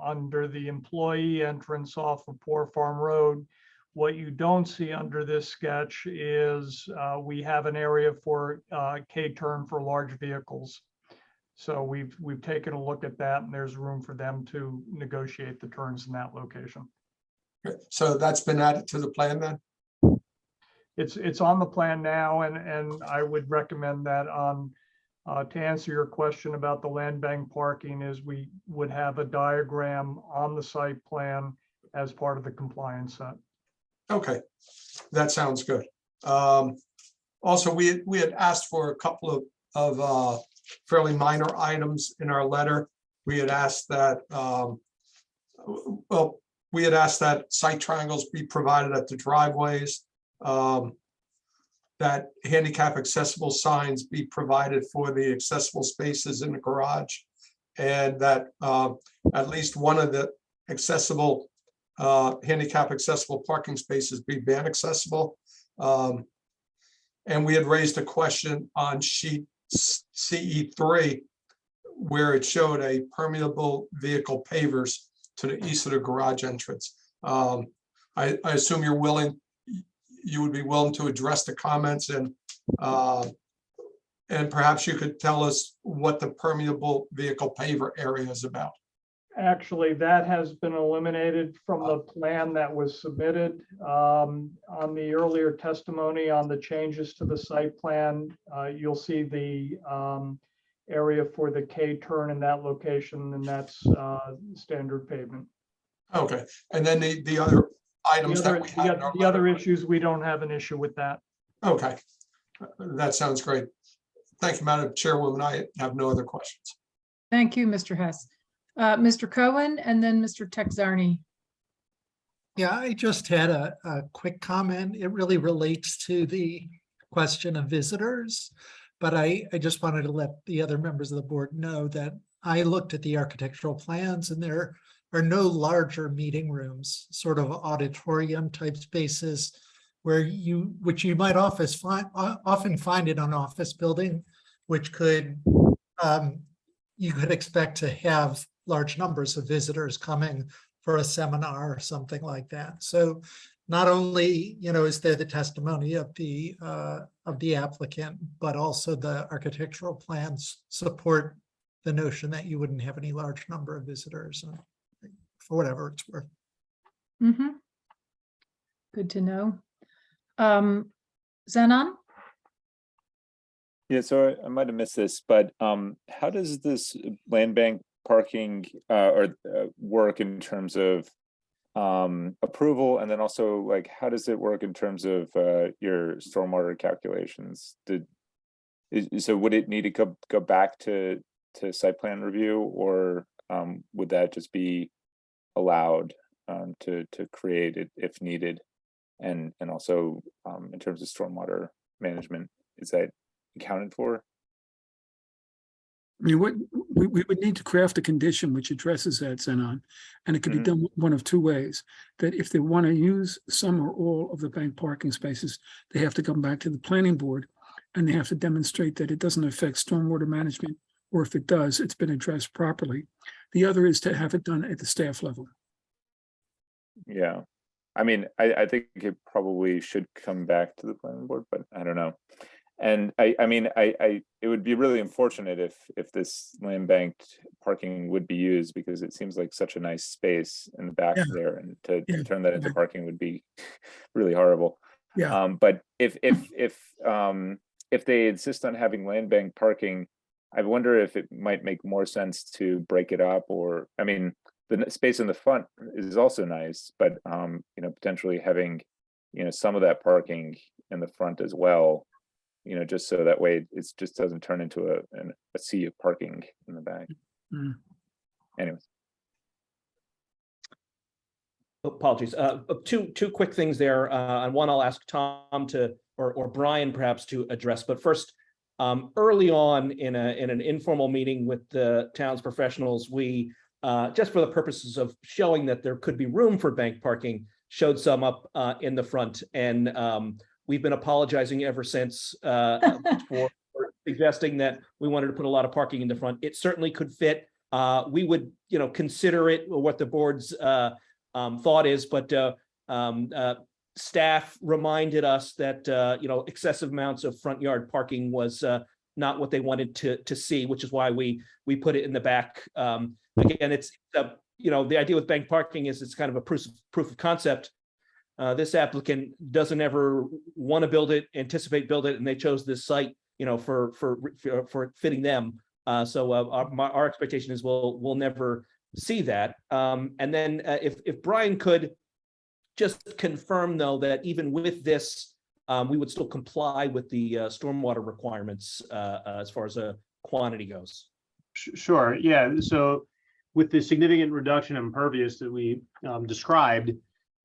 under the employee entrance off of Poor Farm Road, what you don't see under this sketch is we have an area for K-turn for large vehicles. So we've taken a look at that, and there's room for them to negotiate the turns in that location. So that's been added to the plan then? It's on the plan now, and I would recommend that on to answer your question about the land bank parking, is we would have a diagram on the site plan as part of the compliance set. Okay, that sounds good. Also, we had asked for a couple of fairly minor items in our letter. We had asked that, we had asked that site triangles be provided at the driveways, that handicap accessible signs be provided for the accessible spaces in the garage, and that at least one of the accessible handicap accessible parking spaces be van accessible. And we had raised a question on sheet CE3 where it showed a permeable vehicle pavers to the east of the garage entrance. I assume you would be willing to address the comments, and perhaps you could tell us what the permeable vehicle paver area is about. Actually, that has been eliminated from the plan that was submitted. On the earlier testimony on the changes to the site plan, you'll see the area for the K-turn in that location, and that's standard pavement. Okay, and then the other items that we had in our the other issues, we don't have an issue with that. Okay, that sounds great. Thank you, Madam Chairwoman. I have no other questions. Thank you, Mr. Hess. Mr. Cohen, and then Mr. Texarney. Yeah, I just had a quick comment. It really relates to the question of visitors, but I just wanted to let the other members of the board know that I looked at the architectural plans, and there are no larger meeting rooms, sort of auditorium type spaces which you might often find in an office building, which could you could expect to have large numbers of visitors coming for a seminar or something like that. So not only, is there the testimony of the applicant, but also the architectural plans support the notion that you wouldn't have any large number of visitors, for whatever it's worth. Mm-hmm. Good to know. Zenon? Yeah, so I might have missed this, but how does this land bank parking work in terms of approval, and then also like how does it work in terms of your stormwater calculations? So would it need to go back to site plan review, or would that just be allowed to create it if needed? And also in terms of stormwater management, is that accounted for? I mean, what we would need to craft a condition which addresses that, Zenon, and it could be done one of two ways. That if they want to use some or all of the bank parking spaces, they have to come back to the planning board, and they have to demonstrate that it doesn't affect stormwater management, or if it does, it's been addressed properly. The other is to have it done at the staff level. Yeah, I mean, I think it probably should come back to the planning board, but I don't know. And I mean, it would be really unfortunate if this land banked parking would be used, because it seems like such a nice space in the back there, and to turn that into parking would be really horrible. Yeah. But if they insist on having land bank parking, I wonder if it might make more sense to break it up, or, I mean, the space in the front is also nice, but, you know, potentially having, you know, some of that parking in the front as well, you know, just so that way it just doesn't turn into a sea of parking in the back. Anyways. Apologies. Two quick things there. And one I'll ask Tom to, or Brian perhaps to address. But first, early on in an informal meeting with the town's professionals, we, just for the purposes of showing that there could be room for bank parking, showed some up in the front. And we've been apologizing ever since for suggesting that we wanted to put a lot of parking in the front. It certainly could fit. We would, you know, consider it, what the board's thought is, but staff reminded us that you know, excessive amounts of front yard parking was not what they wanted to see, which is why we put it in the back. Again, it's you know, the idea with bank parking is it's kind of a proof of concept. This applicant doesn't ever want to build it, anticipate build it, and they chose this site, you know, for fitting them. So our expectation is we'll never see that. And then if Brian could just confirm, though, that even with this, we would still comply with the stormwater requirements as far as a quantity goes. Sure, yeah. So with the significant reduction in impervious that we described,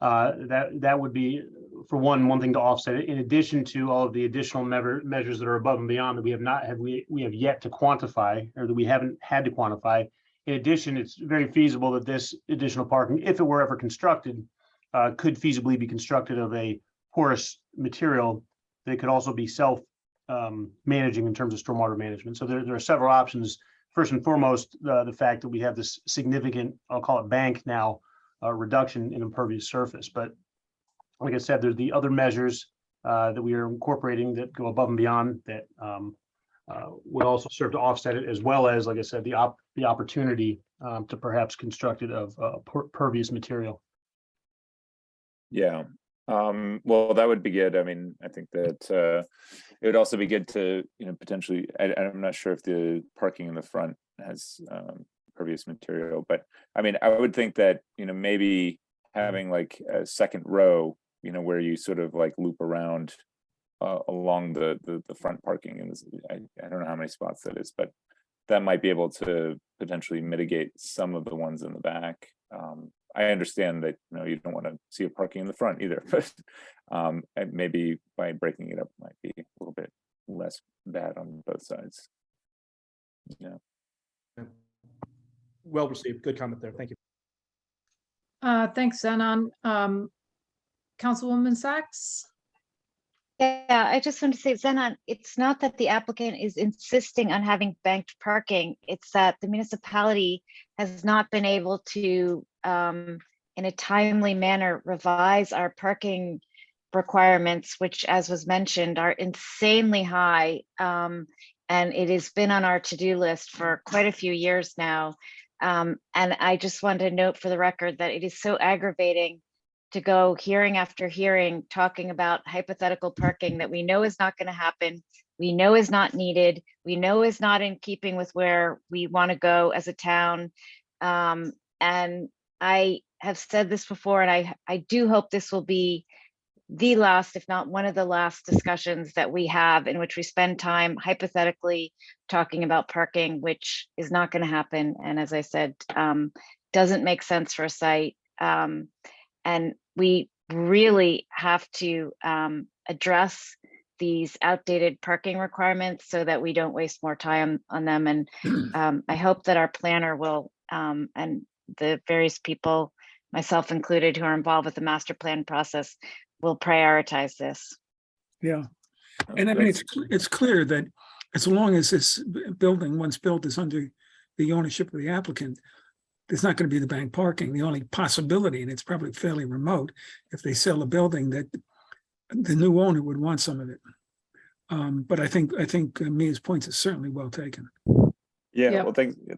that would be, for one thing to offset it, in addition to all of the additional measures that are above and beyond that we have yet to quantify, or that we haven't had to quantify. In addition, it's very feasible that this additional parking, if it were ever constructed, could feasibly be constructed of a porous material that could also be self-managing in terms of stormwater management. So there are several options. First and foremost, the fact that we have this significant, I'll call it bank now, reduction in impervious surface. But like I said, there's the other measures that we are incorporating that go above and beyond that would also serve to offset it, as well as, like I said, the opportunity to perhaps construct it of pervious material. Yeah. Well, that would be good. I mean, I think that it would also be good to, you know, potentially, I'm not sure if the parking in the front has pervious material, but I mean, I would think that, you know, maybe having like a second row, you know, where you sort of like loop around along the front parking, and I don't know how many spots that is, but that might be able to potentially mitigate some of the ones in the back. I understand that, you know, you don't want to see a parking in the front either, but maybe by breaking it up might be a little bit less bad on both sides. Yeah. Well received. Good comment there. Thank you. Thanks, Zenon. Councilwoman Sachs? Yeah, I just want to say, Zenon, it's not that the applicant is insisting on having banked parking. It's that the municipality has not been able to, in a timely manner, revise our parking requirements, which, as was mentioned, are insanely high. And it has been on our to-do list for quite a few years now. And I just wanted to note for the record that it is so aggravating to go hearing after hearing talking about hypothetical parking that we know is not going to happen, we know is not needed, we know is not in keeping with where we want to go as a town. And I have said this before, and I do hope this will be the last, if not one of the last discussions that we have in which we spend time hypothetically talking about parking, which is not going to happen. And as I said, doesn't make sense for a site. And we really have to address these outdated parking requirements so that we don't waste more time on them. And I hope that our planner will, and the various people, myself included, who are involved with the master plan process, will prioritize this. Yeah. And I mean, it's clear that as long as this building, once built, is under the ownership of the applicant, there's not going to be the bank parking. The only possibility, and it's probably fairly remote, if they sell a building, that the new owner would want some of it. But I think Mia's point is certainly well taken. Yeah, Yep. well,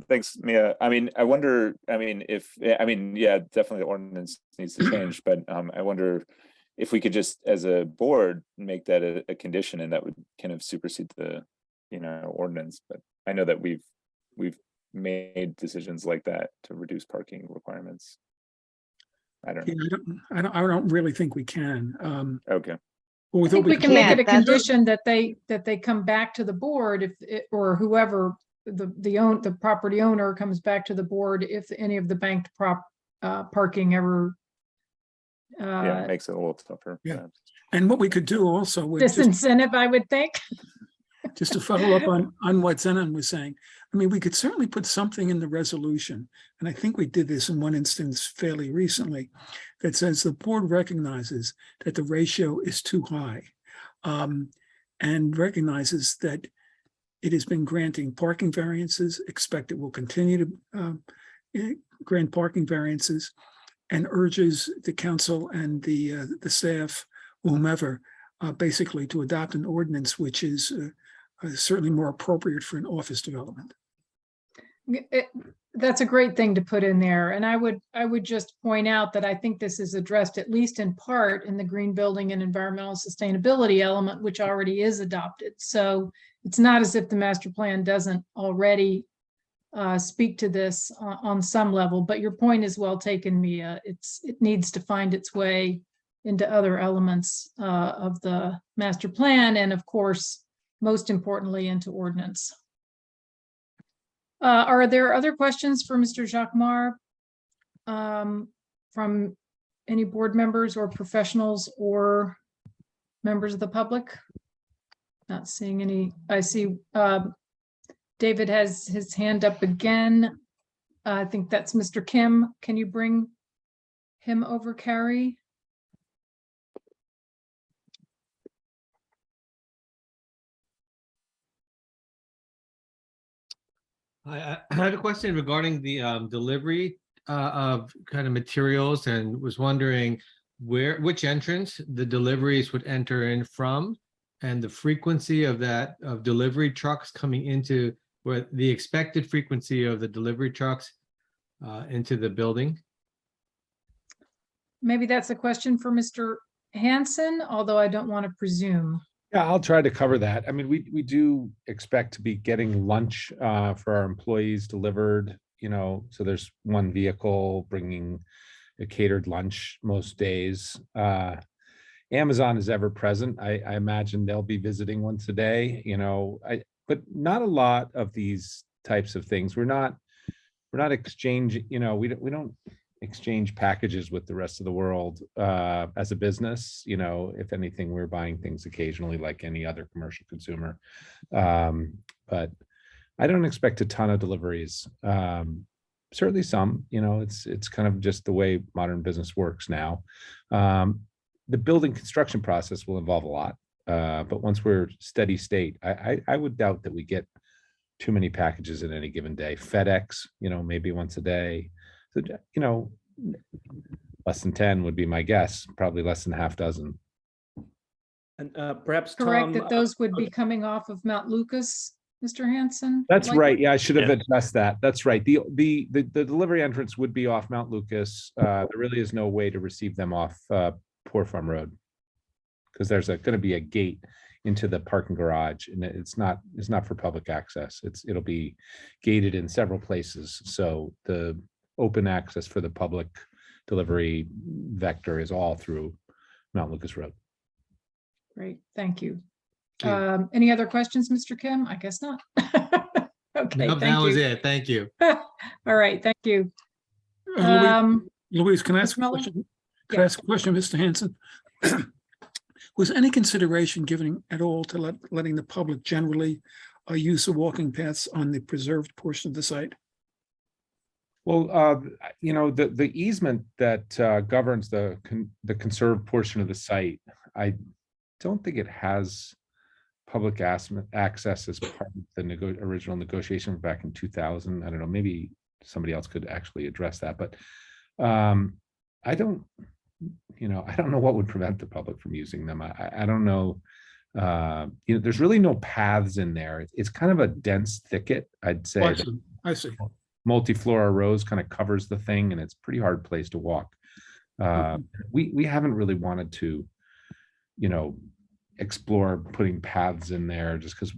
thanks, Mia. I mean, I wonder, yeah, definitely the ordinance needs to change, but I wonder if we could just, as a board, make that a condition, and that would kind of supersede the, you know, ordinance. But I know that we've made decisions like that to reduce parking requirements. I don't Yeah, know. I don't really think we can. Okay. I Although think we can could- make it a that's- condition that they come back to the board if, or whoever, the property owner comes back to the board if any of the banked parking ever Yeah, it makes it a little tougher. Yeah. perhaps. And what we could do also would just disincentive, I would think. to follow up on what Zenon was saying, I mean, we could certainly put something in the resolution, and I think we did this in one instance fairly recently, that says the board recognizes that the ratio is too high, and recognizes that it has been granting parking variances, expect it will continue to grant parking variances, and urges the council and the staff, whomever, basically to adopt an ordinance which is certainly more appropriate for an office development. That's a great thing to put in there. And I would just point out that I think this is addressed at least in part in the green building and environmental sustainability element, which already is adopted. So it's not as if the master plan doesn't already speak to this on some level, but your point is well taken, Mia. It needs to find its way into other elements of the master plan, and of course, most importantly, into ordinance. Are there other questions for Mr. Jacquemart from any board members or professionals or members of the public? Not seeing any. I see David has his hand up again. I think that's Mr. Kim. Can you bring him over, Carrie? I had a question regarding the delivery of kind of materials, and was wondering which entrance the deliveries would enter in from, and the frequency of delivery trucks coming into, where the expected frequency of the delivery trucks into the building. Maybe that's a question for Mr. Hansen, although I don't want to presume. Yeah, I'll try to cover that. I mean, we do expect to be getting lunch for our employees delivered, so there's one vehicle bringing a catered lunch most days. Amazon is ever present. I imagine they'll be visiting once a day, but not a lot of these types of things. We're not exchanging, we don't exchange packages with the rest of the world as a business. If anything, we're buying things occasionally like any other commercial consumer, but I don't expect a ton of deliveries. Certainly some, it's kind of just the way modern business works now. The building construction process will involve a lot, but once we're steady state, I would doubt that we get too many packages in any given day. FedEx, maybe once a day. So, less than 10 would be my guess, probably less than half dozen. And perhaps Correct Tom, that those would be coming off of Mount Lucas, Mr. Hansen? That's likely? right. Yeah, I should have addressed that. That's right. The delivery entrance would be off Mount Lucas. There really is no way to receive them off Poor Farm Road, because there's going to be a gate into the parking garage, and it's not for public access. It'll be gated in several places. So the open access for the public delivery vector is all through Mount Lucas Road. Great, thank you. Any other questions, Mr. Kim? I guess not. Okay, No, that was it. Thank you. All right, thank you. Louise, can I ask Mr. a Muller? question? Can I ask a question, Mr. Hansen? Was any consideration given at all to letting the public generally use the walking paths on the preserved portion of the site? Well, the easement that governs the conserved portion of the site, I don't think it has public access as part of the original negotiation back in 2000. I don't know, maybe somebody else could actually address that, but I don't know what would prevent the public from using them. I don't know. There's really no paths in there. It's kind of a dense thicket, I'd say. Oh, I see. Multiflora rose kind of covers the thing, and it's a pretty hard place to walk. We haven't really wanted to, explore putting paths in there, just because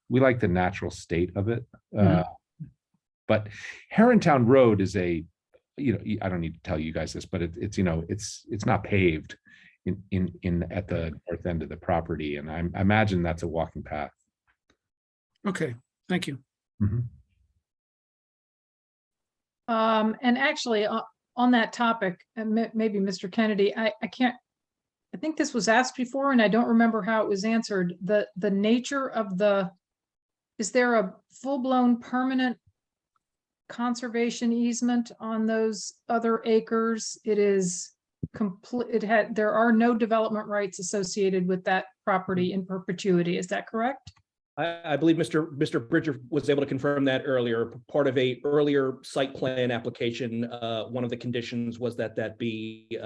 we like the natural state of it. Mhm. But Herrontown Road is a, I don't need to tell you guys this, but it's not paved in at the north end of the property, and I imagine that's a walking path. Okay, thank you. Mhm. And actually, on that topic, and maybe Mr. Kennedy, I think this was asked before and I don't remember how it was answered. The nature of is there a full-blown permanent conservation easement on those other acres? It is complete, there are no development rights associated with that property in perpetuity. Is that correct? I believe Mr. Bridger was able to confirm that earlier. Part of a earlier site plan application, one of the conditions was that be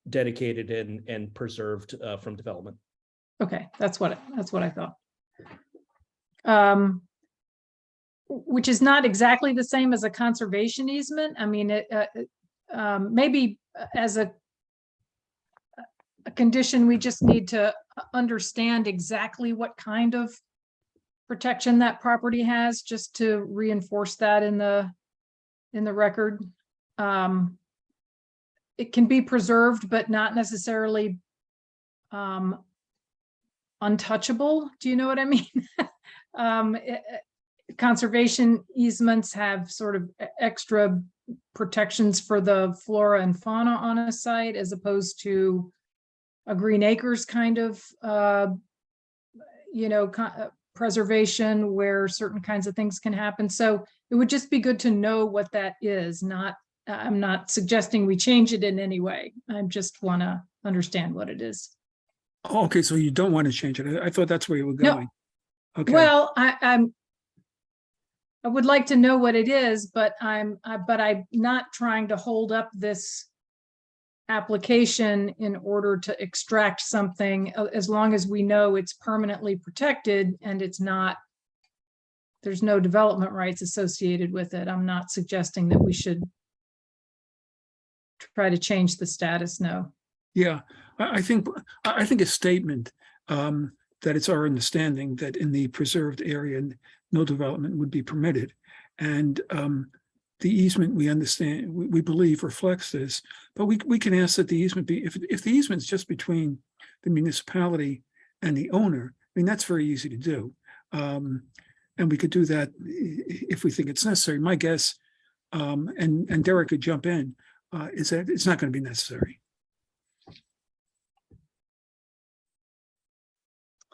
dedicated and preserved from development. Okay, that's what I thought. Which is not exactly the same as a conservation easement. I mean, maybe as a condition, we just need to understand exactly what kind of protection that property has, just to reinforce that in the record. It can be preserved, but not necessarily untouchable. Do you know what I mean? Conservation easements have sort of extra protections for the flora and fauna on a site, as opposed to a green acres kind of, preservation where certain kinds of things can happen. So it would just be good to know what that is. I'm not suggesting we change it in any way. I just want to understand what it is. Okay, so you don't want to change it. I thought that's where you were No. going. Okay. Well, I would like to know what it is, but I'm not trying to hold up this application in order to extract something, as long as we know it's permanently protected and there's no development rights associated with it. I'm not suggesting that we should try to change the status. No. Yeah, I think a statement that it's our understanding that in the preserved area, no development would be permitted. And the easement, we understand, we believe reflects this, but we can ask that the easement be, if the easement is just between the municipality and the owner, I mean, that's very easy to do. And we could do that if we think it's necessary. My guess, and Derek could jump in, is that it's not going to be necessary.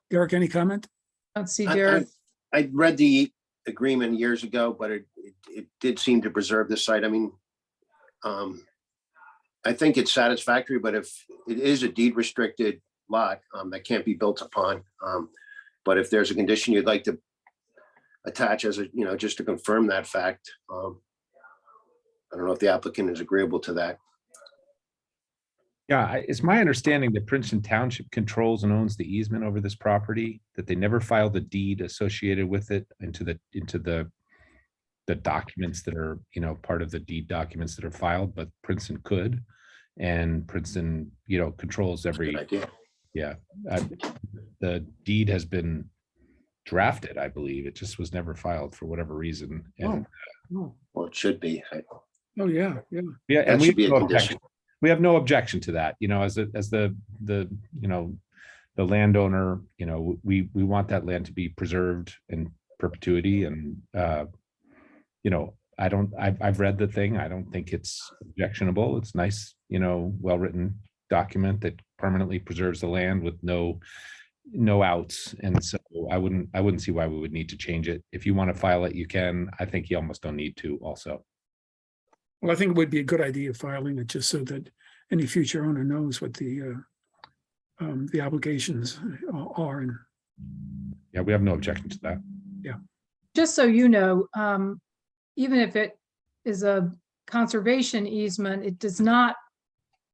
Derek, any comment? Let's see, Derek. I read the agreement years ago, but it did seem to preserve the site. I mean, I think it's satisfactory, but if it is a deed restricted lot that can't be built upon, but if there's a condition you'd like to attach as just to confirm that fact, I don't know if the applicant is agreeable to that. Yeah, it's my understanding that Princeton Township controls and owns the easement over this property, that they never filed a deed associated with it into the documents that are, part of the deed documents that are filed, but Princeton could. And Princeton, controls every, yeah. The deed has been drafted, I believe. It just was never filed for whatever reason. And Well, it should be. Oh, yeah, yeah. yeah, That and we should be have a no condition. objection. We have no objection to that, as the landowner, we want that land to be preserved in perpetuity. And I've read the thing. I don't think it's objectionable. It's nice, well-written document that permanently preserves the land with no outs. And so I wouldn't see why we would need to change it. If you want to file it, you can. I think you almost don't need to also. Well, I think it would be a good idea filing it just so that any future owner knows what the obligations are. And yeah, we have no objection to that. Yeah. Just so you know, even if it is a conservation easement, it does not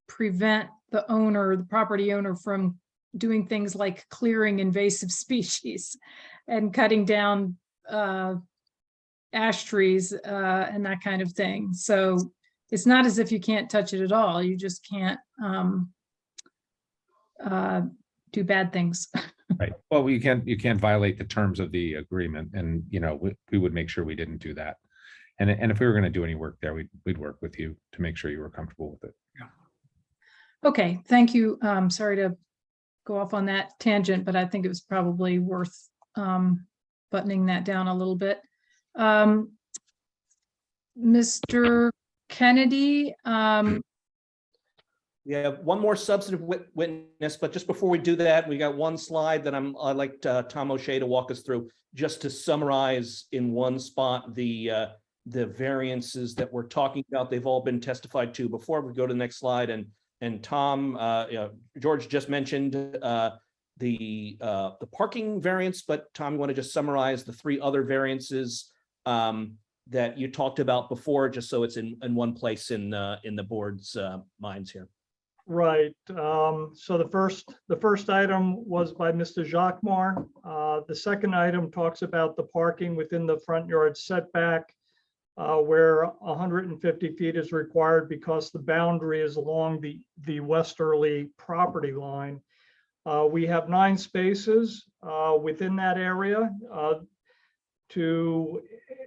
prevent the property owner from doing things like clearing invasive species and cutting down ash trees and that kind of thing. So it's not as if you can't touch it at all. You just can't do bad things. Right. Well, you can't violate the terms of the agreement, and we would make sure we didn't do that. And if we were going to do any work there, we'd work with you to make sure you were comfortable with it. Okay, thank you. Sorry to go off on that tangent, but I think it was probably worth buttoning that down a little bit. Mr. Kennedy, We have one more substantive witness, but just before we do that, we got one slide that I'd like Tom O'Shea to walk us through, just to summarize in one spot the variances that we're talking about. They've all been testified to before. We go to the next slide, and Tom, George just mentioned the parking variance, but Tom, you want to just summarize the three other variances that you talked about before, just so it's in one place in the board's minds here. Right. So the first item was by Mr. Jacquemart. The second item talks about the parking within the front yard setback, where 150 feet is required because the boundary is along the westerly property line. We have 9 spaces within that area. To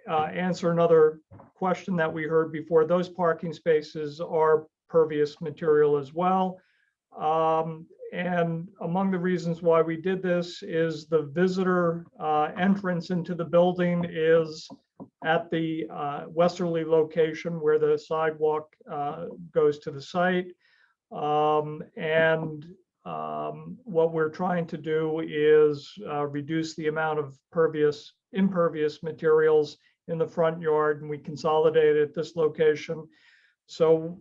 answer another question that we heard before, those parking spaces are pervious material as well. And among the reasons why we did this is the visitor entrance into the building is at the westerly location where the sidewalk goes to the site. What we're trying to do is reduce the amount of impervious materials in the front yard, and we consolidated at this location. So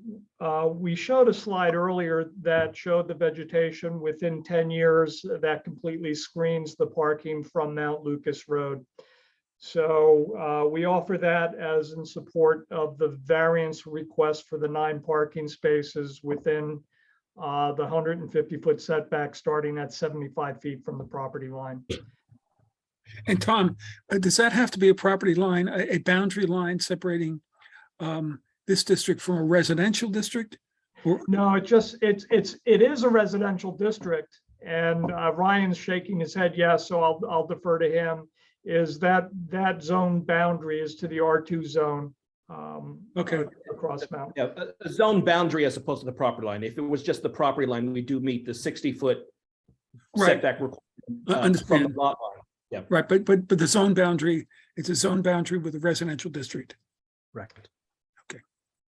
we showed a slide earlier that showed the vegetation within 10 years that completely screens the parking from Mount Lucas Road. So we offer that as in support of the variance request for the 9 parking spaces within the 150-foot setback starting at 75 feet from the property line. And Tom, does that have to be a property line, a boundary line separating this district from a residential district? Or? No, it is a residential district, and Ryan's shaking his head yes, so I'll defer to him. Is that zone boundary is to the R2 zone. Okay. Across Mount. Yeah, a zone boundary as opposed to the property line. If it was just the property line, we do meet the 60-foot setback requirement from the lot line. Yeah. Right, but the zone boundary, it's a zone boundary with a residential district. Correct. Okay.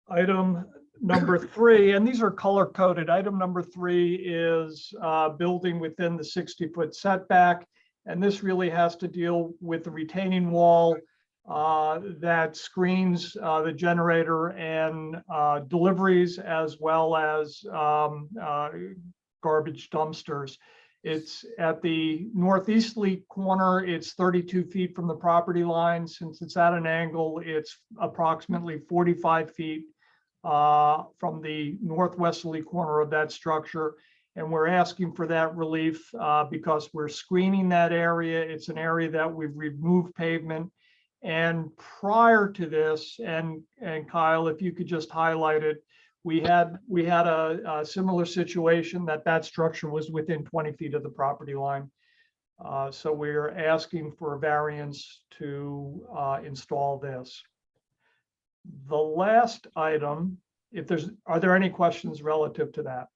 Item number 3, and these are color coded. Item number 3 is building within the 60-foot setback. And this really has to deal with the retaining wall that screens the generator and deliveries, as well as garbage dumpsters. It's at the northeasterly corner. It's 32 feet from the property line. Since it's at an angle, it's approximately 45 feet from the northwesterly corner of that structure. And we're asking for that relief because we're screening that area. It's an area that we've removed pavement. And prior to this, and Kyle, if you could just highlight it, we had a similar situation that structure was within 20 feet of the property line. So we're asking for a variance to install this. The last item, are there any questions relative to that?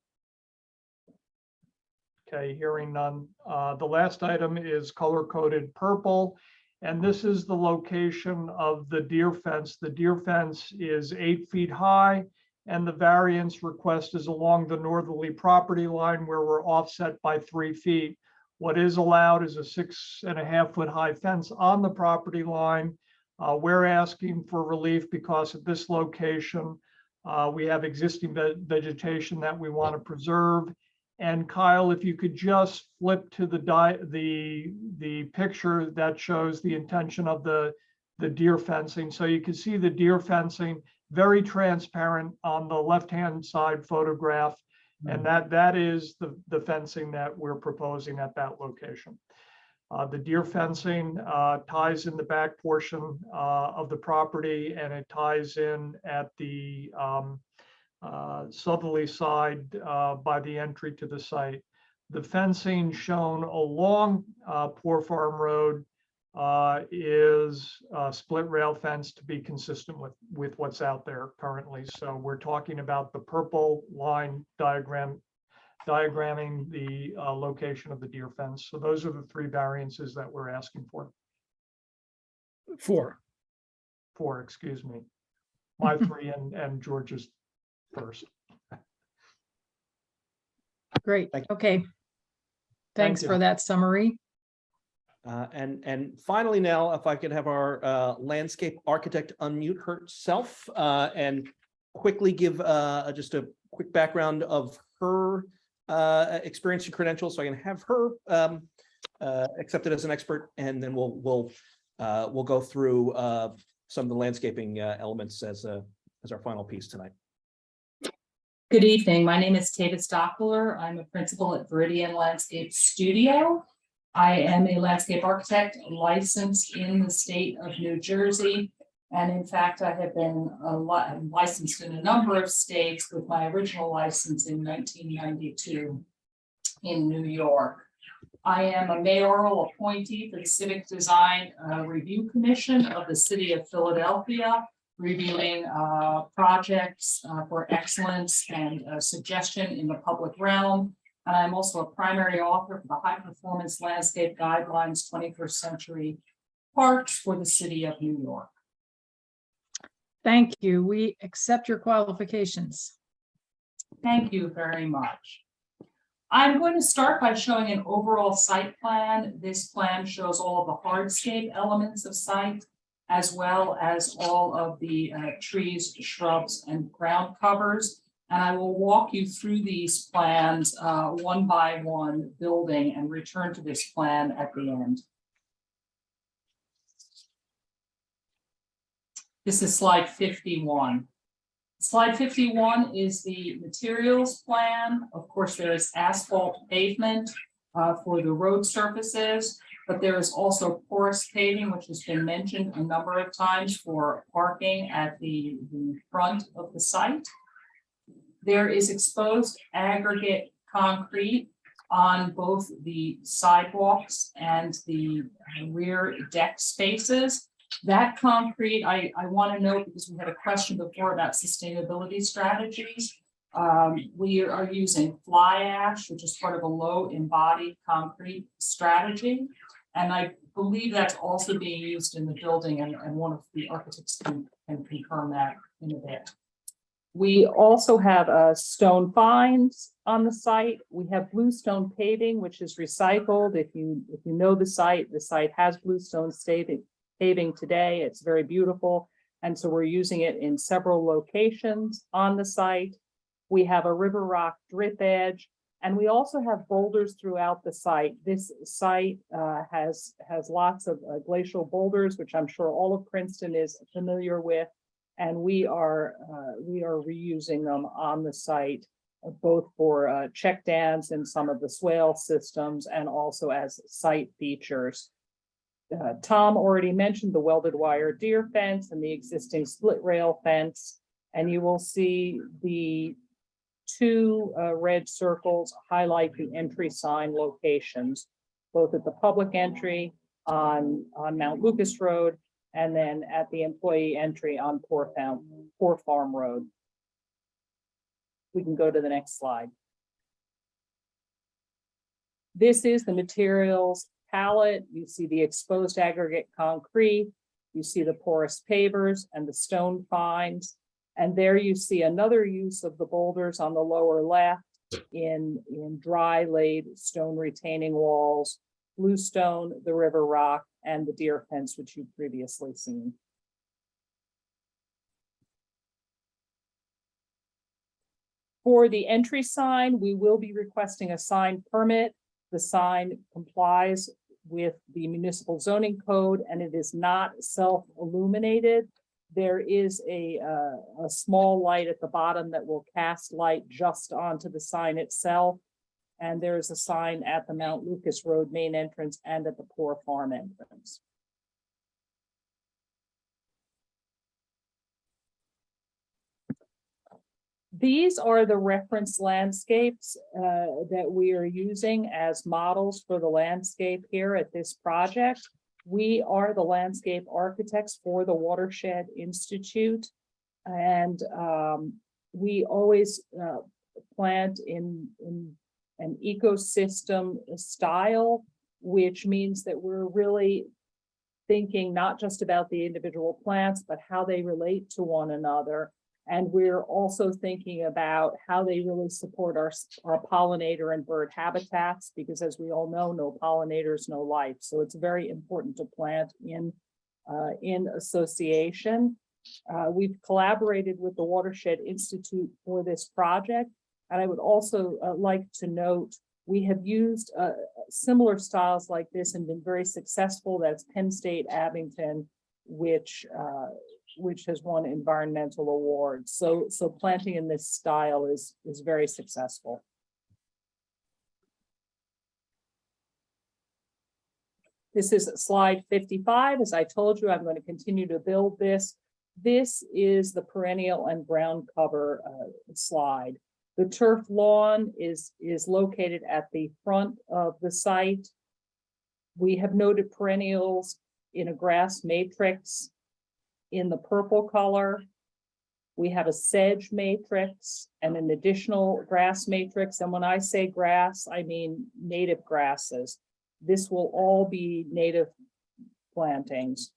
Okay, hearing none. The last item is color-coded purple, and this is the location of the deer fence. The deer fence is 8 feet high, and the variance request is along the northerly property line where we're offset by 3 feet. What is allowed is a 6.5-foot high fence on the property line. We're asking for relief because at this location, we have existing vegetation that we want to preserve. And Kyle, if you could just flip to the picture that shows the intention of the deer fencing. So you can see the deer fencing, very transparent on the left-hand side photograph. And that is the fencing that we're proposing at that location. The deer fencing ties in the back portion of the property, and it ties in at the southerly side by the entry to the site. The fencing shown along Poor Farm Road is a split rail fence to be consistent with what's out there currently. So we're talking about the purple line diagramming the location of the deer fence. So those are the three variances that we're asking for. Four. Excuse me. My three and George's first. Great. Okay. Thanks you. for that summary. And finally, now, if I could have our landscape architect unmute herself and quickly give just a quick background of her experience and credentials, so I can have her accepted as an expert, and then we'll go through some of the landscaping elements as our final piece tonight. Good evening. My name is Tavis Doppler. I'm a principal at Viridian Landscape Studio. I am a landscape architect licensed in the state of New Jersey. And in fact, I have been licensed in a number of states, with my original license in 1992 in New York. I am a mayoral appointee for the Civic Design Review Commission of the City of Philadelphia, reviewing projects for excellence and suggestion in the public realm. And I'm also a primary author for the High Performance Landscape Guidelines 21st Century Parks for the City of New York. Thank you. We accept your qualifications. Thank you very much. I'm going to start by showing an overall site plan. This plan shows all of the hardscape elements of site, as well as all of the trees, shrubs, and ground covers. And I will walk you through these plans one by one, building, and return to this plan at the end. This is slide 51. Slide 51 is the materials plan. Of course, there is asphalt pavement for the road surfaces, but there is also porous paving, which has been mentioned a number of times, for parking at the front of the site. There is exposed aggregate concrete on both the sidewalks and the rear deck spaces. That concrete, I want to note, because we had a question before about sustainability strategies. We are using fly ash, which is part of a low embodied concrete strategy. And I believe that's also being used in the building, and one of the architects can confirm that in a bit. We also have stone fines on the site. We have bluestone paving, which is recycled. If you know the site has bluestone paving today. It's very beautiful. And so we're using it in several locations on the site. We have a river rock drip edge, and we also have boulders throughout the site. This site has lots of glacial boulders, which I'm sure all of Princeton is familiar with. And we are reusing them on the site, both for check dams in some of the swale systems and also as site features. Tom already mentioned the welded wire deer fence and the existing split rail fence, and you will see the two red circles highlight the entry sign locations, both at the public entry on Mount Lucas Road and then at the employee entry on Poor Farm Road. We can go to the next slide. This is the materials palette. You see the exposed aggregate concrete, you see the porous pavers and the stone fines. And there you see another use of the boulders on the lower left in dry laid stone retaining walls, bluestone, the river rock, and the deer fence, which you've previously seen. For the entry sign, we will be requesting a sign permit. The sign complies with the municipal zoning code, and it is not self-illuminated. There is a small light at the bottom that will cast light just onto the sign itself. And there is a sign at the Mount Lucas Road main entrance and at the Poor Farm entrance. These are the reference landscapes that we are using as models for the landscape here at this project. We are the landscape architects for the Watershed Institute. And we always plant in an ecosystem style, which means that we're really thinking not just about the individual plants, but how they relate to one another. And we're also thinking about how they really support our pollinator and bird habitats, because as we all know, no pollinators, no life. So it's very important to plant in association. We've collaborated with the Watershed Institute for this project. And I would also like to note, we have used similar styles like this and been very successful. That's Penn State Abington, which has won environmental awards. So planting in this style is very successful. This is slide 55. As I told you, I'm going to continue to build this. This is the perennial and ground cover slide. The turf lawn is located at the front of the site. We have noted perennials in a grass matrix in the purple color. We have a sedge matrix and an additional grass matrix. And when I say grass, I mean native grasses. This will all be native plantings.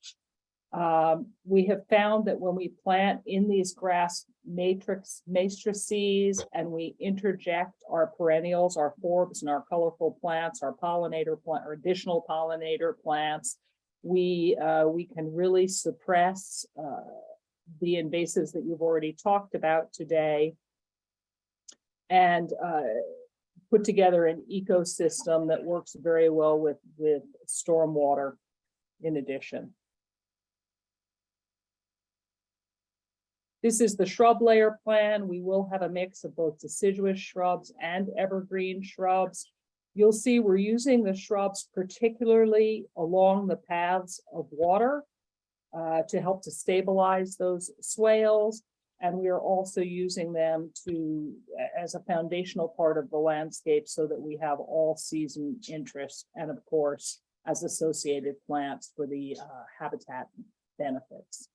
We have found that when we plant in these grass matrices and we interject our perennials, our forbs and our colorful plants, our pollinator plant or additional pollinator plants, we can really suppress the invasives that you've already talked about today and put together an ecosystem that works very well with stormwater in addition. This is the shrub layer plan. We will have a mix of both deciduous shrubs and evergreen shrubs. You'll see we're using the shrubs particularly along the paths of water to help to stabilize those swales. And we are also using them as a foundational part of the landscape so that we have all season interest and of course, as associated plants for the habitat benefits.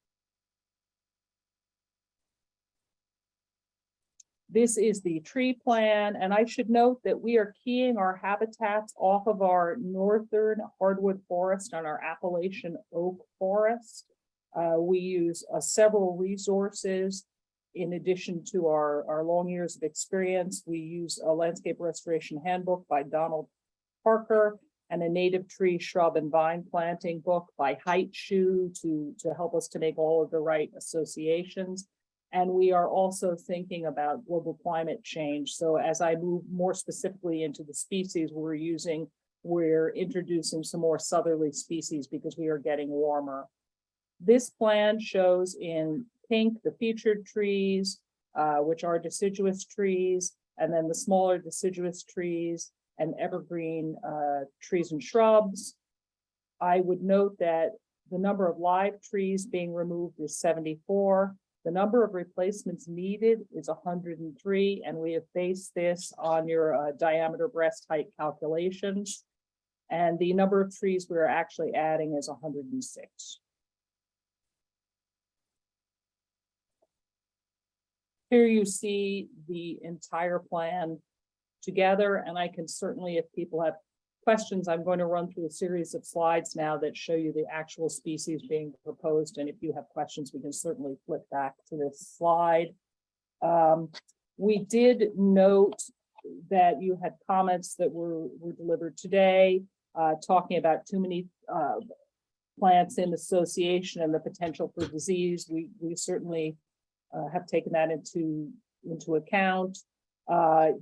This is the tree plan, and I should note that we are keying our habitats off of our northern hardwood forest and our Appalachian oak forest. We use several resources in addition to our long years of experience. We use a landscape restoration handbook by Donald Parker and a native tree, shrub, and vine planting book by Height Shoe to help us to make all of the right associations. And we are also thinking about global climate change. So as I move more specifically into the species we're introducing some more southerly species because we are getting warmer. This plan shows in pink the featured trees, which are deciduous trees, and then the smaller deciduous trees and evergreen trees and shrubs. I would note that the number of live trees being removed is 74. The number of replacements needed is 103, and we have based this on your diameter breast height calculations. And the number of trees we're actually adding is 106. Here you see the entire plan together, and I can certainly, if people have questions, I'm going to run through a series of slides now that show you the actual species being proposed. And if you have questions, we can certainly flip back to this slide. We did note that you had comments that were delivered today, talking about too many plants in association and the potential for disease. We certainly have taken that into account.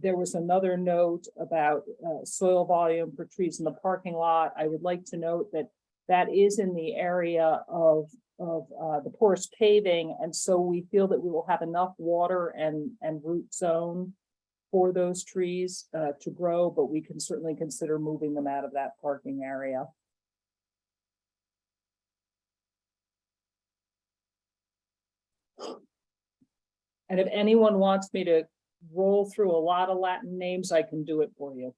There was another note about soil volume for trees in the parking lot. I would like to note that that is in the area of the porous paving. And so we feel that we will have enough water and root zone for those trees to grow, but we can certainly consider moving them out of that parking area. And if anyone wants me to roll through a lot of Latin names, I can do it for you.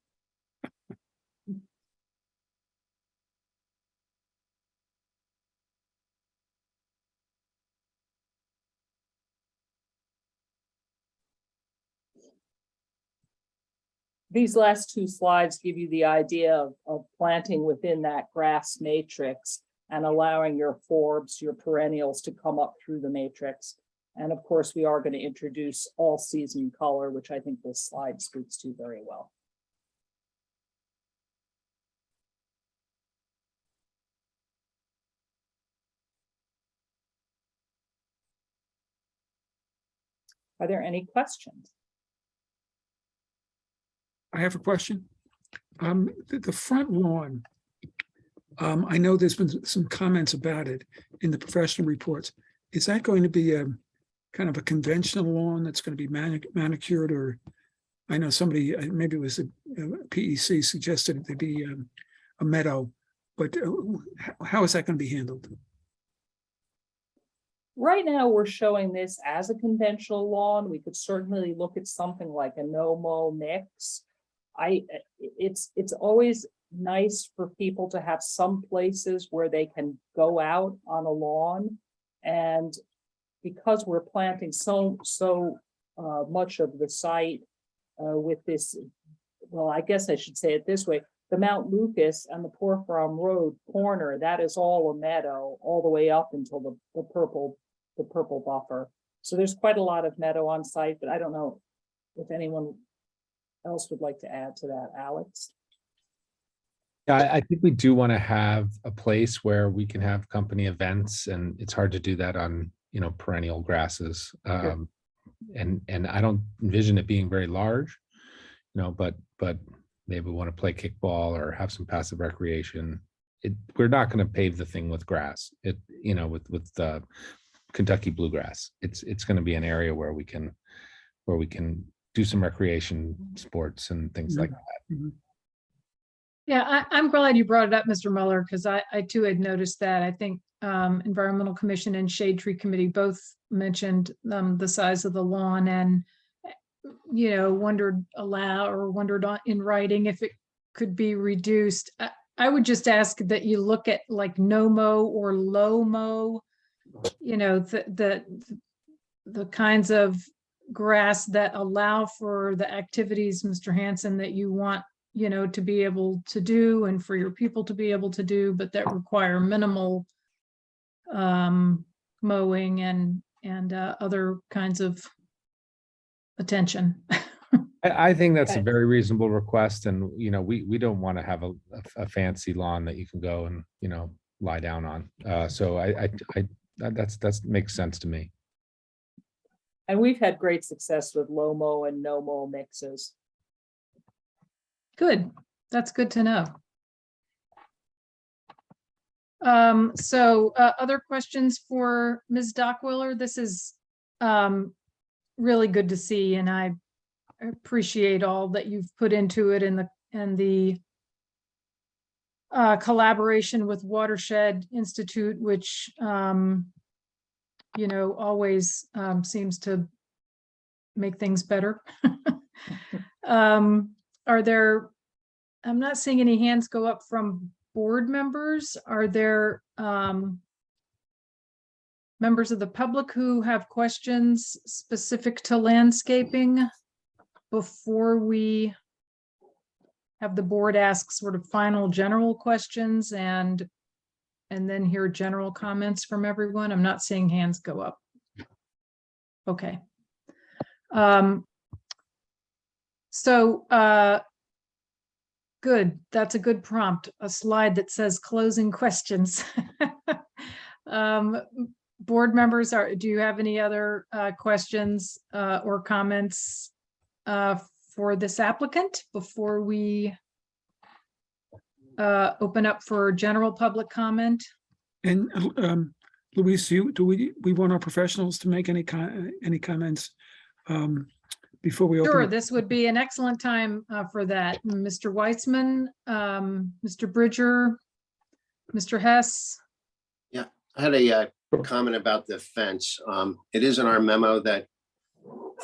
These last two slides give you the idea of planting within that grass matrix and allowing your forbs, your perennials to come up through the matrix. And of course, we are going to introduce all season color, which I think this slide speaks to very well. Are there any questions? I have a question. The front lawn, I know there's been some comments about it in the professional reports. Is that going to be a kind of a conventional lawn that's going to be manicured, or I know somebody, maybe it was a PEC suggested it to be a meadow, but how is that going to be handled? Right now, we're showing this as a conventional lawn. We could certainly look at something like a no-mow mix. It's always nice for people to have some places where they can go out on a lawn. And because we're planting so much of the site with this, well, I guess I should say it this way, the Mount Lucas and the Poor Farm Road corner, that is all a meadow all the way up until the purple buffer. So there's quite a lot of meadow on site, but I don't know if anyone else would like to add to that. Alex? Yeah, I think we do want to have a place where we can have company events, and it's hard to do that on, perennial grasses. Sure. And I don't envision it being very large, but maybe we want to play kickball or have some passive recreation. We're not going to pave the thing with grass. With Kentucky bluegrass. It's going to be an area where we can do some recreation sports and things like that. Mm-hmm. Yeah, I'm glad you brought it up, Mr. Muller, because I too had noticed that. I think Environmental Commission and Shade Tree Committee both mentioned the size of the lawn, and wondered in writing if it could be reduced. I would just ask that you look at like no-mow or low-mow, the kinds of grass that allow for the activities, Mr. Hansen, that you want to be able to do and for your people to be able to do, but that require minimal mowing and other kinds of attention. I think that's a very reasonable request, and we don't want to have a fancy lawn that you can go and lie down on. So that makes sense to me. And we've had great success with low mow and no mow mixes. Good. That's good to know. Other questions for Ms. Dockwiller? This is really good to see, and I appreciate all that you've put into it and the collaboration with Watershed Institute, which always seems to make things better. Are there, I'm not seeing any hands go up from board members. Are there members of the public who have questions specific to landscaping before we have the board ask sort of final general questions and then hear general comments from everyone? I'm not seeing hands go up. Okay. Good. That's a good prompt. A slide that says closing questions. Board members, do you have any other questions or comments for this applicant before we open up for general public comment? And Luis, do we want our professionals to make any comments before we open? Sure, up? this would be an excellent time for that. Mr. Weitzman, Mr. Bridger, Mr. Hess. Yeah, I had a comment about the fence. It is in our memo that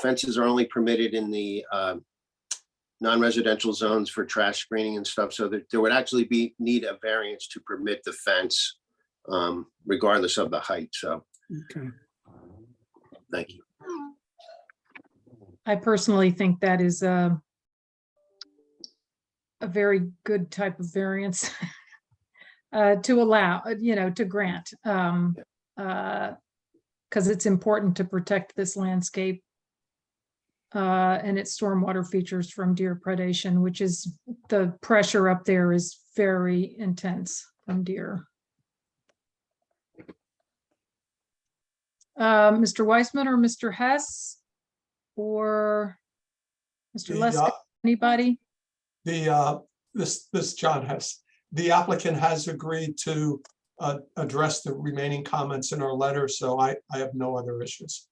Fences are only permitted in the non-residential zones for trash screening and stuff, so that there would actually need a variance to permit the fence regardless of the height, so Okay. thank you. I personally think that is a very good type of variance to allow, to grant. Because it's important to protect this landscape and its stormwater features from deer predation, which is, the pressure up there is very intense from deer. Mr. Weissman or Mr. Hess or Mr. Lesko, anybody? This John Hess. The applicant has agreed to address the remaining comments in our letter, so I have no other issues.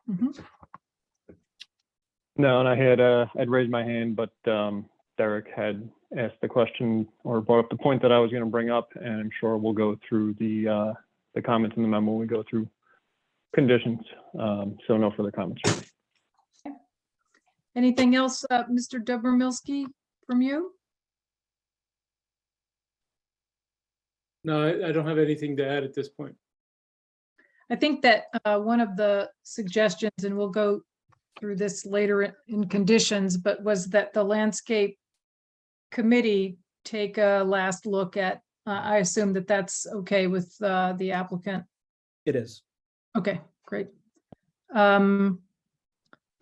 Mhm. No, and I had I'd raised my hand, but Derek had asked the question or brought up the point that I was going to bring up, and I'm sure we'll go through the comments in the memo when we go through conditions. So no further comments. Anything else, Mr. Dobromirsky, from you? No, I don't have anything to add at this point. I think that one of the suggestions, and we'll go through this later in conditions, but was that the landscape committee take a last look at, I assume that that's okay with the applicant. It is. Okay, great.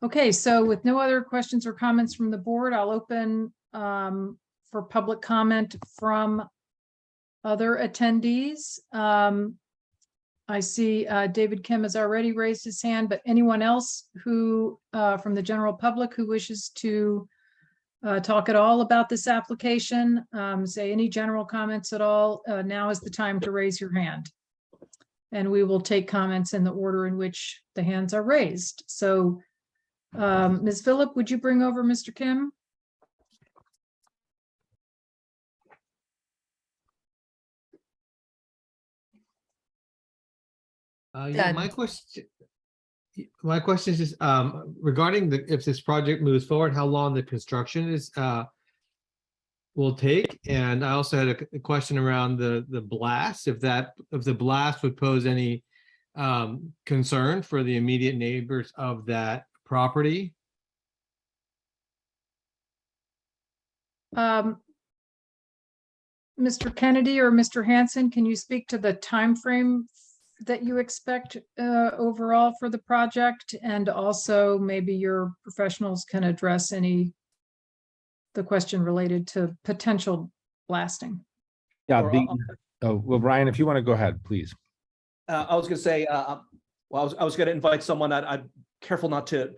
Okay, so with no other questions or comments from the board, I'll open for public comment from other attendees. I see David Kim has already raised his hand, but anyone else who from the general public who wishes to talk at all about this application, say any general comments at all, now is the time to raise your hand. And we will take comments in the order in which the hands are raised. So Ms. Phillip, would you bring over Mr. Kim? Yeah, my question is just regarding if this project moves forward, how long the construction is will take. And I also had a question around the blast, if the blast would pose any concern for the immediate neighbors of that property. Mr. Kennedy or Mr. Hansen, can you speak to the time frame that you expect overall for the project? And also maybe your professionals can address the question related to potential blasting. Yeah. Well, Ryan, if you want to go ahead, please. I was going to say, well, I was going to invite someone. I'm careful not to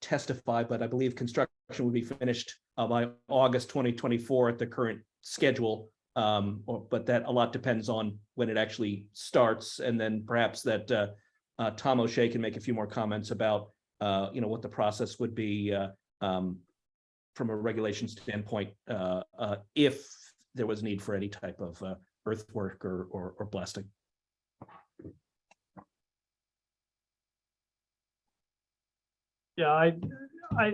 testify, but I believe construction would be finished by August 2024 at the current schedule. But that a lot depends on when it actually starts, and then perhaps that Tom O'Shea can make a few more comments about what the process would be from a regulation standpoint if there was need for any type of earthwork or blasting. Yeah,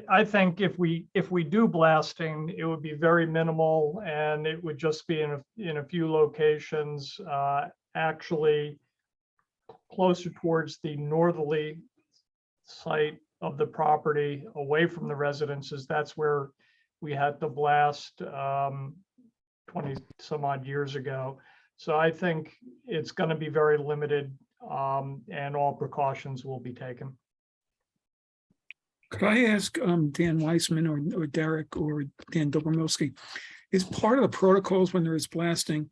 I think if we do blasting, it would be very minimal, and it would just be in a few locations, actually closer towards the northerly site of the property, away from the residences. That's where we had to blast 20 some odd years ago. So I think it's going to be very limited, and all precautions will be taken. Could I ask Dan Weissman or Derek or Dan Dobromirsky, is part of the protocols when there is blasting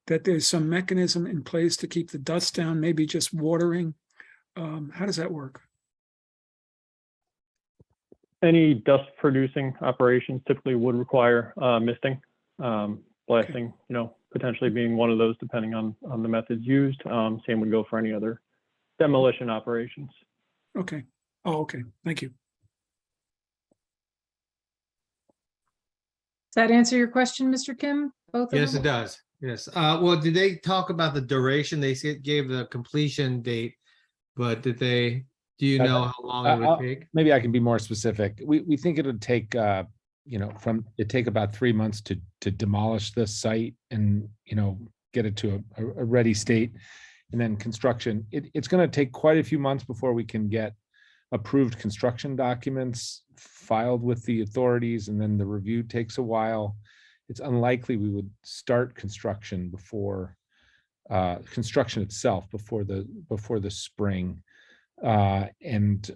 that there's some mechanism in place to keep the dust down, maybe just watering? How does that work? Any dust producing operations typically would require misting, blasting, potentially being one of those depending on the methods used. Same would go for any other demolition operations. Okay. Oh, okay. Thank you. Does that answer your question, Mr. Kim? Both of Yes, them? it does. Yes. Well, did they talk about the duration? They gave the completion date, but did they Do you know how long it would take? Maybe I can be more specific. We think it would take, it'd take about 3 months to demolish this site and, get it to a ready state. And then construction, it's going to take quite a few months before we can get approved construction documents filed with the authorities, and then the review takes a while. It's unlikely we would start construction before construction itself before the spring, and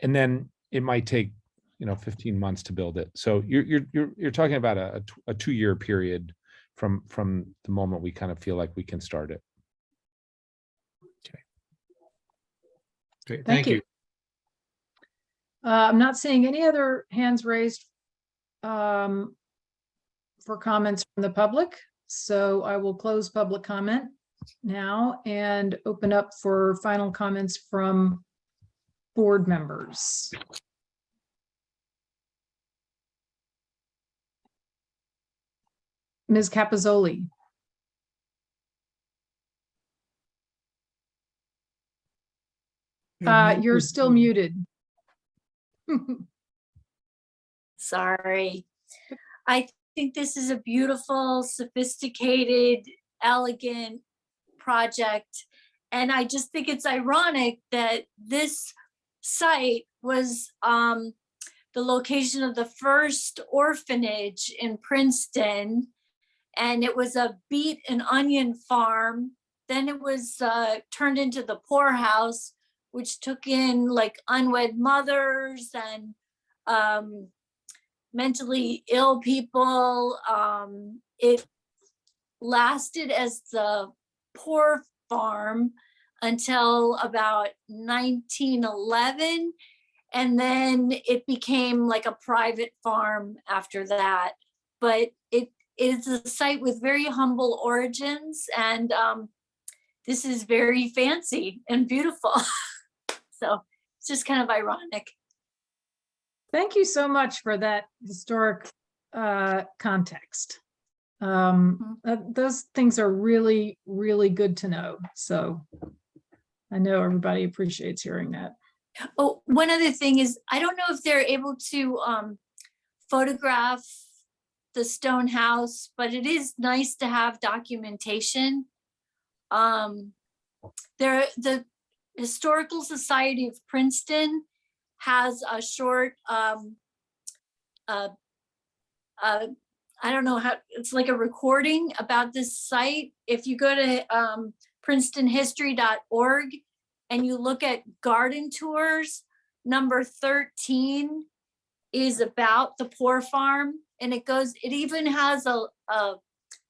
then it might take 15 months to build it. So you're talking about a 2-year period from the moment we kind of feel like we can start it. Okay. Great. Thank you. I'm not seeing any other hands raised for comments from the public. So I will close public comment now and open up for final comments from board members. Ms. Capizzoli. You're still muted. Sorry. I think this is a beautiful, sophisticated, elegant project. And I just think it's ironic that this site was the location of the first orphanage in Princeton. And it was a beet and onion farm. Then it was turned into the poorhouse, which took in like unwed mothers and mentally ill people. It lasted as the poor farm until about 1911. And then it became like a private farm after that. But it is a site with very humble origins, and this is very fancy and beautiful. So it's just kind of ironic. Thank you so much for that historic context. Those things are really, really good to know. So I know everybody appreciates hearing that. Oh, one other thing is, I don't know if they're able to photograph the stone house, but it is nice to have documentation. The Historical Society of Princeton has a short, I don't know how, it's like a recording about this site. If you go to princetonhistory.org and you look at garden tours, number 13 is about the poor farm. And it even has a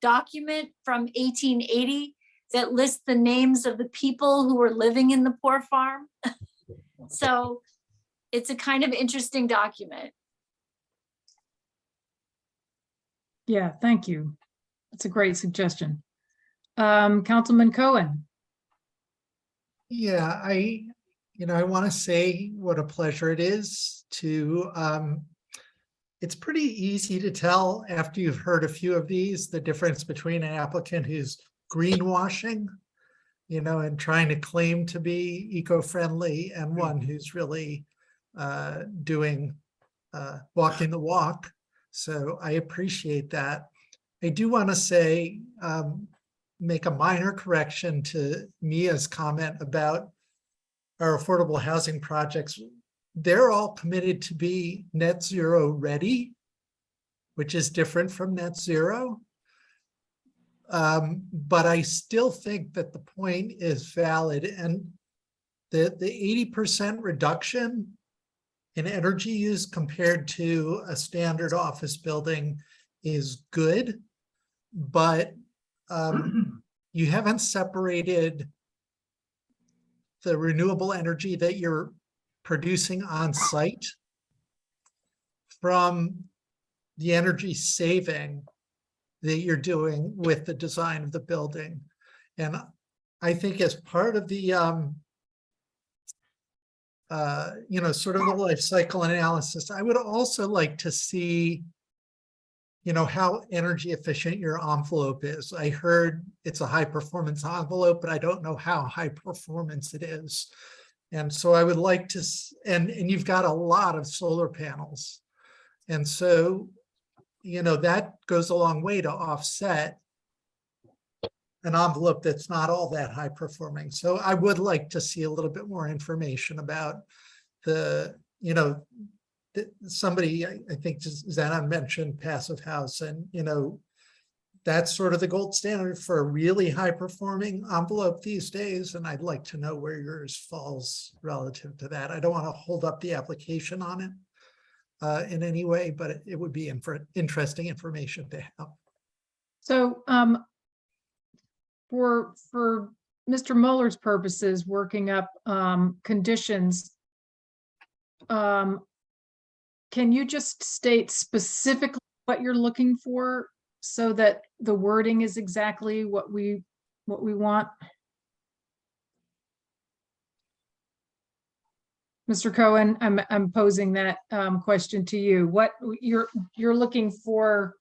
document from 1880 that lists the names of the people who were living in the poor farm. So it's a kind of interesting document. Yeah, thank you. That's a great suggestion. Councilman Cohen. Yeah, I want to say what a pleasure it is to, it's pretty easy to tell after you've heard a few of these, the difference between an applicant who's greenwashing, and trying to claim to be eco-friendly, and one who's really walking the walk. So I appreciate that. I do want to say, make a minor correction to Mia's comment about our affordable housing projects. They're all committed to be net zero ready, which is different from net zero. But I still think that the point is valid, and the 80% reduction in energy use compared to a standard office building is good, but you haven't separated the renewable energy that you're producing on site from the energy saving that you're doing with the design of the building. And I think as part of the sort of the life cycle analysis, I would also like to see how energy efficient your envelope is. I heard it's a high performance envelope, but I don't know how high performance it is. And so I would like to, and you've got a lot of solar panels. And so, you know, that goes a long way to offset an envelope that's not all that high performing. So I would like to see a little bit more information about the, you know, somebody, I think Zanon mentioned passive house, and, you know, that's sort of the gold standard for a really high performing envelope these days. And I'd like to know where yours falls relative to that. I don't want to hold up the application on it in any way, but it would be interesting information to have. So for Mr. Muller's purposes, working up conditions, can you just state specifically what you're looking for so that the wording is exactly what we want? Mr. Cohen, I'm posing that question to you. What you're looking for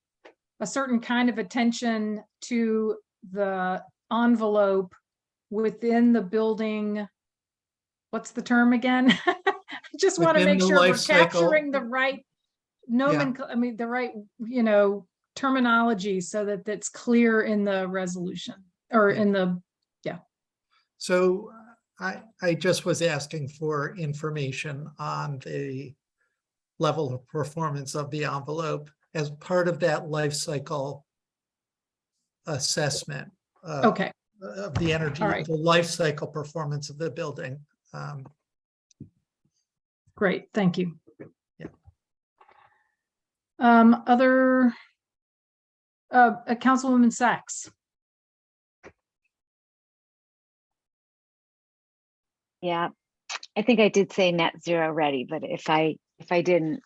a certain kind of attention to the envelope within the building. What's the term again? I just want to Within make the sure we're life cycle. capturing the right I mean, the right, you know, terminology so that that's clear in the resolution or in the, So I just was asking for information on the level of performance of the envelope as part of that life cycle assessment. okay. Of the energy, All right. the life cycle performance of the building. Great, thank you. Yeah. Other, Councilwoman Sachs. Yeah, I think I did say net zero ready, but if I didn't,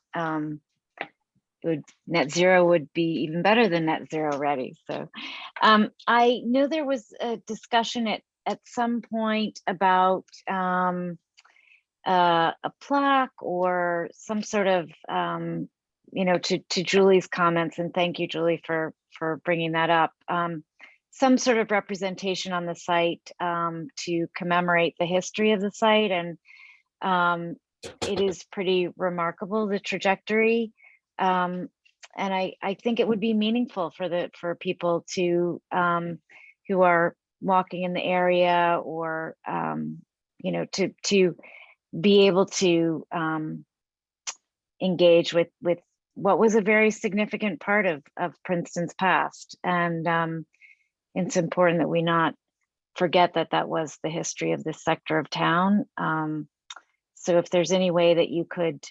net zero would be even better than net zero ready. So I know there was a discussion at some point about a plaque or some sort of, you know, to Julie's comments, and thank you, Julie, for bringing that up. Some sort of representation on the site to commemorate the history of the site. And it is pretty remarkable, the trajectory. And I think it would be meaningful for people to who are walking in the area, or you know, to be able to engage with what was a very significant part of Princeton's past. And it's important that we not forget that that was the history of this sector of town. So if there's any way that you could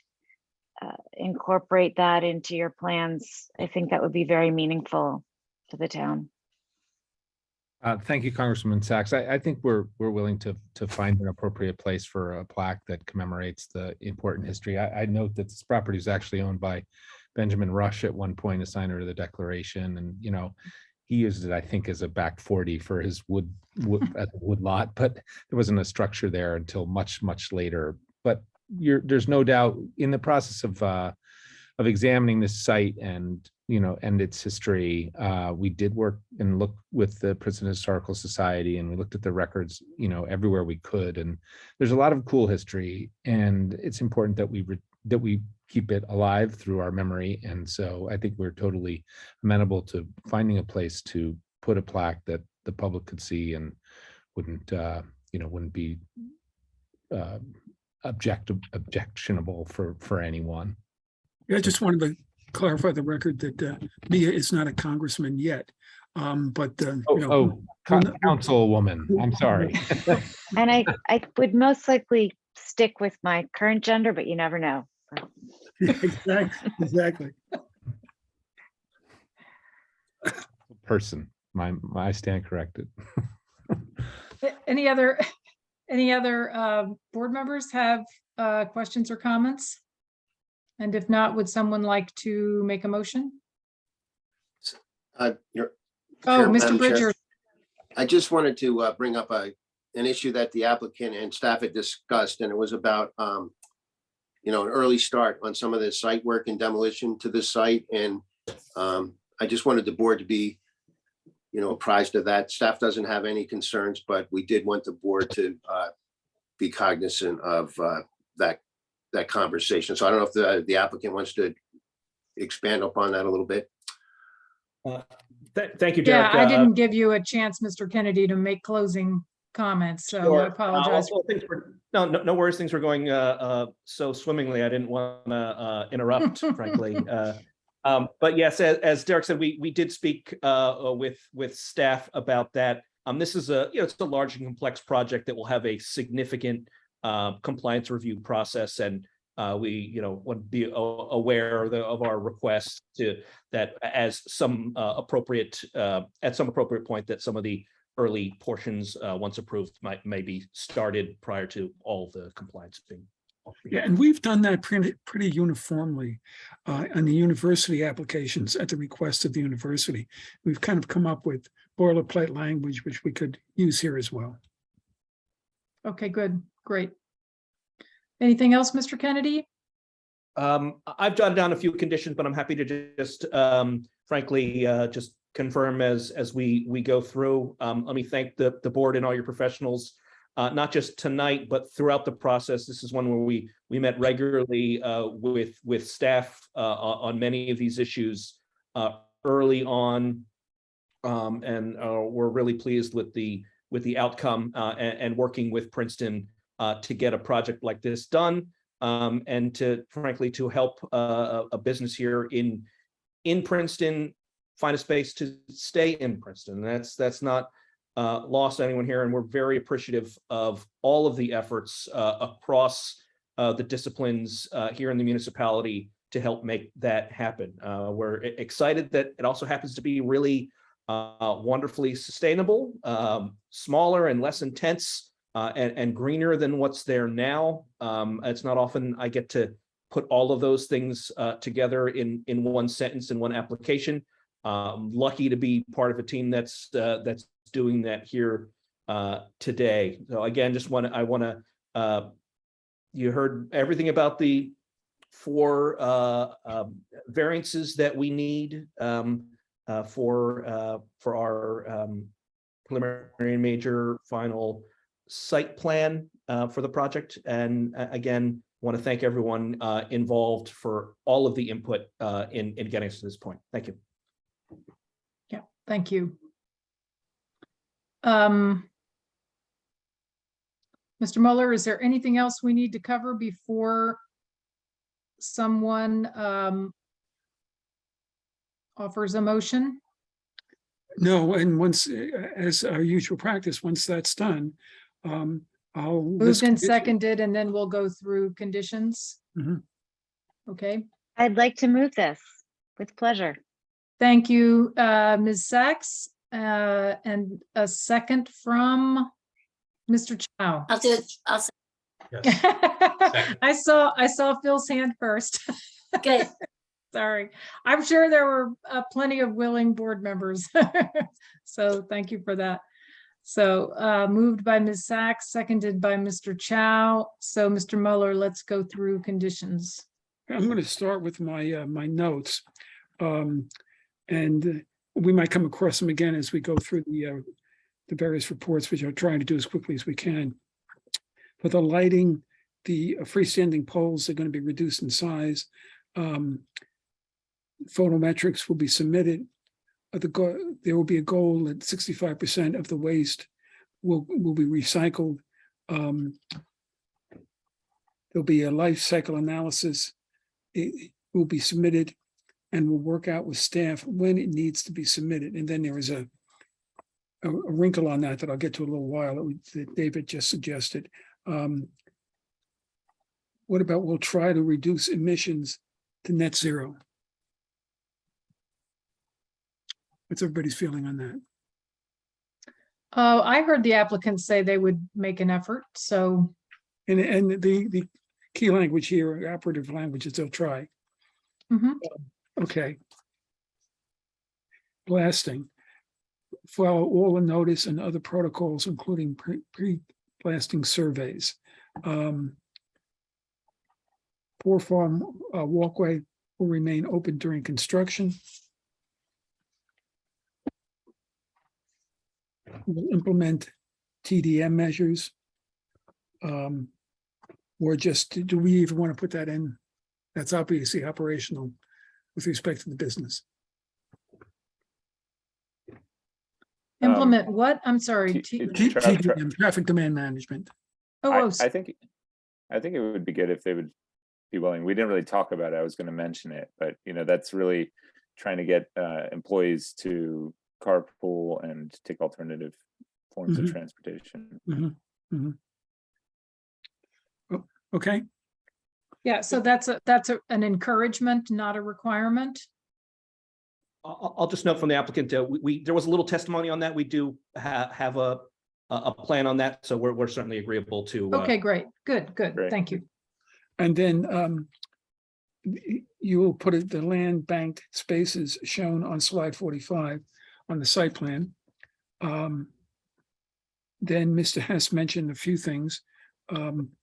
incorporate that into your plans, I think that would be very meaningful to the town. Thank you, Congresswoman Sachs. I think we're willing to find an appropriate place for a plaque that commemorates the important history. I note that this property is actually owned by Benjamin Rush at one point, a signer of the Declaration, and you know, he used it, I think, as a back 40 for his wood lot, but there wasn't a structure there until much later. But there's no doubt in the process of examining this site and, you know, and its history, we did work and look with the Princeton Historical Society, and we looked at the records, you know, everywhere we could. And there's a lot of cool history, and it's important that we keep it alive through our memory. And so I think we're totally amenable to finding a place to put a plaque that the public could see and wouldn't, you know, wouldn't be objectionable for anyone. Yeah, I just wanted to clarify the record that Mia is not a congressman yet. Councilwoman, I'm sorry. And I would most likely stick with my current gender, but you never know. Exactly. Person, I stand corrected. Any other board members have questions or comments? And if not, would someone like to make a motion? Mr. Bridger. I just wanted to bring up an issue that the applicant and staff had discussed, and it was about you know, an early start on some of the site work and demolition to the site. And I just wanted the board to be, you know, apprised of that. Staff doesn't have any concerns, but we did want the board to be cognizant of that conversation. So I don't know if the applicant wants to expand upon that a little bit. Thank you, Yeah, Derek. I didn't give you a chance, Mr. Kennedy, to make closing comments, so I apologize. No worries. Things were going so swimmingly. I didn't want to interrupt, frankly. But yes, as Derek said, we did speak with staff about that. This is it's a large and complex project that will have a significant compliance review process, and we want to be aware of our request to that as some appropriate at some appropriate point that some of the early portions, once approved, may be started prior to all of the compliance being. Yeah, and we've done that pretty uniformly on the university applications at the request of the university. We've kind of come up with boilerplate language, which we could use here as well. Okay, good, great. Anything else, Mr. Kennedy? I've jotted down a few conditions, but I'm happy to just frankly just confirm as we go through. Let me thank the board and all your professionals, not just tonight, but throughout the process. This is one where we met regularly with staff on many of these issues early on, and we're really pleased with the outcome and working with Princeton to get a project like this done, and to frankly to help a business here in Princeton find a space to stay in Princeton. That's not lost anyone here, and we're very appreciative of all of the efforts across the disciplines here in the municipality to help make that happen. We're excited that it also happens to be really wonderfully sustainable, smaller and less intense, and greener than what's there now. It's not often I get to put all of those things together in one sentence in one application. Lucky to be part of a team that's doing that here today. So again, I want to you heard everything about the 4 variances that we need for our preliminary and major final site plan for the project. And again, want to thank everyone involved for all of the input in getting us to this point. Thank you. Yeah, thank you. Mr. Mueller, is there anything else we need to cover before someone offers a motion? No, and once, as our usual practice, once that's done, I'll Moved and seconded, and then we'll go through conditions. Mhm. Okay, I'd like to move this with pleasure. thank you, Ms. Sachs, and a second from Mr. Chow. I'll do it. I'll say, I saw Phil's hand first. good. Sorry, I'm sure there were plenty of willing board members. So thank you for that. So moved by Ms. Sachs, seconded by Mr. Chow. So Mr. Mueller, let's go through conditions. I'm going to start with my my notes, and we might come across them again as we go through the various reports, which I'm trying to do as quickly as we can. For the lighting, the freestanding poles are going to be reduced in size. Photometrics will be submitted. There will be a goal that 65% of the waste will be recycled. There'll be a life cycle analysis. It will be submitted, and we'll work out with staff when it needs to be submitted. And then there is a wrinkle on that I'll get to in a little while that David just suggested. What about we'll try to reduce emissions to net zero? What's everybody's feeling on that? I heard the applicants say they would make an effort, so. And the key language here, operative language, is they'll try. Mhm. Okay. Blasting. Follow all the notice and other protocols, including pre-blasting surveys. Poor farm walkway will remain open during construction. We'll implement TDM measures. Or just, do we even want to put that in? That's obviously operational with respect to the business. Implement what? I'm sorry. TDM, traffic demand management. I think it would be good if they would be willing. We didn't really talk about it. I was going to mention it, but that's really trying to get employees to carpool and take alternative forms of transportation. Oh, okay. Yeah, so that's an encouragement, not a requirement. I'll just note from the applicant, there was a little testimony on that. We do have a plan on that, so we're certainly agreeable to. Okay, great. Good. Great. Thank you. And then you will put the land banked spaces shown on slide 45 on the site plan. Then Mr. Hess mentioned a few things,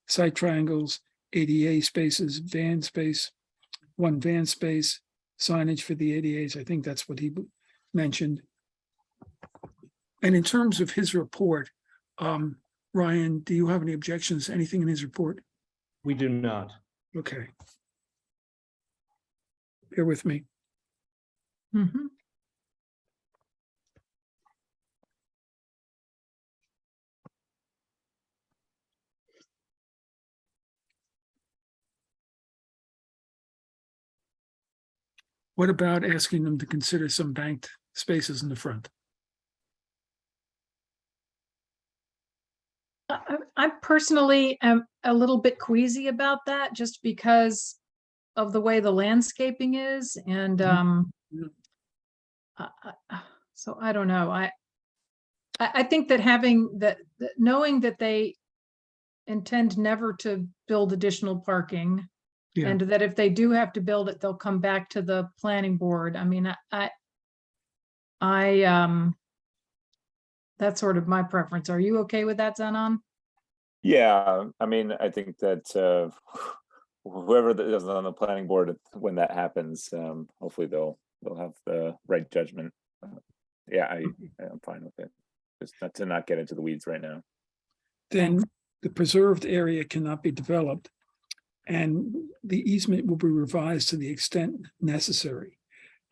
site triangles, ADA spaces, van space, one van space, signage for the ADAs. I think that's what he mentioned. And in terms of his report, Ryan, do you have any objections to anything in his report? We do not. Okay. Bear with me. Mhm. What about asking them to consider some banked spaces in the front? I personally am a little bit queasy about that just because of the way the landscaping is. And so I don't know. I think that knowing that they intend never to build additional parking, and that if they do have to build it, they'll come back to the planning board. I mean, that's sort of my preference. Are you okay with that, Zenon? Yeah, I mean, I think that whoever is on the planning board when that happens, hopefully they'll have the right judgment. Yeah, I'm fine with it. Just not get into the weeds right now. Then the preserved area cannot be developed, and the easement will be revised to the extent necessary.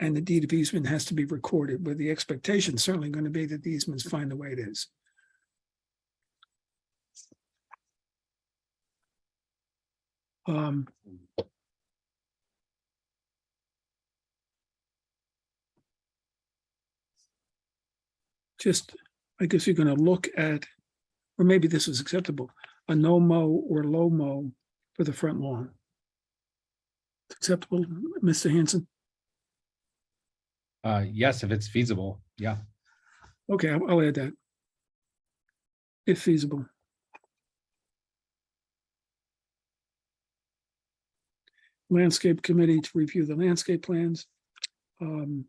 And the deed of easement has to be recorded, where the expectation is certainly going to be that the easement's fine the way it is. Just, I guess you're going to look at, or maybe this is acceptable, a no mow or low mow for the front lawn. Acceptable, Mr. Hansen? Yes, if it's feasible. Yeah. Okay, I'll add that. If feasible. Landscape committee to review the landscape plans. Then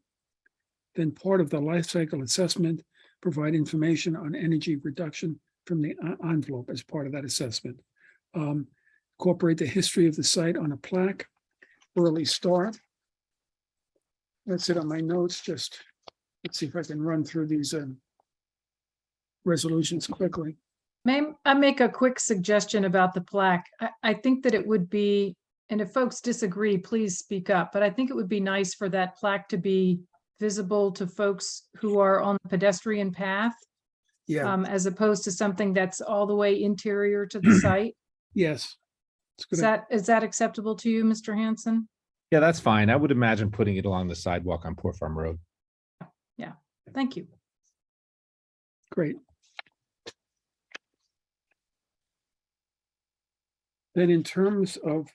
part of the life cycle assessment, provide information on energy reduction from the envelope as part of that assessment. Incorporate the history of the site on a plaque, early start. That's it on my notes. Just let's see if I can run through these resolutions quickly. May I make a quick suggestion about the plaque? I think that it would be, and if folks disagree, please speak up, but I think it would be nice for that plaque to be visible to folks who are on the pedestrian path. Yeah. As opposed to something that's all the way interior to the site. Yes. Is that acceptable to you, Mr. Hansen? Yeah, that's fine. I would imagine putting it along the sidewalk on Poor Farm Road. Yeah, thank you. Great. Then in terms of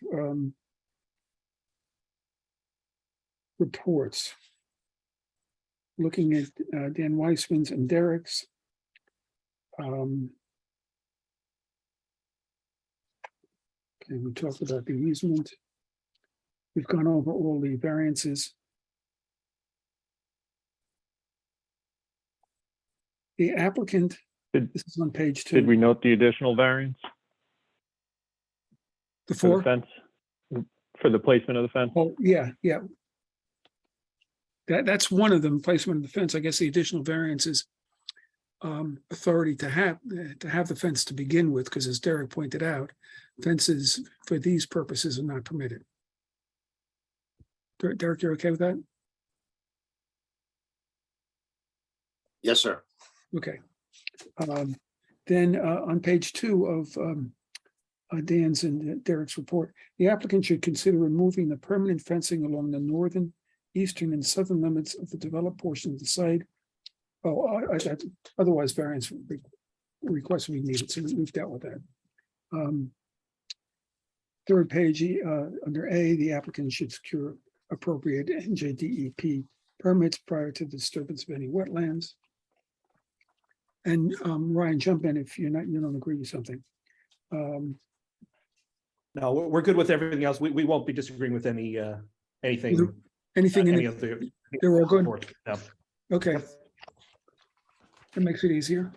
reports, looking at Dan Weissman's and Derek's. Okay, we talked about the easement. We've gone over all the variances. The applicant, this is on page 2. Did we note the additional variance? The for the fence, for the placement of the fence? Oh, yeah. That's one of them, placement of the fence. I guess the additional variances authority to have the fence to begin with, because as Derek pointed out, fences for these purposes are not permitted. Derek, you're okay with that? Yes, sir. Okay. Then on page 2 of Dan's and Derek's report, the applicant should consider removing the permanent fencing along the northern, eastern, and southern limits of the developed portion of the site. Oh, otherwise variance request we needed, so we've dealt with that. Third page, under A, the applicant should secure appropriate NJDEP permits prior to the disturbance of any wetlands. And Ryan, jump in if you don't agree with something. No, we're good with everything else. We won't be disagreeing with anything. Anything in any it, of the. they're all good? report. No. Okay. That makes it easier.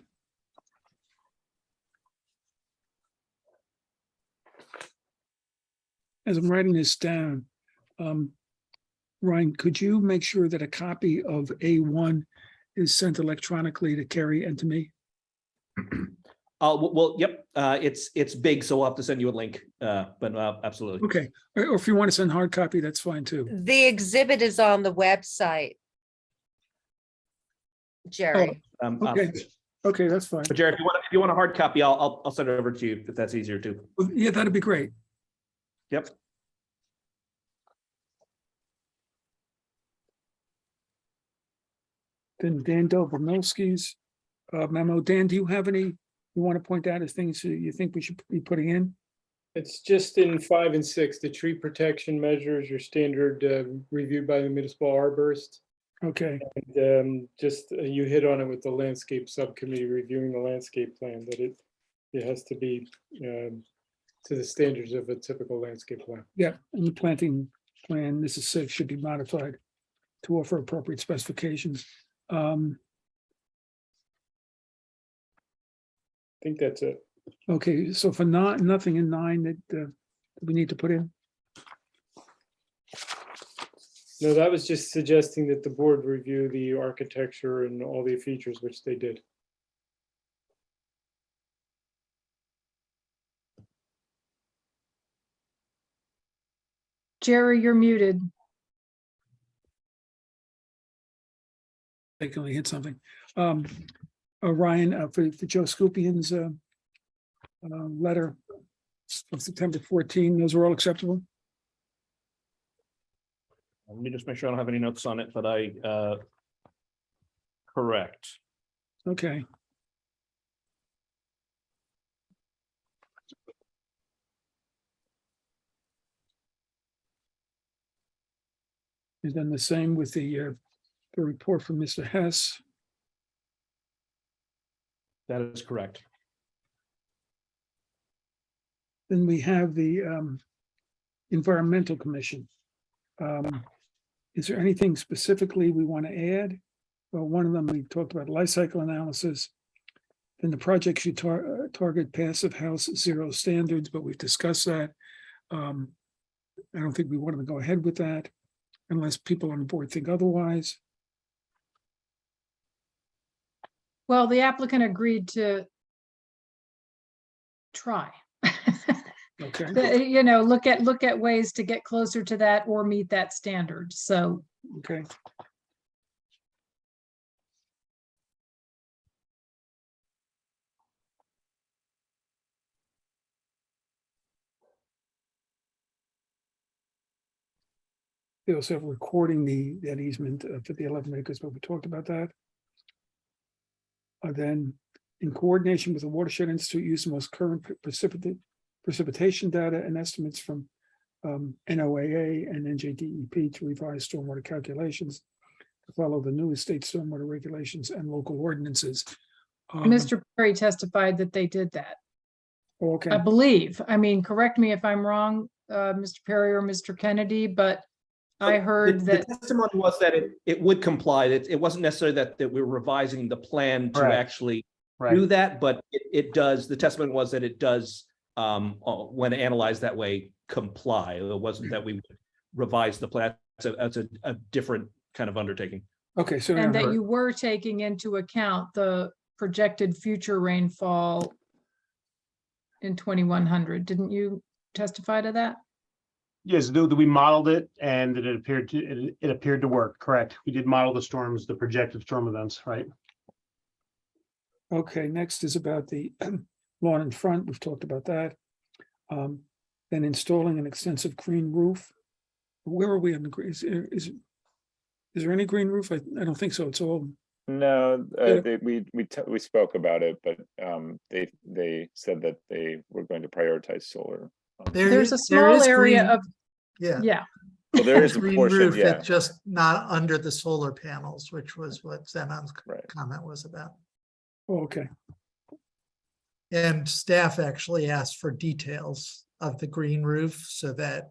As I'm writing this down, Ryan, could you make sure that a copy of A1 is sent electronically to Carrie and to me? Well, yep, it's big, so I'll have to send you a link, but absolutely. Okay, or if you want to send hard copy, that's fine too. The exhibit is on the website. Jerry. Okay, okay, that's fine. But Jerry, if you want a hard copy, I'll send it over to you if that's easier too. Yeah, that'd be great. Yep. Then Dan Dobromilski's memo. Dan, do you have any you want to point out as things you think we should be putting in? It's just in 5 and 6, the tree protection measures, your standard reviewed by the municipal arborist. Okay. And just you hit on it with the landscape subcommittee reviewing the landscape plan, that it has to be to the standards of a typical landscape plan. Yeah, and the planting plan, this is 6, should be modified to offer appropriate specifications. I think that's it. Okay, so for nothing in 9 that we need to put in? No, that was just suggesting that the board review the architecture and all the features, which they did. Jerry, you're muted. I can only hit something. Ryan, for Joe Scupian's letter of September 14, those are all acceptable? Let me just make sure I don't have any notes on it, but correct. Okay. And then the same with the report from Mr. Hess. That is correct. Then we have the Environmental Commission. Is there anything specifically we want to add? Well, one of them, we talked about life cycle analysis. Then the project should target passive house zero standards, but we've discussed that. I don't think we want to go ahead with that unless people on the board think otherwise. Well, the applicant agreed to try. Okay. You know, look at ways to get closer to that or meet that standard. So. Okay. They also have recording that easement for the 11 acres, but we talked about that. Then, in coordination with the Watershed Institute, use the most current precipitation data and estimates from NOAA and NJDEP to revise stormwater calculations to follow the newest state stormwater regulations and local ordinances. Mr. Perry testified that they did that. Okay. I believe. I mean, correct me if I'm wrong, Mr. Perry or Mr. Kennedy, but I heard that the testimony was that it would comply. It wasn't necessarily that we were revising the plan to actually do that, but it does. The testimony was that it does, when analyzed that way, comply. It wasn't that we would revise the plan. That's a different kind of undertaking. Okay, so and that you were taking into account the projected future rainfall in 2100. Didn't you testify to that? Yes, we modeled it and it appeared to work, correct. We did model the storms, the projected storm events, right? Okay, next is about the lawn in front. We've talked about that. Then installing an extensive green roof. Where are we on the green? Is there any green roof? I don't think so. It's all. No, Yeah. we spoke about it, but they said that they were going to prioritize solar. There's a small area of, yeah. Well, there is a Green portion, roof, yeah. it's just not under the solar panels, which was what Zenon's Right. comment was about. Oh, okay. And staff actually asked for details of the green roof so that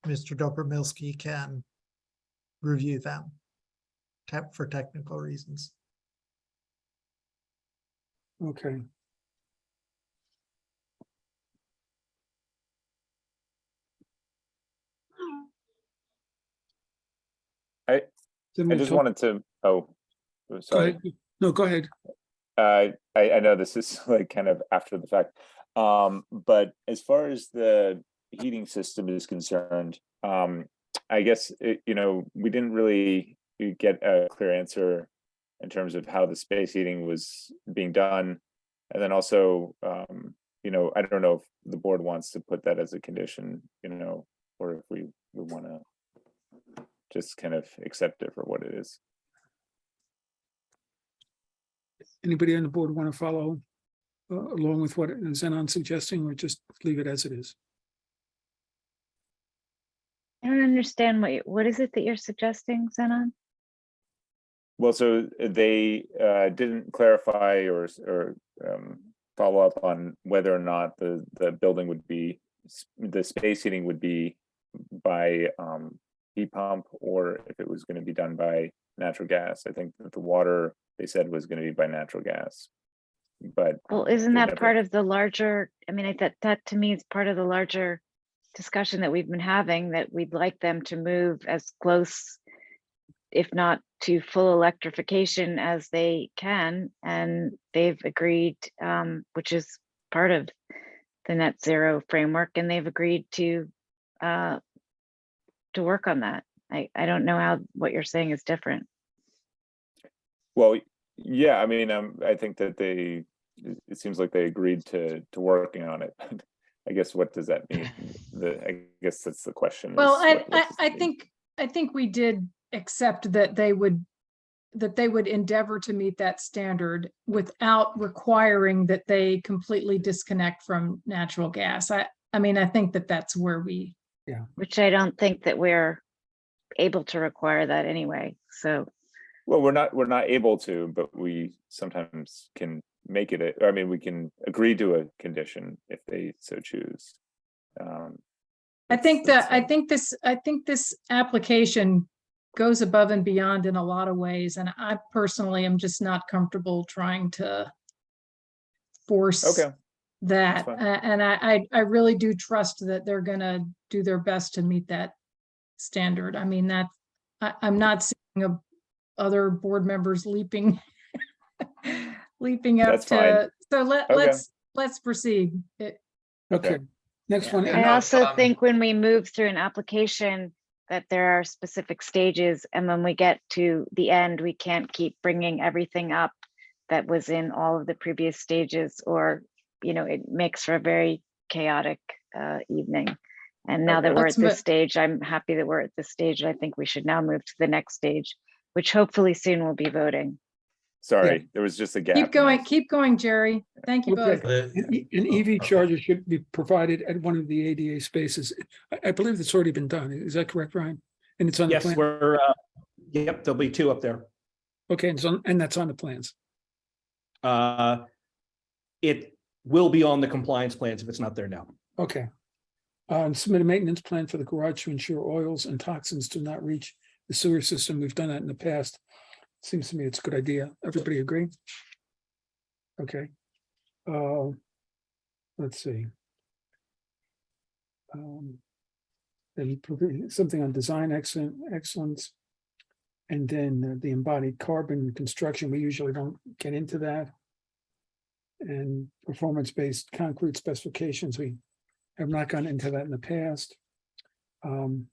Mr. Dobromilsky can review them for technical reasons. Okay. I Then we just talk- wanted to, oh, Go sorry. ahead. No, go ahead. I know this is like kind of after the fact. But as far as the heating system is concerned, I guess, we didn't really get a clear answer in terms of how the space heating was being done. And then also, I don't know if the board wants to put that as a condition, or if we want to just kind of accept it for what it is. Anybody on the board want to follow along with what Zenon's suggesting, or just leave it as it is? I don't understand what is it that you're suggesting, Zenon? Well, so they didn't clarify or follow up on whether or not the building would be, the space heating would be by heat pump, or if it was going to be done by natural gas. I think that the water, they said, was going to be by natural gas. But Well, isn't they that never- part of the larger, I mean, I thought that to me is part of the larger discussion that we've been having, that we'd like them to move as close, if not to full electrification as they can, and they've agreed, which is part of the net zero framework, and they've agreed to work on that. I don't know how what you're saying is different. Well, yeah, I mean, I think that it seems like they agreed to working on it. I guess, what does that mean? I guess that's the question. Well, what does I it mean? think we did accept that they would endeavor to meet that standard without requiring that they completely disconnect from natural gas. I mean, I think that that's where we. Yeah. Which I don't think that we're able to require that anyway, so. Well, we're not able to, but we sometimes can make it, I mean, we can agree to a condition if they so choose. I think this application goes above and beyond in a lot of ways, and I personally am just not comfortable trying to force that. That's fine. And I really do trust that they're gonna do their best to meet that standard. I mean, I'm not seeing other board members leaping up That's fine. so Okay. let's proceed. Okay, next one. I also think when we move through an application that there are specific stages, and when we get to the end, we can't keep bringing everything up that was in all of the previous stages, or, it makes for a very chaotic evening. And now that we're at this stage, I'm happy that we're at this stage. I think we should now move to the next stage, which hopefully soon we'll be voting. Sorry, there was just a gap. Keep going, Jerry. Thank you both. An EV charger should be provided at one of the ADA spaces. I believe that's already been done. Is that correct, Ryan? And it's on the Yes, plan? yep, there'll be 2 up there. Okay, and that's on the plans. It will be on the compliance plans if it's not there now. Okay. Submit a maintenance plan for the garage to ensure oils and toxins do not reach the sewer system. We've done that in the past. Seems to me it's a good idea. Everybody agree? Okay. Let's see. Then something on design excellence And then the embodied carbon construction, we usually don't get into that. And performance-based concrete specifications, we have not gone into that in the past. Then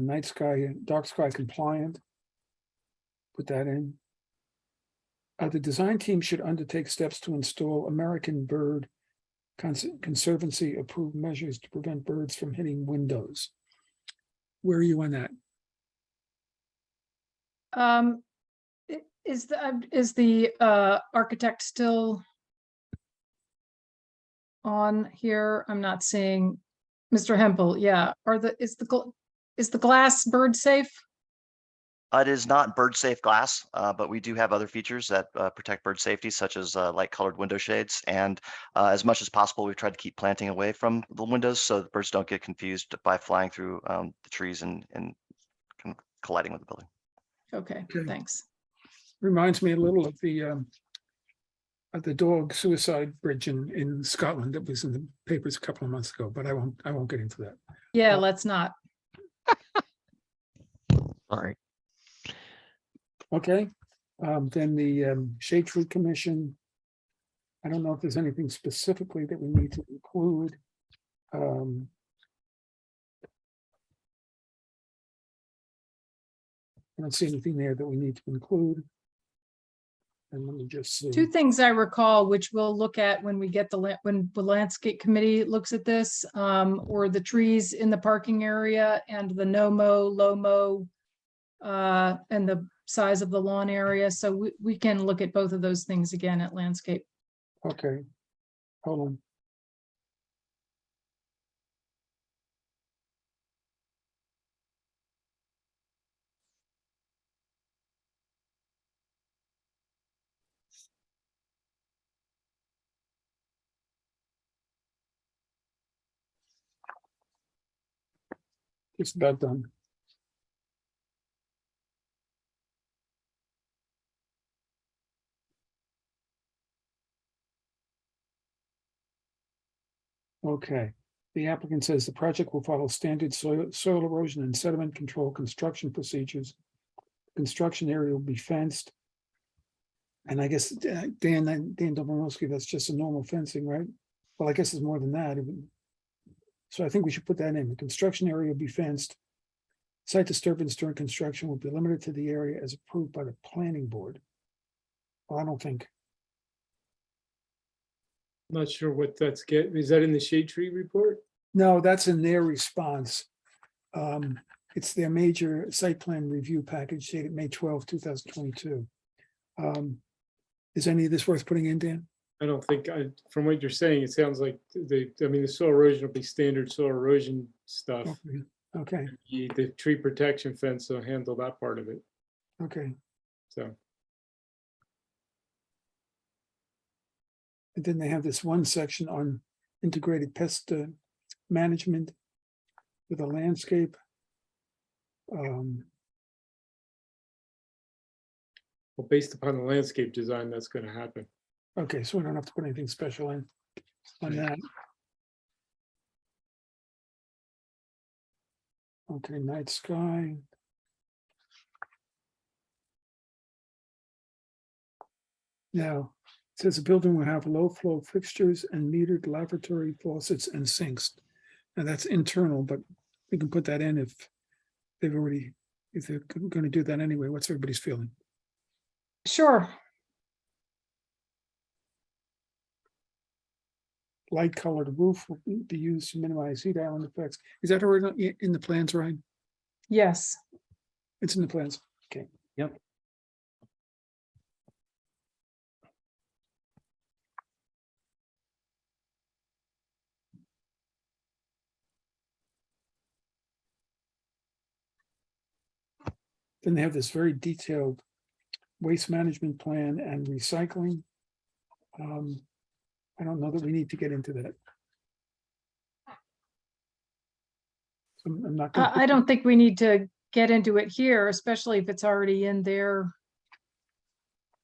night sky, dark sky compliant. Put that in. The design team should undertake steps to install American Bird Conservancy approved measures to prevent birds from hitting windows. Where are you on that? Is the architect still on here? I'm not seeing Mr. Hempel. Yeah, is the glass bird safe? It is not bird safe glass, but we do have other features that protect bird safety, such as light colored window shades. And as much as possible, we've tried to keep planting away from the windows so the birds don't get confused by flying through the trees and colliding with the building. Okay, thanks. Reminds me a little of the dog suicide bridge in Scotland that was in the papers a couple of months ago, but I won't get into that. Yeah, let's not. All right. Okay, then the Shade Tree Commission. I don't know if there's anything specifically that we need to include. I don't see anything there that we need to include. And let me just see. Two things I recall, which we'll look at when we get when the landscape committee looks at this, or the trees in the parking area and the no mow, low mow, and the size of the lawn area. So we can look at both of those things again at landscape. Okay, hold on. Just about done. Okay, the applicant says the project will follow standard soil erosion and sediment control construction procedures. Construction area will be fenced. And I guess Dan Dobrownski, that's just a normal fencing, right? Well, I guess it's more than that. So I think we should put that in. The construction area will be fenced. Site disturbance during construction will be limited to the area as approved by the planning board. Well, I don't think. Not sure what that's is that in the shade tree report? No, that's in their response. It's their major site plan review package dated May 12, 2022. Is any of this worth putting in, Dan? I don't think, from what you're saying, it sounds like the soil erosion will be standard soil erosion stuff. Okay. The tree protection fence will handle that part of it. Okay. So. And then they have this one section on integrated pest management with a landscape. Well, based upon the landscape design, that's going to happen. Okay, so we don't have to put anything special in on that. Okay, night sky. Now, it says the building will have low flow fixtures and metered lavatory faucets and sinks. Now that's internal, but we can put that in if they've already, if they're going to do that anyway. What's everybody's feeling? Sure. Light colored roof will be used to minimize heat island effects. Is that already in the plans, Ryan? Yes. It's in the plans. Okay. Yep. Then they have this very detailed waste management plan and recycling. I don't know that we need to get into that. So I'm not gonna I don't think we need to get into it here, especially if it's already in their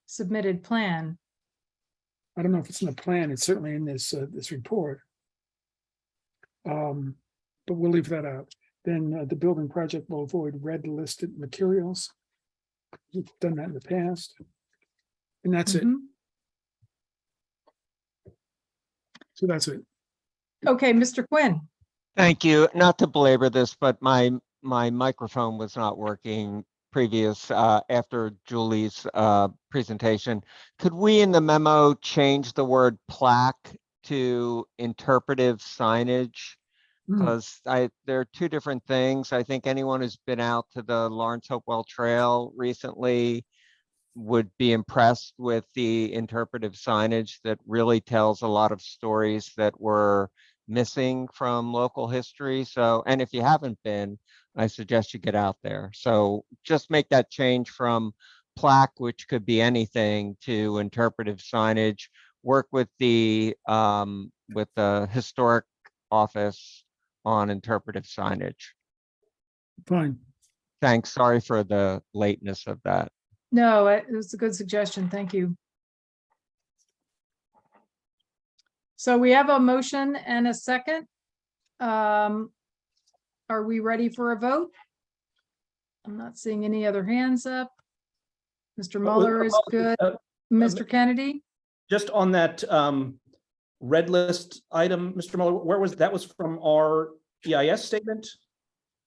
submitted plan. I don't know if it's in the plan. It's certainly in this this report. But we'll leave that out. then the building project will avoid red listed materials. We've done that in the past. And that's it. Mhm. So that's it. Okay, Mr. Quinn. Thank you. Not to belabor this, but my microphone was not working previous after Julie's presentation. Could we in the memo change the word plaque to interpretive signage? Because there are two different things. I think anyone who's been out to the Lawrence Hopewell Trail recently would be impressed with the interpretive signage that really tells a lot of stories that were missing from local history. So, and if you haven't been, I suggest you get out there. So just make that change from plaque, which could be anything, to interpretive signage. Work with the historic office on interpretive signage. Fine. Thanks. Sorry for the lateness of that. No, it was a good suggestion. Thank you. So we have a motion and a second. Are we ready for a vote? I'm not seeing any other hands up. Mr. Mueller is good. Mr. Kennedy? Just on that red list item, Mr. Mueller, where was that? Was from our EIS statement?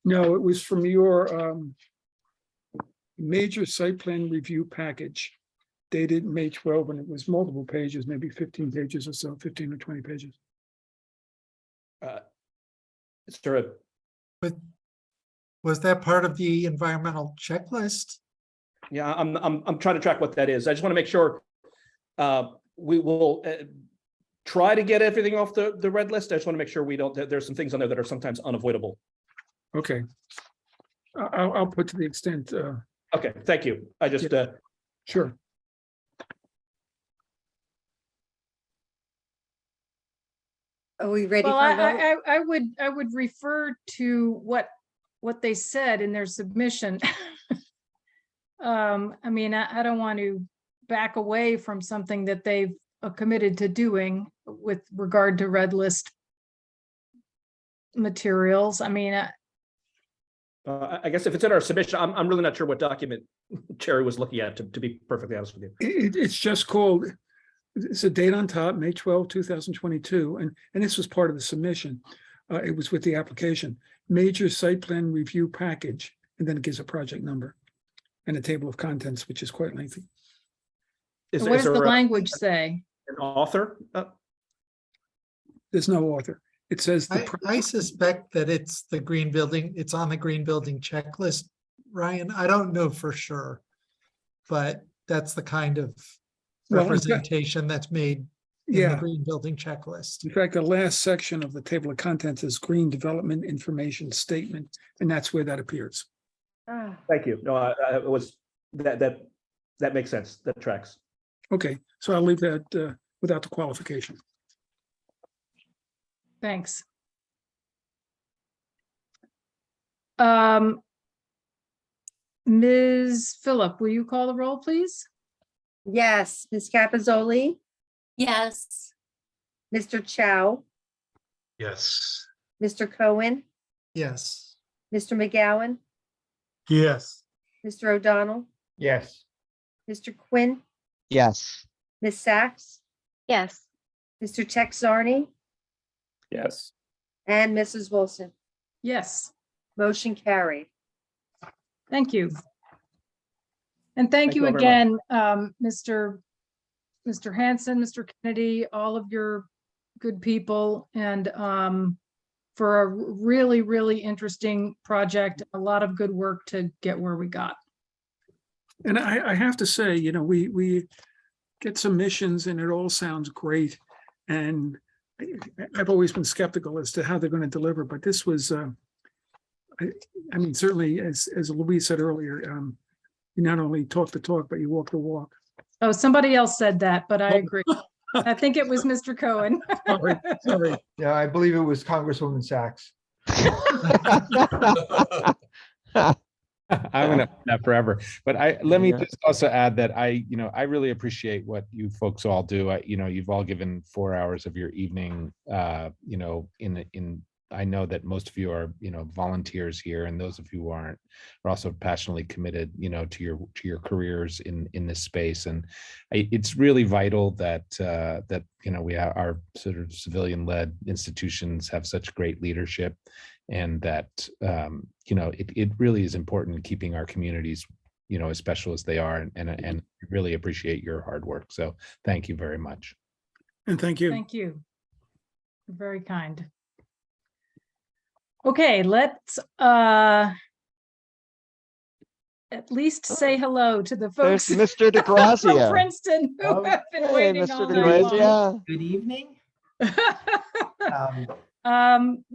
No, it was from your major site plan review package dated May 12, and it was multiple pages, maybe 15 pages or so, 15 or 20 pages. Is there a Was that part of the environmental checklist? Yeah, I'm trying to track what that is. I just want to make sure we will try to get everything off the red list. I just want to make sure we don't, there's some things on there that are sometimes unavoidable. Okay. I'll put to the extent. Okay, thank you. I just. Sure. Are we ready Well, for a vote? I would refer to what they said in their submission. I mean, I don't want to back away from something that they've committed to doing with regard to red list materials. I mean, I guess if it's in our submission, I'm really not sure what document Cherry was looking at, to be perfectly honest with you. It's just called, it's a date on top, May 12, 2022, and this was part of the submission. It was with the application, major site plan review package, and then it gives a project number and a table of contents, which is quite lengthy. what does the language say? An author? There's no author. It says I suspect that it's the green building, it's on the green building checklist, Ryan. I don't know for sure, but that's the kind of representation that's made in the green building checklist. In fact, the last section of the table of contents is green development information statement, and that's where that appears. Thank you. No, it was that makes sense. That tracks. Okay, so I'll leave that without the qualification. Thanks. Ms. Phillip, will you call the roll, please? Yes, Ms. Capizoli, Yes. Mr. Chow, Yes. Mr. Cohen, Yes. Mr. McGowan, Yes. Mr. O'Donnell, Yes. Mr. Quinn, Yes. Ms. Sachs, Yes. Mr. Texarney, Yes. and Mrs. Wilson. Yes, Motion carried. thank you. And thank you you all very again, Mr. Hansen, Mr. Kennedy, all of your good people, and for a really, really interesting project, a lot of good work to get where we got. And I have to say, you know, we get submissions and it all sounds great. And I've always been skeptical as to how they're going to deliver, but this was, I mean, certainly, as Louise said earlier, you not only talk the talk, but you walk the walk. Oh, somebody else said that, but I agree. I think it was Mr. Cohen. Sorry. Yeah, I believe it was Congresswoman Sachs. I'm gonna put that forever. But let me just also add that I really appreciate what you folks all do. You've all given 4 hours of your evening, in I know that most of you are, volunteers here, and those of you who aren't are also passionately committed, to your careers in this space. And it's really vital that we have our sort of civilian-led institutions have such great leadership, and that it really is important in keeping our communities, as special as they are, and really appreciate your hard work. So thank you very much. And thank you. Thank you. Very kind. Okay, let's at least say hello to the There's folks Mr. DeGrazia. from Princeton who Oh, have been hey, waiting Mr. all night long. DeGrazia. Good evening.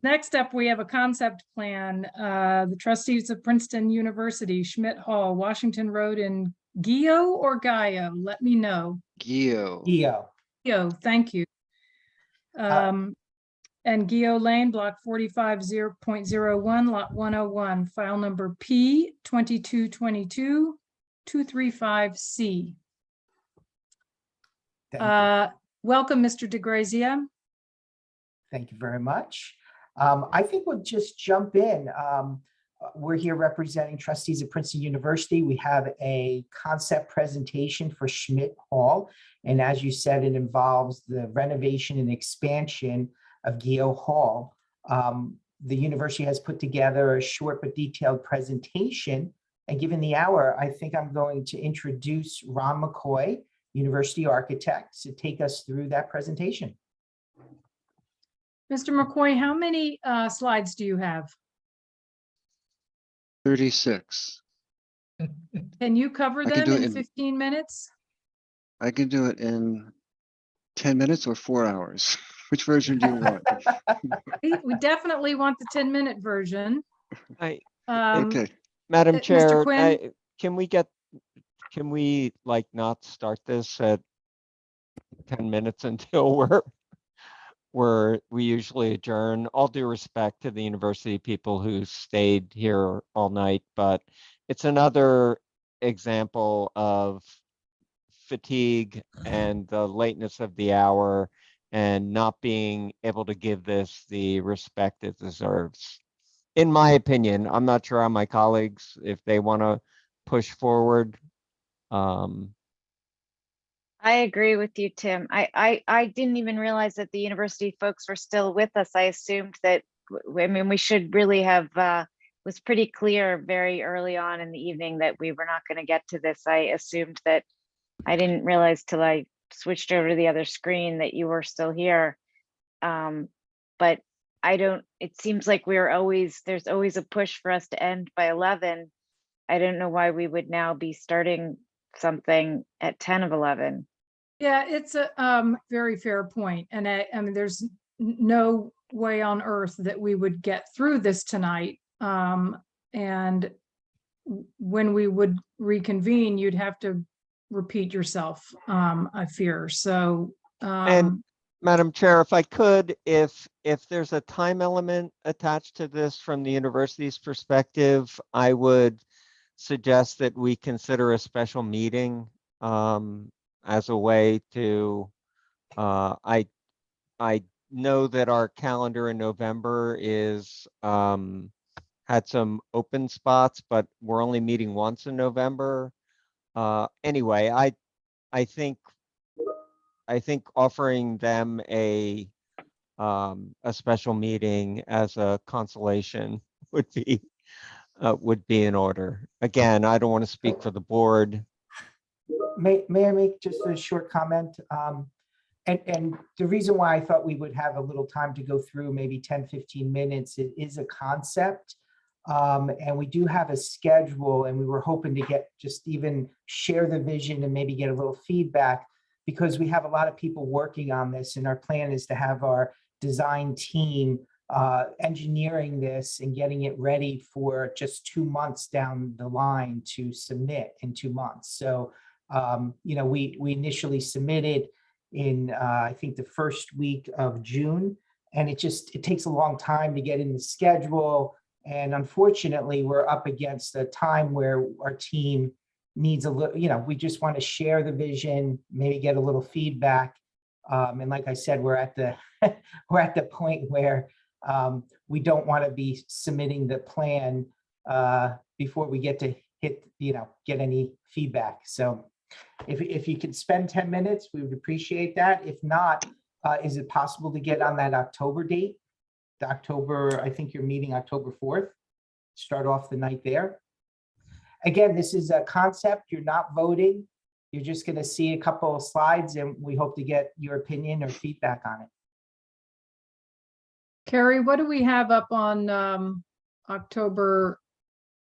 Next up, we have a concept plan. The trustees of Princeton University, Schmidt Hall, Washington Road in Gio or Gaio? Let me know. Gio. Gio, thank you. And Gio Lane, block 45.01, lot 101, file number P2222-235C. Welcome, Mr. DeGrazia. Thank you very much. I think we'll just jump in. We're here representing trustees of Princeton University. We have a concept presentation for Schmidt Hall. And as you said, it involves the renovation and expansion of Gio Hall. The university has put together a short but detailed presentation. And given the hour, I think I'm going to introduce Ron McCoy, university architect, to take us through that presentation. Mr. McCoy, how many slides do you have? 36. Can you cover I can them do it in in- 15 minutes? I can do it in 10 minutes or 4 hours. Which version do you want? We definitely want the 10-minute version. Okay. Madam Mr. Chair, Quinn? can we like not start this at 10 minutes until we usually adjourn? All due respect to the university people who stayed here all night, but it's another example of fatigue and the lateness of the hour and not being able to give this the respect it deserves. In my opinion, I'm not sure on my colleagues if they want to push forward. I agree with you, Tim. I didn't even realize that the university folks were still with us. I assumed that, we should really have, was pretty clear very early on in the evening that we were not going to get to this. I assumed that, I didn't realize till I switched over to the other screen that you were still here. But it seems like there's always a push for us to end by 11. I don't know why we would now be starting something at 10 of 11. Yeah, it's a very fair point. And I mean, there's no way on earth that we would get through this tonight. And when we would reconvene, you'd have to repeat yourself, I fear. So, And Madam Chair, if I could, if there's a time element attached to this from the university's perspective, I would suggest that we consider a special meeting as a way to, I know that our calendar in November is had some open spots, but we're only meeting once in November. Anyway, I think offering them a special meeting as a consolation would be in order. Again, I don't want to speak for the board. May I make just a short comment? And the reason why I thought we would have a little time to go through maybe 10, 15 minutes, it is a concept. And we do have a schedule, and we were hoping to just even share the vision and maybe get a little feedback, because we have a lot of people working on this, and our plan is to have our design team engineering this and getting it ready for just 2 months down the line to submit in 2 months. So, we initially submitted in, I think, the first week of June, and it takes a long time to get in the schedule. And unfortunately, we're up against a time where our team needs a little, we just want to share the vision, maybe get a little feedback. And like I said, we're at the point where We don't want to be submitting the plan before we get to hit, get any feedback. So if you could spend 10 minutes, we would appreciate that. If not, is it possible to get on that October date? The October, I think you're meeting October 4th. Start off the night there. Again, this is a concept. You're not voting. You're just going to see a couple of slides, and we hope to get your opinion or feedback on it. Carrie, what do we have up on October?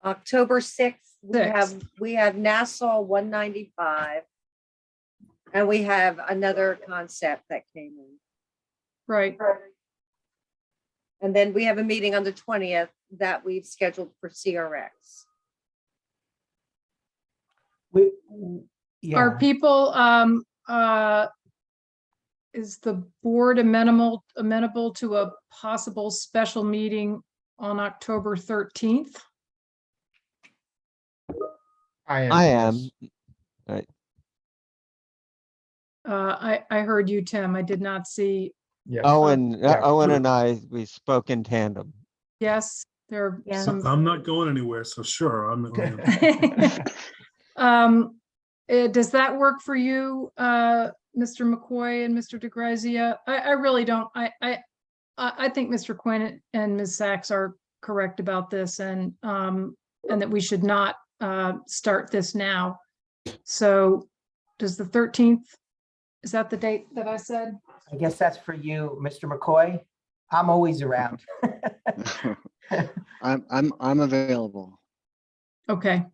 October 6th, Sixth. we have Nassau 195. And we have another concept that came in. Right. And then we have a meeting on the 20th that we've scheduled for CRX. Are people, is the board amenable to a possible special meeting on October 13th? I am. Right. I heard you, Tim. I did not see. Yes. Owen and I, we spoke in tandem. Yes, there are some. I'm not going anywhere, so sure. Does that work for you, Mr. McCoy and Mr. DeGrazia? I really don't. I think Mr. Quinn and Ms. Sachs are correct about this, and that we should not start this now. So does the 13th, is that the date that I said? I guess that's for you, Mr. McCoy. I'm always around. I'm available. Okay.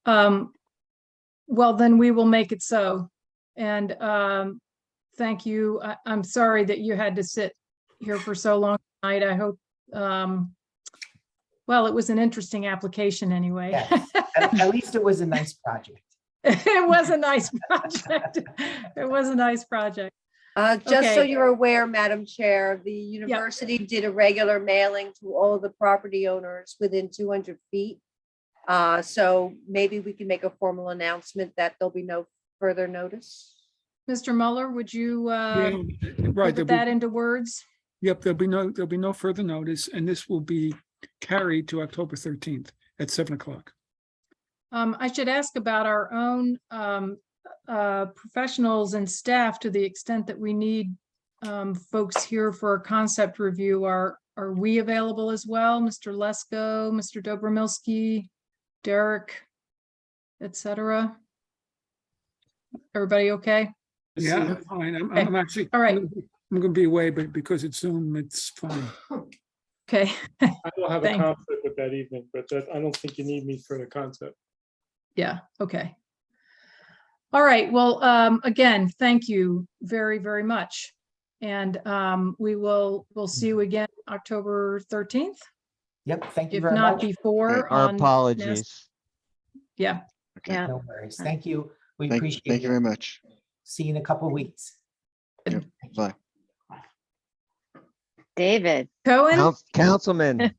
Well, then we will make it so. And thank you. I'm sorry that you had to sit here for so long tonight. I hope, well, it was an interesting application anyway. Yes. At least it was a nice project. It was a nice project. It was a nice project. Just so Okay. you're aware, Madam Chair, the university did a regular mailing to all the property owners within 200 feet. So maybe we can make a formal announcement that there'll be no further notice. Mr. Mueller, would you Right. put that into words? Yep, there'll be no further notice, and this will be carried to October 13th at 7 o'clock. I should ask about our own professionals and staff to the extent that we need folks here for a concept review. Are we available as well? Mr. Lesko, Mr. Dobromilski, Derek, etc. Everybody okay? Yeah, fine. I'm Okay. actually, All right. I'm going to be away, but because it's Zoom, it's fine. Okay. I will have a Thank- conflict with that evening, but I don't think you need me for the concept. Yeah, okay. All right, well, again, thank you very, very much. And we'll see you again October 13th, Yep, thank you if very not much. before. Our on apologies. Yeah, Okay. Yeah. No worries. Thank you. We Thank appreciate you very it. much. See you in a couple of weeks. Yep. Bye. David. Cohen? Councilman.